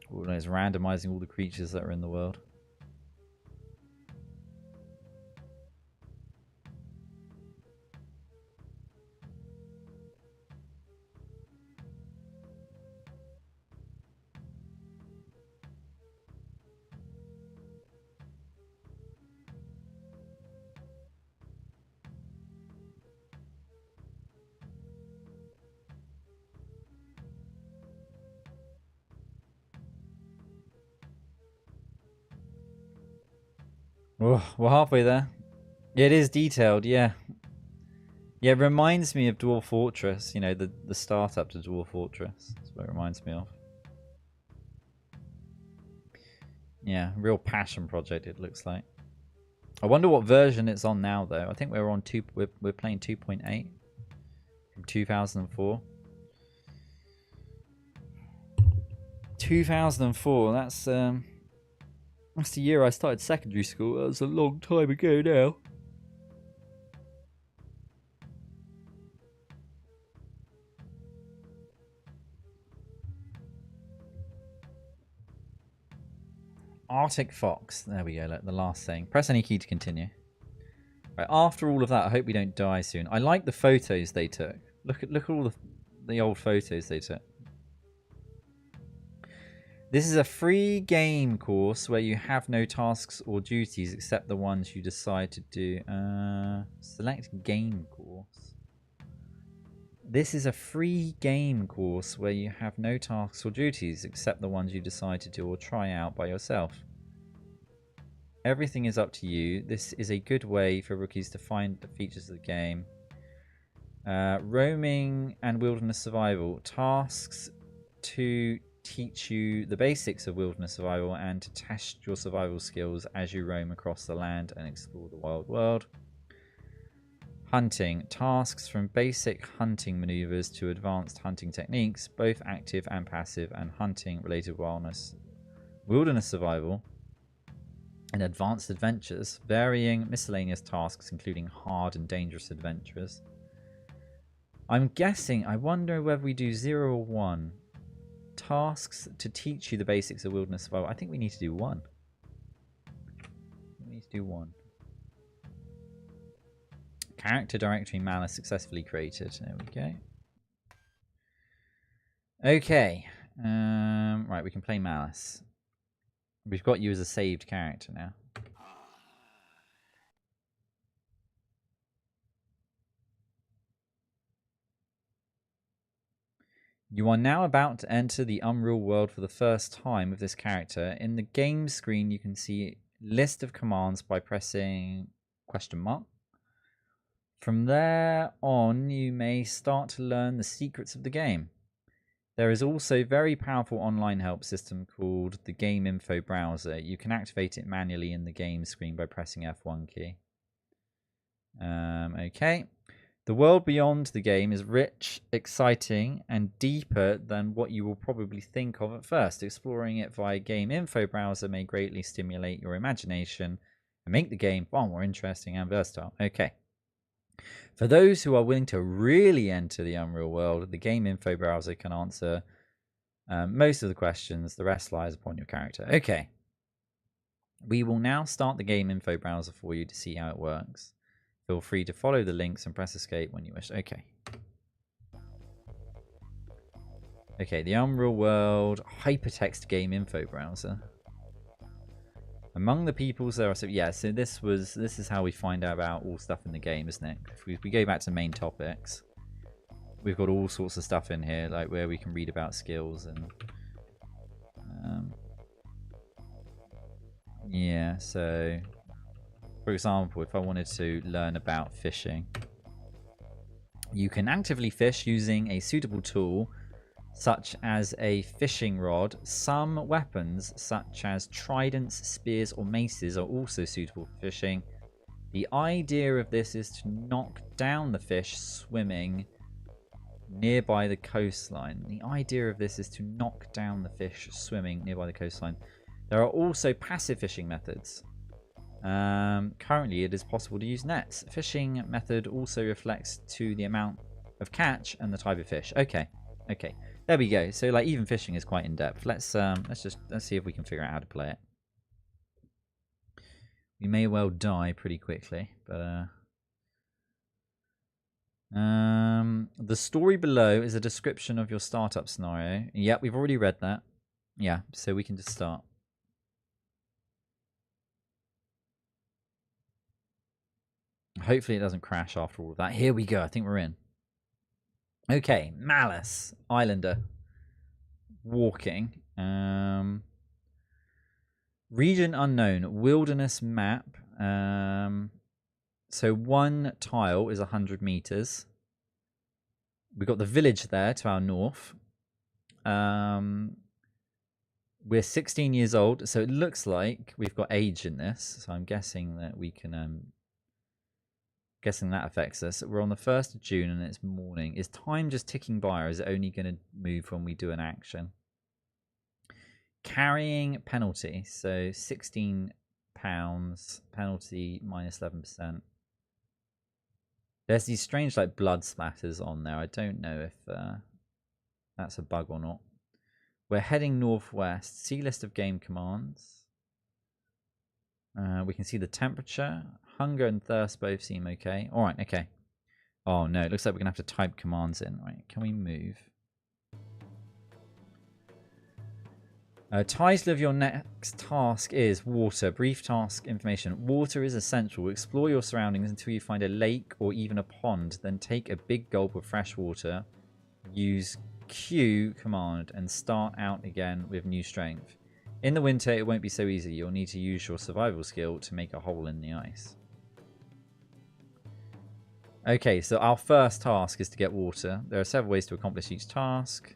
Oh, no, it's randomizing all the creatures that are in the world. Oh, we're halfway there. It is detailed, yeah. Yeah, it reminds me of Dwarf Fortress, you know, the startup to Dwarf Fortress. That's what it reminds me of. Yeah, real passion project it looks like. I wonder what version it's on now though. I think we're on we're playing 2.8 from 2004. 2004, that's the year I started secondary school. That was a long time ago now. Arctic Fox. There we go. The last thing. Press any key to continue. Right. After all of that, I hope we don't die soon. I like the photos they took. Look at all the old photos they took. This is a free game course where you have no tasks or duties except the ones you decide to do. Select game course. This is a free game course where you have no tasks or duties except the ones you decide to do or try out by yourself. Everything is up to you. This is a good way for rookies to find the features of the game. Roaming and wilderness survival. Tasks to teach you the basics of wilderness survival and to test your survival skills as you roam across the land and explore the wild world. Hunting. Tasks from basic hunting maneuvers to advanced hunting techniques, both active and passive, and hunting related wilderness survival, and advanced adventures. Varying miscellaneous tasks including hard and dangerous adventures. I'm guessing, I wonder whether we do 0 or 1. Tasks to teach you the basics of wilderness survival. I think we need to do 1. We need to do 1. Character directory Malice successfully created. There we go. Okay. Right, we can play Malice. We've got you as a saved character now. You are now about to enter the Unreal world for the first time with this character. In the game screen, you can see list of commands by pressing ? From there on, you may start to learn the secrets of the game. There is also a very powerful online help system called the Game Info Browser. You can activate it manually in the game screen by pressing F1 key. Okay. The world beyond the game is rich, exciting, and deeper than what you will probably think of at first. Exploring it via Game Info Browser may greatly stimulate your imagination and make the game far more interesting and versatile. Okay. For those who are willing to really enter the Unreal world, the Game Info Browser can answer most of the questions. The rest lies upon your character. Okay. We will now start the Game Info Browser for you to see how it works. Feel free to follow the links and press escape when you wish. Okay. Okay, the Unreal World hypertext game info browser. Among the peoples there are so this is how we find out about all stuff in the game, isn't it? If we go back to main topics, we've got all sorts of stuff in here, like where we can read about skills and yeah. So, for example, if I wanted to learn about fishing, you can actively fish using a suitable tool such as a fishing rod. Some weapons, such as tridents, spears, or maces, are also suitable for fishing. The idea of this is to knock down the fish swimming nearby the coastline. The idea of this is to knock down the fish swimming nearby the coastline. There are also passive fishing methods. Currently, it is possible to use nets. Fishing method also reflects to the amount of catch and the type of fish. Okay. There we go. So like even fishing is quite in depth. Let's see if we can figure out how to play it. We may well die pretty quickly, but the story below is a description of your startup scenario. Yep, we've already read that. Yeah, so we can just start. Hopefully it doesn't crash after all of that. Here we go. I think we're in. Okay, Malice, Islander, walking, region unknown, wilderness map. So one tile is 100 meters. We've got the village there to our north. We're 16 years old, so it looks like we've got age in this. So I'm guessing that we can. Guessing that affects us. We're on the 1st of June and it's morning. Is time just ticking by, or is it only going to move when we do an action? Carrying penalty. So £16. Penalty minus 11%. There's these strange like blood splatters on there. I don't know if that's a bug or not. We're heading northwest. See list of game commands. We can see the temperature. Hunger and thirst both seem okay. All right, okay. Oh no, it looks like we're gonna have to type commands in. Right, can we move? Title of your next task is water. Brief task information. Water is essential. Explore your surroundings until you find a lake or even a pond. Then take a big gulp of fresh water. Use Q command and start out again with new strength. In the winter, it won't be so easy. You'll need to use your survival skill to make a hole in the ice. Okay, so our first task is to get water. There are several ways to accomplish each task.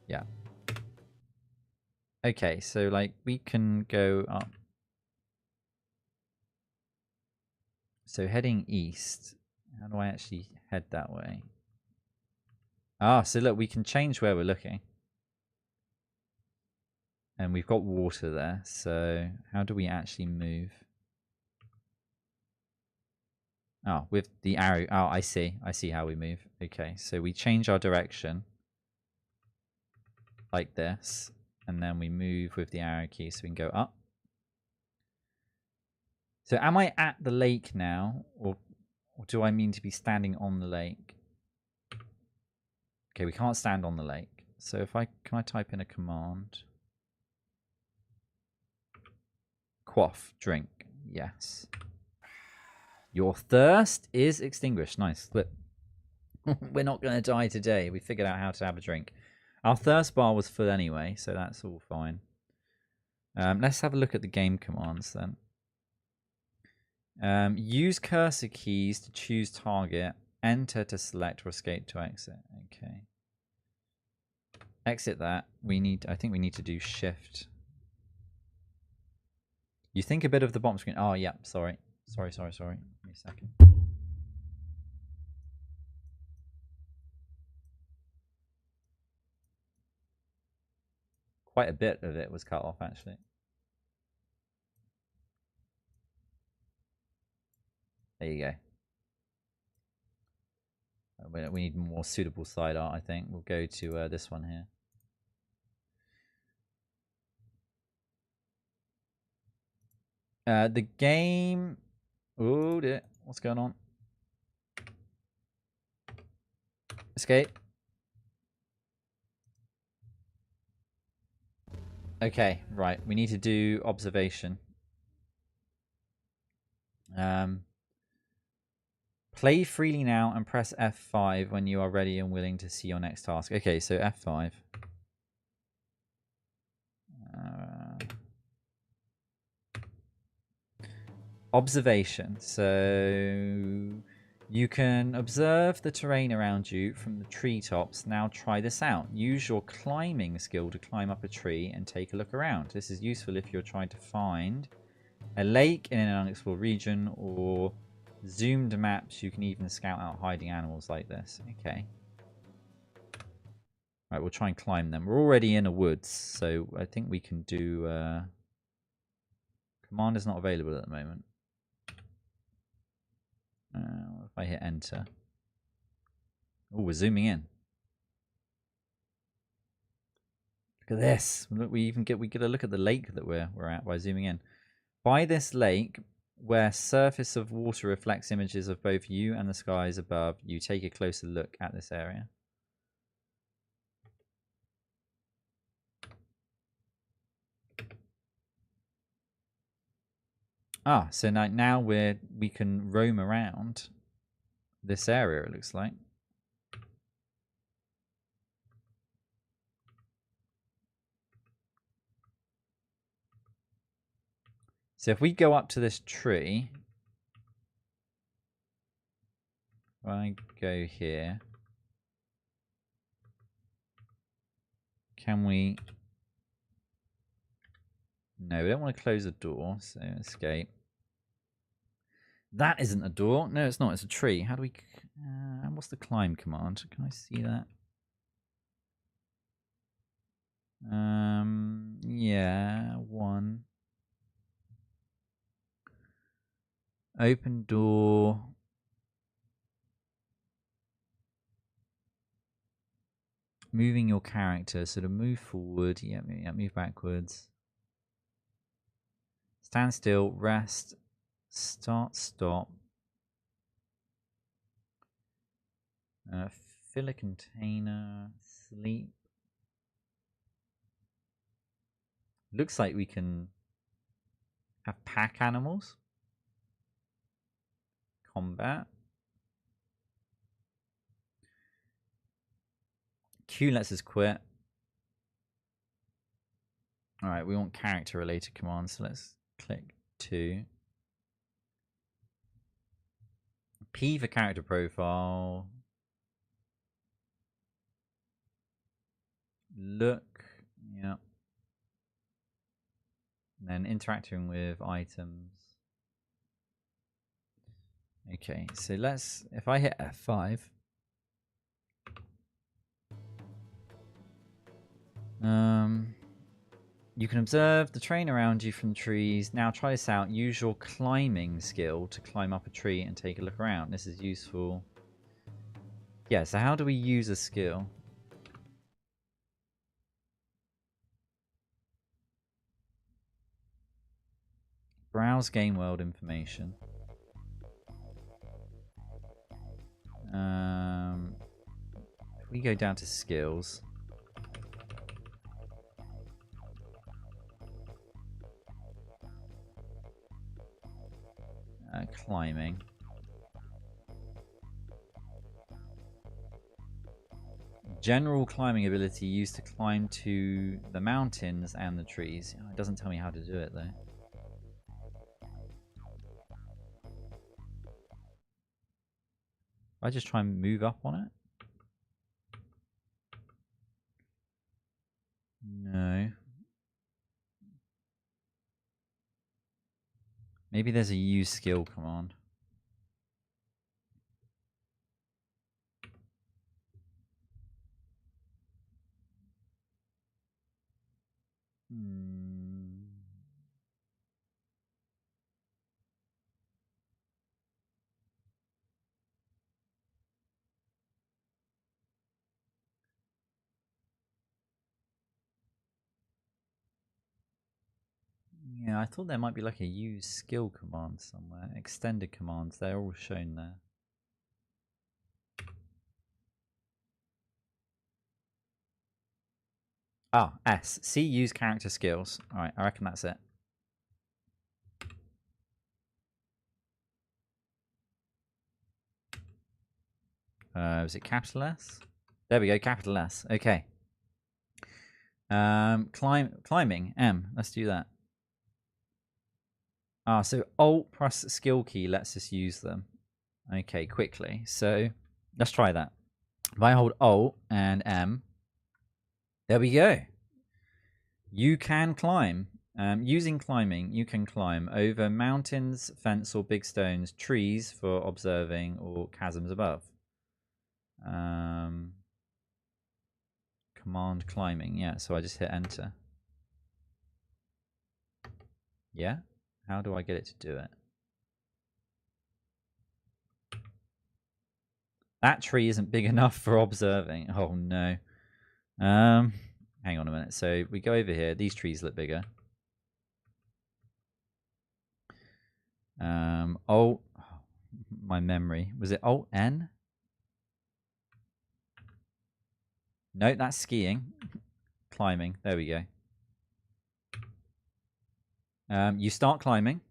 Yeah. Okay, so like we can go up. So heading east. How do I actually head that way? Ah, so look, we can change where we're looking. And we've got water there. So how do we actually move? Oh, with the arrow. Oh, I see. I see how we move. Okay, so we change our direction. Like this. And then we move with the arrow key so we can go up. So am I at the lake now? Or do I mean to be standing on the lake? Okay, we can't stand on the lake. So if can I type in a command? Quaff, drink. Yes. Your thirst is extinguished. Nice. Look. We're not going to die today. We figured out how to have a drink. Our thirst bar was full anyway, so that's all fine. Let's have a look at the game commands then. Use cursor keys to choose target. Enter to select or escape to exit. Okay. Exit that. I think we need to do shift. You think a bit of the bottom screen. Oh, yeah. Sorry. Sorry. Give me a second. Quite a bit of it was cut off, actually. There you go. We need more suitable side art, I think. We'll go to this one here. The game... Oh, dear. What's going on? Escape. Okay, right. We need to do observation. Play freely now and press F5 when you are ready and willing to see your next task. Okay, so F5. Observation. So you can observe the terrain around you from the treetops. Now try this out. Use your climbing skill to climb up a tree and take a look around. This is useful if you're trying to find a lake in an unexplored region or zoomed maps. You can even scout out hiding animals like this. Okay. Right, we'll try and climb them. We're already in a woods, so I think we can do... Command is not available at the moment. If I hit enter. Oh, we're zooming in. Look at this. Look, we get a look at the lake that we're at by zooming in. By this lake, where surface of water reflects images of both you and the skies above, you take a closer look at this area. Ah, so now we can roam around this area, it looks like. So if we go up to this tree, if I go here, can we... No, we don't want to close the door, so escape. That isn't a door. No, it's not. It's a tree. How do we... what's the climb command? Can I see that? Yeah, 1. Open door. Moving your character. So to move forward, yeah, move backwards. Stand still, rest, start, stop. Fill a container, sleep. Looks like we can have pack animals. Combat. Q lets us quit. Alright, we want character related commands, so let's click 2. P for character profile. Look, yeah. And then interacting with items. Okay, so let's, if I hit F5. You can observe the terrain around you from the trees. Now try this out. Use your climbing skill to climb up a tree and take a look around. This is useful. Yeah, so how do we use a skill? Browse game world information. If we go down to skills. Climbing. General climbing ability used to climb to the mountains and the trees. It doesn't tell me how to do it though. I just try and move up on it? No. Maybe there's a use skill command. Yeah, I thought there might be like a use skill command somewhere. Extended commands, they're all shown there. Ah, S. C, use character skills. Alright, I reckon that's it. Was it capital S? There we go, capital S. Okay. Climbing, M. Let's do that. Ah, so Alt plus skill key lets us use them. Okay, quickly. So let's try that. If I hold Alt and M, there we go. You can climb. Using climbing, you can climb over mountains, fence or big stones, trees for observing, or chasms above. Command climbing. Yeah, so I just hit enter. Yeah? How do I get it to do it? That tree isn't big enough for observing. Oh no. Hang on a minute. So we go over here. These trees look bigger. Alt. My memory. Was it Alt N? No, that's skiing. Climbing. There we go. You start climbing.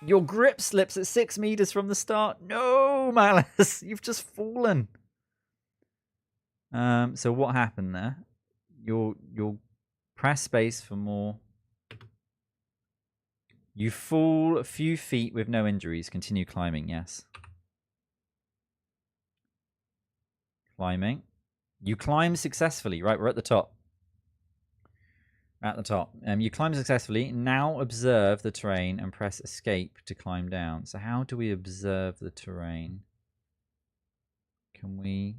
Your grip slips at 6 meters from the start. No, Malice, you've just fallen. So what happened there? You'll press space for more. You fall a few feet with no injuries. Continue climbing, yes. Climbing. You climb successfully. Right, we're at the top. At the top. You climb successfully. Now observe the terrain and press escape to climb down. So how do we observe the terrain? Can we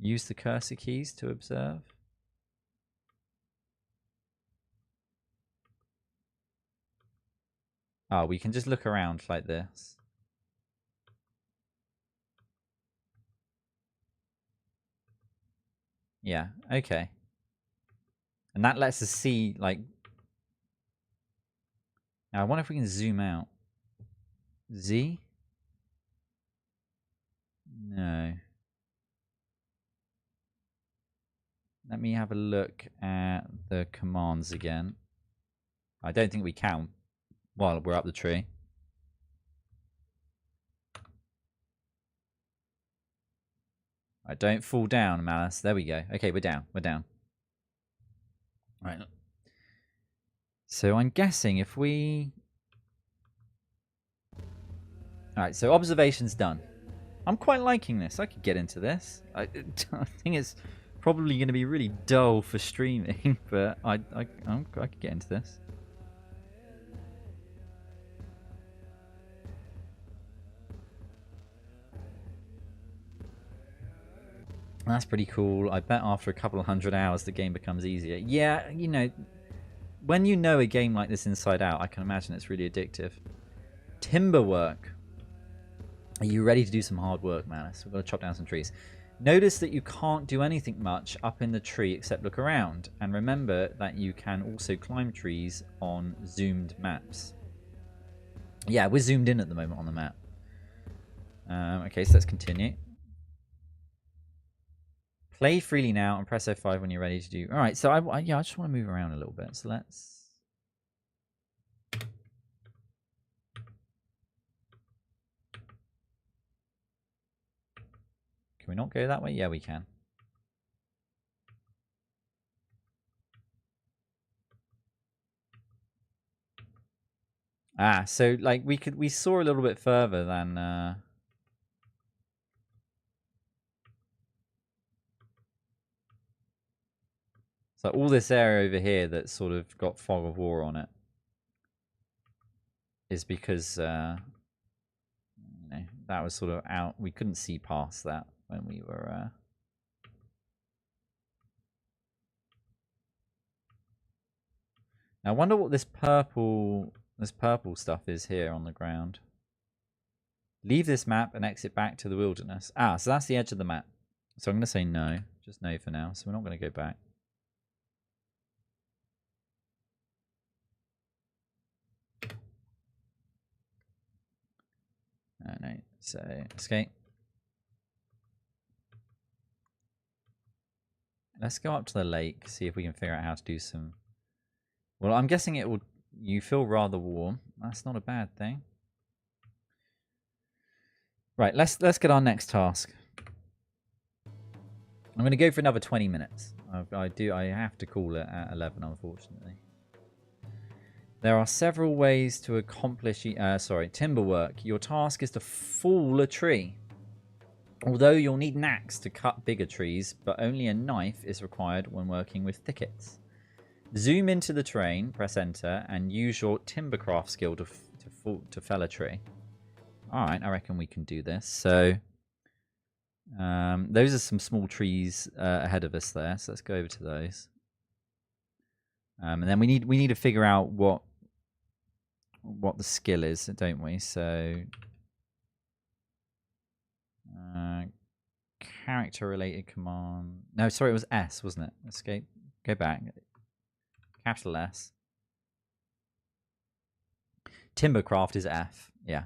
use the cursor keys to observe? Oh, we can just look around like this. Yeah, okay. And that lets us see, like... Now, I wonder if we can zoom out. Z? No. Let me have a look at the commands again. I don't think we can while we're up the tree. I don't fall down, Malice. There we go. Okay, we're down. We're down. Right. So I'm guessing if we... Alright, so observation's done. I'm quite liking this. I could get into this. I think it's probably going to be really dull for streaming, but I could get into this. That's pretty cool. I bet after a couple of 100 hours the game becomes easier. Yeah, you know, when you know a game like this inside out, I can imagine it's really addictive. Timber work. Are you ready to do some hard work, Malice? We've got to chop down some trees. Notice that you can't do anything much up in the tree except look around. And remember that you can also climb trees on zoomed maps. Yeah, we're zoomed in at the moment on the map. Okay, so let's continue. Play freely now and press F5 when you're ready to do... Alright, so I just want to move around a little bit. So let's... Can we not go that way? Yeah, we can. Ah, so like we saw a little bit further than so all this area over here that's sort of got fog of war on it is because you know, that was sort of out. We couldn't see past that when we were Now I wonder what this purple stuff is here on the ground. Leave this map and exit back to the wilderness. Ah, so that's the edge of the map. So I'm going to say no. Just no for now. So we're not going to go back. No. So escape. Let's go up to the lake, see if we can figure out how to do some... Well, I'm guessing it will... You feel rather warm. That's not a bad thing. Right, let's get our next task. I'm going to go for another 20 minutes. I have to call it at 11, unfortunately. There are several ways to accomplish... timber work. Your task is to fall a tree. Although you'll need an axe to cut bigger trees, but only a knife is required when working with thickets. Zoom into the terrain, press enter, and use your timbercraft skill to fell a tree. Alright, I reckon we can do this. So, those are some small trees ahead of us there, so let's go over to those. And then we need to figure out what the skill is, don't we? So, character related command. No, sorry, it was S, wasn't it? Escape. Go back. Capital S. Timbercraft is F. Yeah.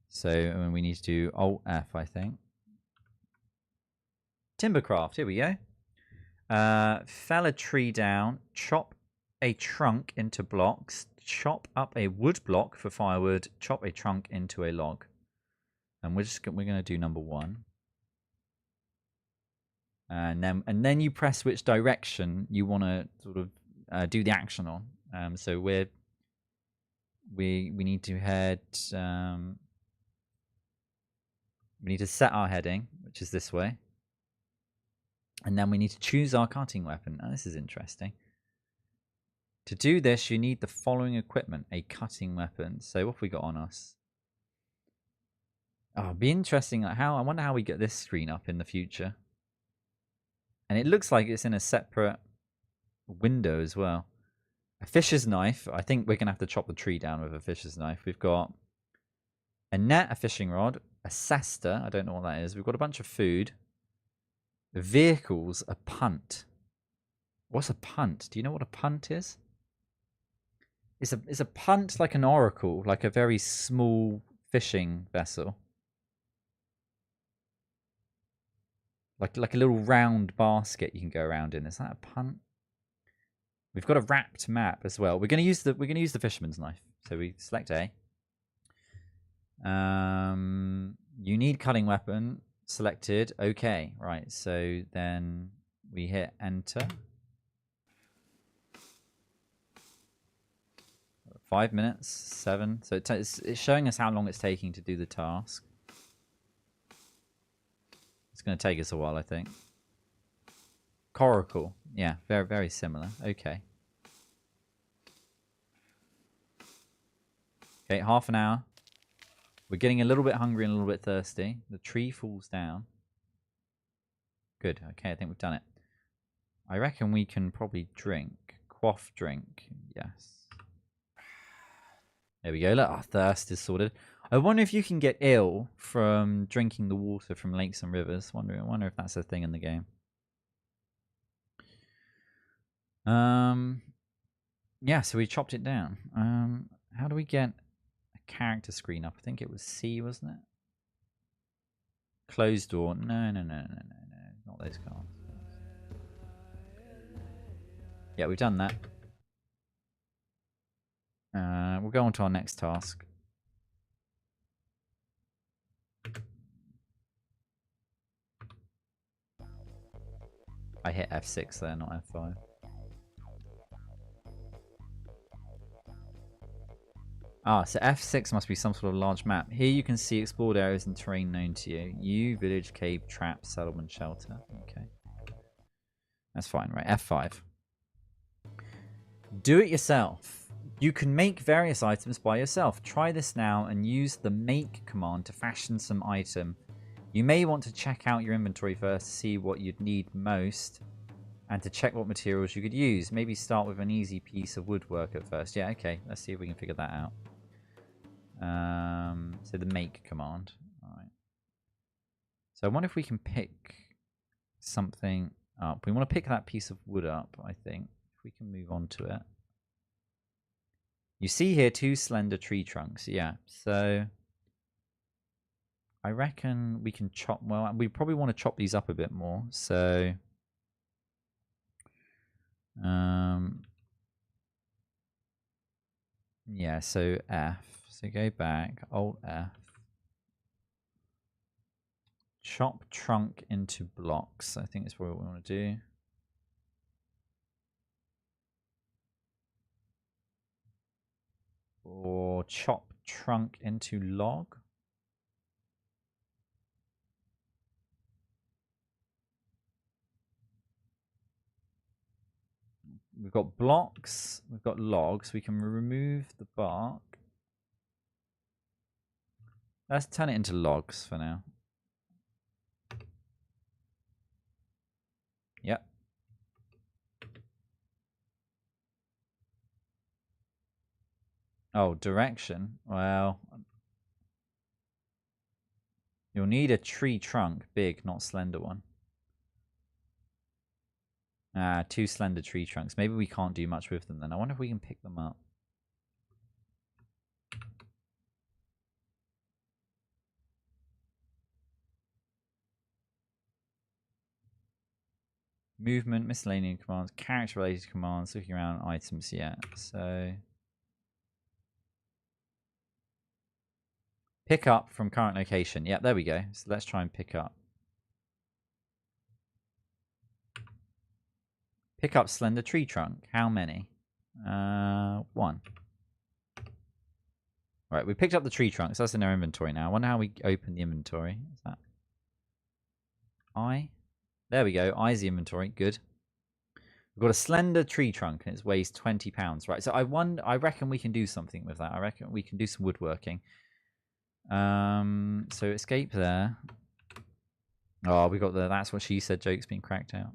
So we need to do Alt F, I think. Timbercraft. Here we go. Fell a tree down. Chop a trunk into blocks. Chop up a wood block for firewood. Chop a trunk into a log. And we're going to do number 1. And then you press which direction you want to sort of do the action on. So we need to head. We need to set our heading, which is this way. And then we need to choose our cutting weapon. Now, this is interesting. To do this, you need the following equipment: a cutting weapon. So what have we got on us? Oh, it'd be interesting. I wonder how we get this screen up in the future. And it looks like it's in a separate window as well. A fisher's knife. I think we're going to have to chop the tree down with a fisher's knife. We've got a net, a fishing rod, a cesta. I don't know what that is. We've got a bunch of food. Vehicles, a punt. What's a punt? Do you know what a punt is? Is a punt like an oracle, like a very small fishing vessel? Like a little round basket you can go around in. Is that a punt? We've got a wrapped map as well. We're gonna use the fisherman's knife. So we select A. You need cutting weapon. Selected. Okay. Right. So then we hit enter. 5 minutes. 7. So it's showing us how long it's taking to do the task. It's going to take us a while, I think. Coracle. Yeah, very, very similar. Okay. Okay, half an hour. We're getting a little bit hungry and a little bit thirsty. The tree falls down. Good. Okay, I think we've done it. I reckon we can probably drink. Quaff drink. Yes. There we go. Look, our thirst is sorted. I wonder if you can get ill from drinking the water from lakes and rivers. I wonder if that's a thing in the game. Yeah, so we chopped it down. How do we get a character screen up? I think it was C, wasn't it? Closed door. No. Not those cards. Yeah, we've done that. We'll go on to our next task. I hit F6 there, not F5. Ah, so F6 must be some sort of large map. Here you can see explored areas and terrain known to you. Village, cave, trap, settlement, shelter. Okay. That's fine, right? F5. Do it yourself. You can make various items by yourself. Try this now and use the make command to fashion some item. You may want to check out your inventory first to see what you'd need most and to check what materials you could use. Maybe start with an easy piece of woodwork at first. Yeah, okay. Let's see if we can figure that out. So the make command. All right. So I wonder if we can pick something up. We want to pick that piece of wood up, I think. If we can move on to it. You see here 2 slender tree trunks. Yeah, so I reckon we can chop... Well, we probably want to chop these up a bit more. So Yeah, so F. So go back, Alt F. Chop trunk into blocks. I think that's what we want to do. Or chop trunk into log. We've got blocks, we've got logs. We can remove the bark. Let's turn it into logs for now. Yep. Oh, direction. Well, you'll need a tree trunk. Big, not slender one. Ah, 2 slender tree trunks. Maybe we can't do much with them then. I wonder if we can pick them up. Movement, miscellaneous commands, character-related commands, looking around items. Yeah, so pick up from current location. Yeah, there we go. So let's try and pick up. Pick up slender tree trunk. How many? 1. Right, we picked up the tree trunks. That's in our inventory now. I wonder how we open the inventory. Is that I? There we go. I's the inventory. Good. We've got a slender tree trunk and it weighs 20 pounds. Right, so I reckon we can do something with that. I reckon we can do some woodworking. So escape there. Oh, we got the that's what she said joke's being cracked out.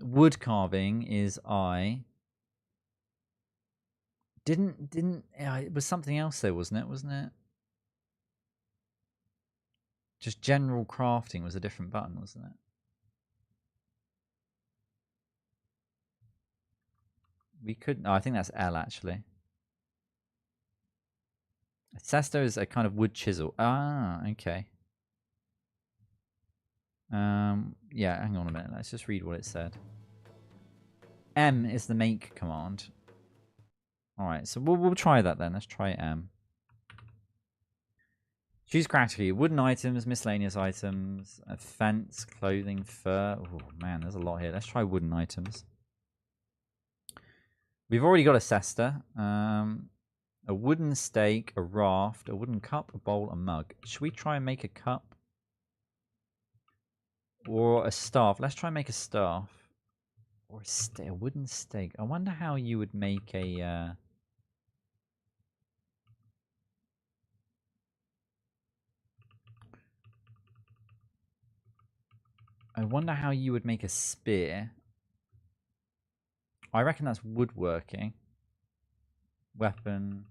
Wood carving is I. It was something else though, wasn't it? Just general crafting was a different button, wasn't it? We could. No, I think that's L actually. Sesto is a kind of wood chisel. Ah, okay. Yeah, hang on a minute. Let's just read what it said. M is the make command. All right, so we'll try that then. Let's try M. Choose category: wooden items, miscellaneous items, fence, clothing, fur. Oh man, there's a lot here. Let's try wooden items. We've already got a cesta, a wooden stake, a raft, a wooden cup, a bowl, a mug. Should we try and make a cup? Or a staff? Let's try and make a staff. Or a wooden stake. I wonder how you would make a... I wonder how you would make a spear. I reckon that's woodworking. Weapon.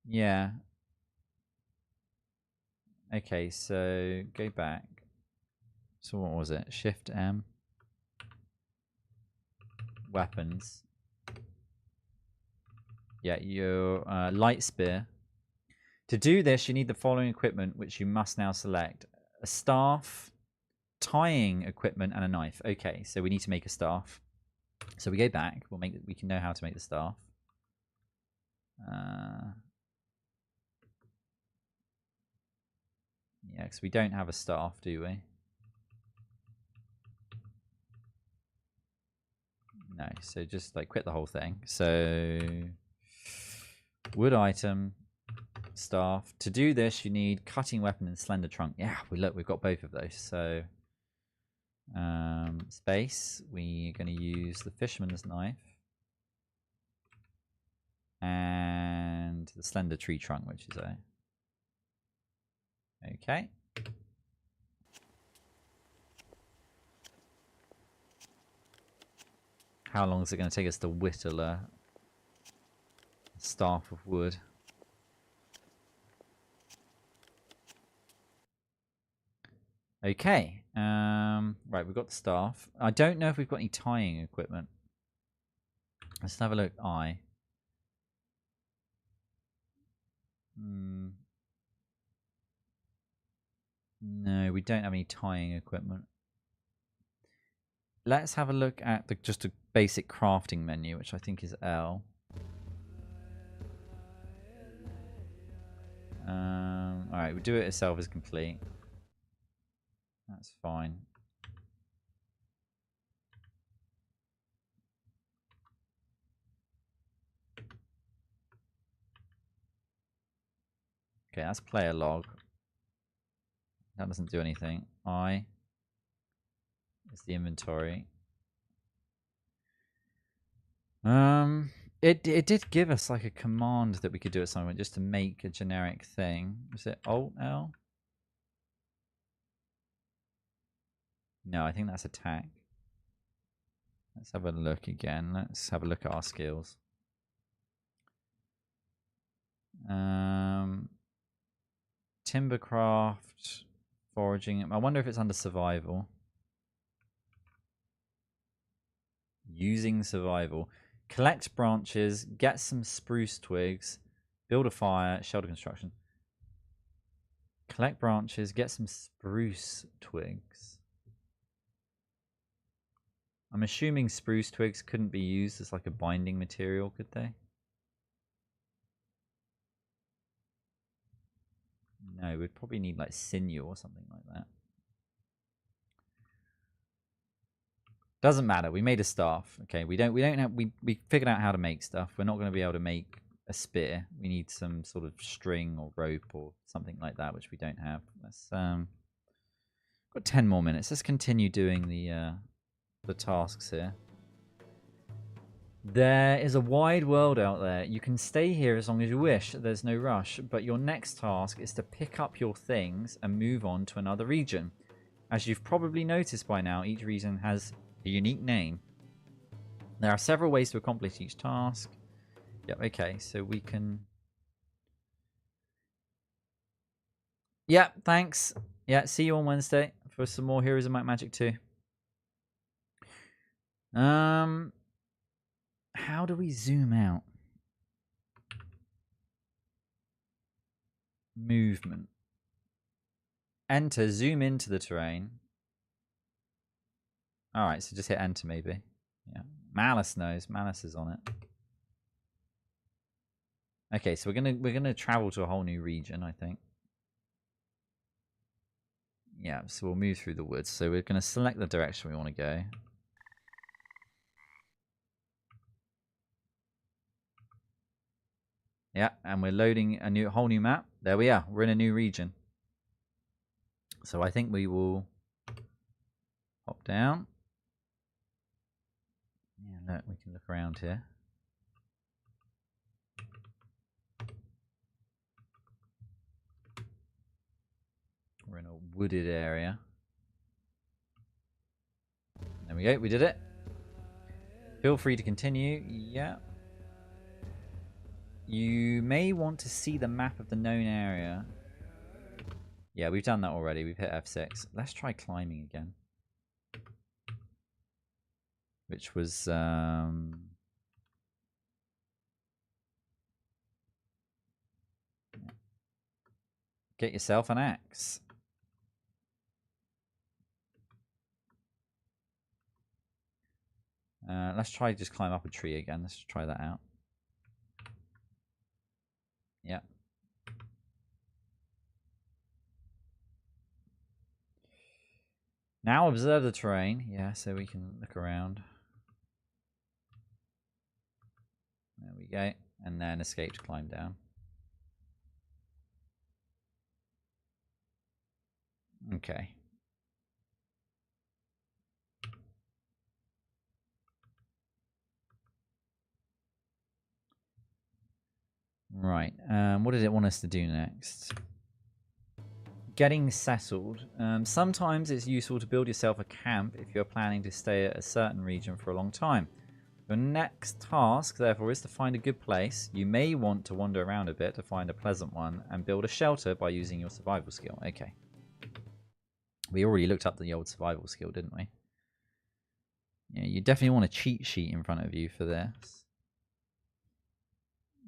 Yeah. Okay, so go back. So what was it? Shift M. Weapons. Yeah, your light spear. To do this, you need the following equipment, which you must now select. A staff, tying equipment, and a knife. Okay, so we need to make a staff. So we go back. We can know how to make the staff. Yeah, because we don't have a staff, do we? No, so just like quit the whole thing. So wood item, staff. To do this, you need cutting weapon and slender trunk. Yeah, we've got both of those. So space. We're going to use the fisherman's knife and the slender tree trunk, which is a. Okay. How long is it going to take us to whittle a staff of wood? Okay. Right, we've got the staff. I don't know if we've got any tying equipment. Let's have a look. No, we don't have any tying equipment. let's have a look at just a basic crafting menu, which I think is L. Alright, we'll do it itself as complete. That's fine. Okay, that's player log. That doesn't do anything. I is the inventory. It did give us like a command that we could do at some point just to make a generic thing. Was it Alt L? No, I think that's attack. Let's have a look again. Let's have a look at our skills. Timbercraft, foraging. I wonder if it's under survival. Using survival. Collect branches, get some spruce twigs, build a fire, shelter construction. Collect branches, get some spruce twigs. I'm assuming spruce twigs couldn't be used as like a binding material, could they? No, we'd probably need like sinew or something like that. Doesn't matter. We made a staff. Okay, we figured out how to make stuff. We're not going to be able to make a spear. We need some sort of string or rope or something like that, which we don't have. Let's got 10 more minutes. Let's continue doing the tasks here. There is a wide world out there. You can stay here as long as you wish. There's no rush. But your next task is to pick up your things and move on to another region. As you've probably noticed by now, each region has a unique name. There are several ways to accomplish each task. Yep, okay, so we can... Yeah, thanks. Yeah, see you on Wednesday for some more Heroes of Might and Magic 2. How do we zoom out? Movement. Enter, zoom into the terrain. Alright, so just hit enter maybe. Yeah. Malice knows. Malice is on it. Okay, so we're gonna travel to a whole new region, I think. Yeah, so we'll move through the woods. So we're gonna select the direction we want to go. Yeah, and we're loading a whole new map. There we are. We're in a new region. So I think we will hop down. Yeah, look, we can look around here. We're in a wooded area. There we go. We did it. Feel free to continue. Yeah. You may want to see the map of the known area. Yeah, we've done that already. We've hit F6. Let's try climbing again. Which was... Get yourself an axe. Let's try just climb up a tree again. Let's try that out. Yeah. Now observe the terrain. Yeah, so we can look around. There we go. And then escape to climb down. Okay. Right. What did it want us to do next? Getting settled. Sometimes it's useful to build yourself a camp if you're planning to stay at a certain region for a long time. Your next task, therefore, is to find a good place. You may want to wander around a bit to find a pleasant one and build a shelter by using your survival skill. Okay. We already looked up the old survival skill, didn't we? Yeah, you definitely want a cheat sheet in front of you for this.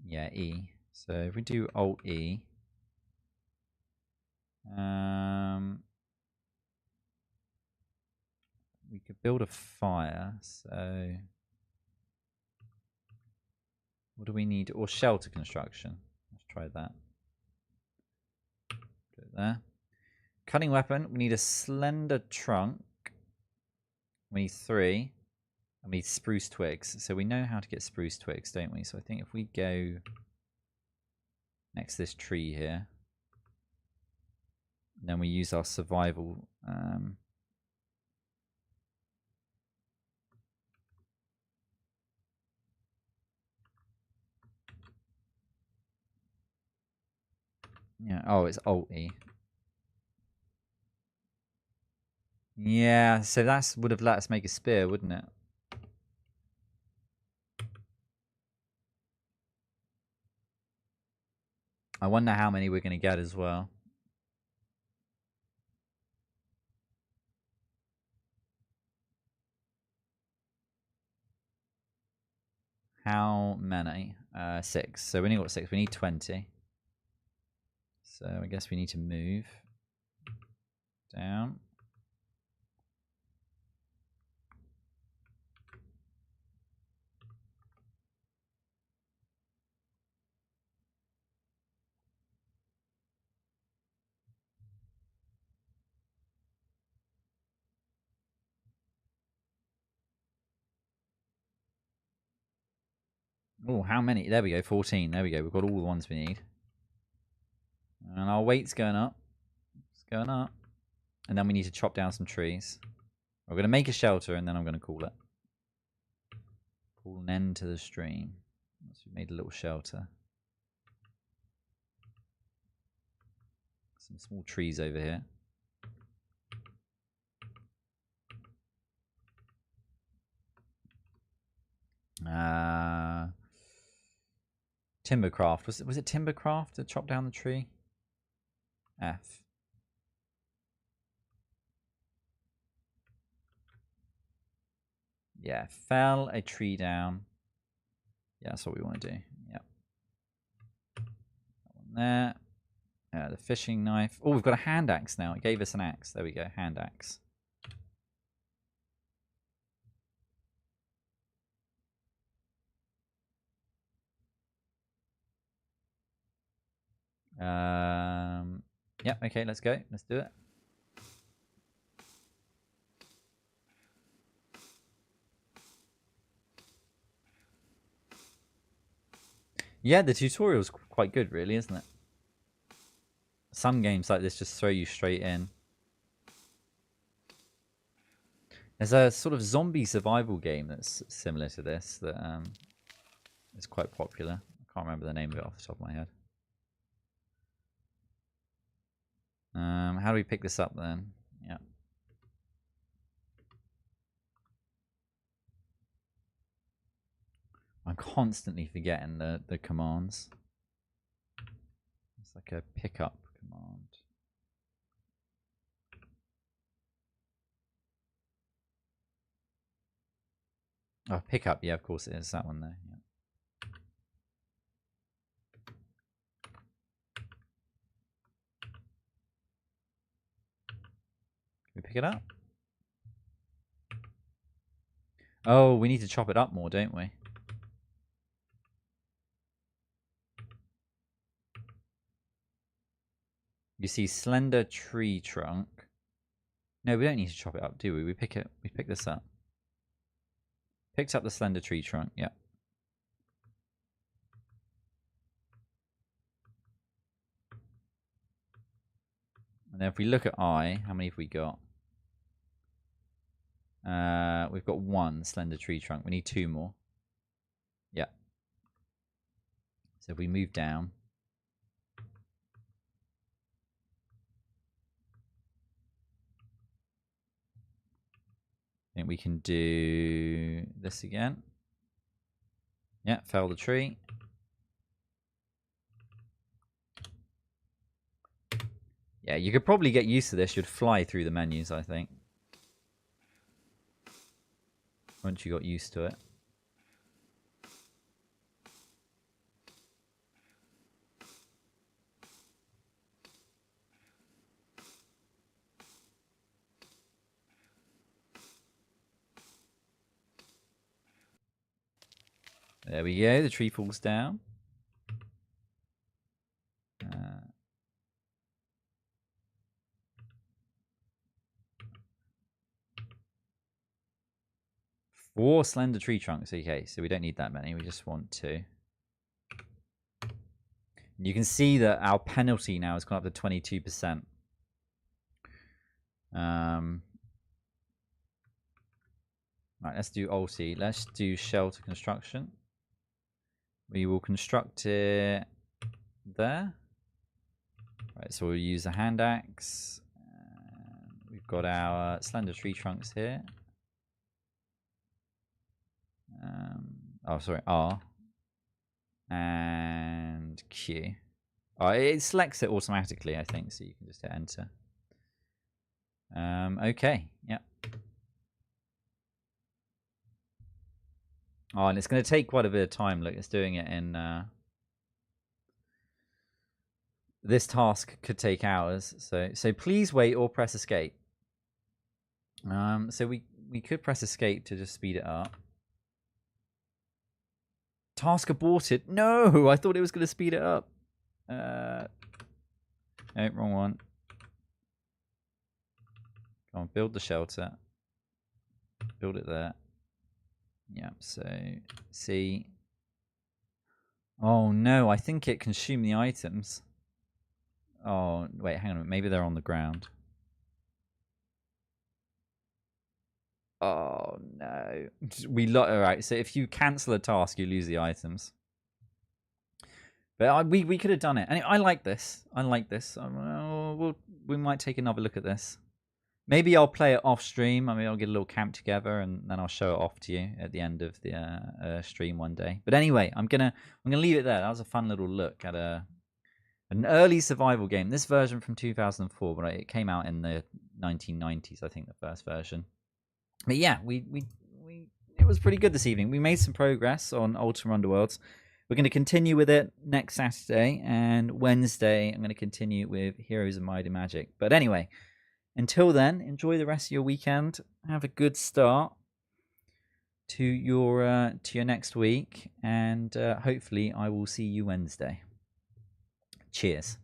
Yeah, E. So if we do Alt E, we could build a fire, so what do we need? Or shelter construction. Let's try that. Put it there. Cutting weapon. We need a slender trunk. We need 3. And we need spruce twigs. So we know how to get spruce twigs, don't we? So I think if we go next to this tree here, then we use our survival. Yeah. Oh, it's Alt-E. Yeah. So that would have let us make a spear, wouldn't it? I wonder how many we're going to get as well. How many? 6. So we only got 6. We need 20. So I guess we need to move down. Oh, how many? There we go, 14. There we go. We've got all the ones we need. And our weight's going up. It's going up. And then we need to chop down some trees. We're going to make a shelter, and then I'm going to call it. Call an end to the stream. Once we've made a little shelter. Some small trees over here. Timbercraft. Was it Timbercraft to chop down the tree? F. Yeah, fell a tree down. Yeah, that's what we want to do. Yep. That one there. The fishing knife. Oh, we've got a hand axe now. It gave us an axe. There we go, hand axe. Yeah, okay, let's go. Let's do it. Yeah, the tutorial's quite good, really, isn't it? Some games like this just throw you straight in. There's a sort of zombie survival game that's similar to this that is quite popular. I can't remember the name of it off the top of my head. How do we pick this up then? Yeah. I'm constantly forgetting the commands. It's like a pickup command. Oh, pickup. Yeah, of course it is. That one there. Yeah. Can we pick it up? Oh, we need to chop it up more, don't we? You see slender tree trunk. No, we don't need to chop it up, do we? We pick this up. Picked up the slender tree trunk, yeah. And then if we look at I, how many have we got? We've got 1 slender tree trunk. We need 2 more. Yeah. So if we move down. I think we can do this again. Yeah, fell the tree. Yeah, you could probably get used to this. You'd fly through the menus, I think. Once you got used to it. There we go. The tree falls down. 4 slender tree trunks. Okay, so we don't need that many. We just want 2. You can see that our penalty now has gone up to 22%. Right, let's do ulti. Let's do shelter construction. We will construct it there. Right, so we'll use the hand axe. We've got our slender tree trunks here. R and Q. It selects it automatically, I think, so you can just hit enter. Okay, yeah. Oh, and it's going to take quite a bit of time. Look, it's doing it in... This task could take hours, so please wait or press escape. So we could press escape to just speed it up. Task aborted. No, I thought it was going to speed it up. No, wrong one. Come on, build the shelter. Build it there. Yeah, so C. Oh no, I think it consumed the items. Oh, wait, hang on a minute. Maybe they're on the ground. Oh no. Alright, so if you cancel a task, you lose the items. But we could have done it. And I like this. I like this. We might take another look at this. Maybe I'll play it off stream. I mean, I'll get a little camp together and then I'll show it off to you at the end of the stream one day. But anyway, I'm gonna leave it there. That was a fun little look at an early survival game. This version from 2004, but it came out in the 1990s, I think, the first version. But yeah, it was pretty good this evening. We made some progress on Ultima Underworlds. We're going to continue with it next Saturday, and Wednesday I'm going to continue with Heroes of Might and Magic. But anyway, until then, enjoy the rest of your weekend. Have a good start to your next week, and hopefully I will see you Wednesday. Cheers.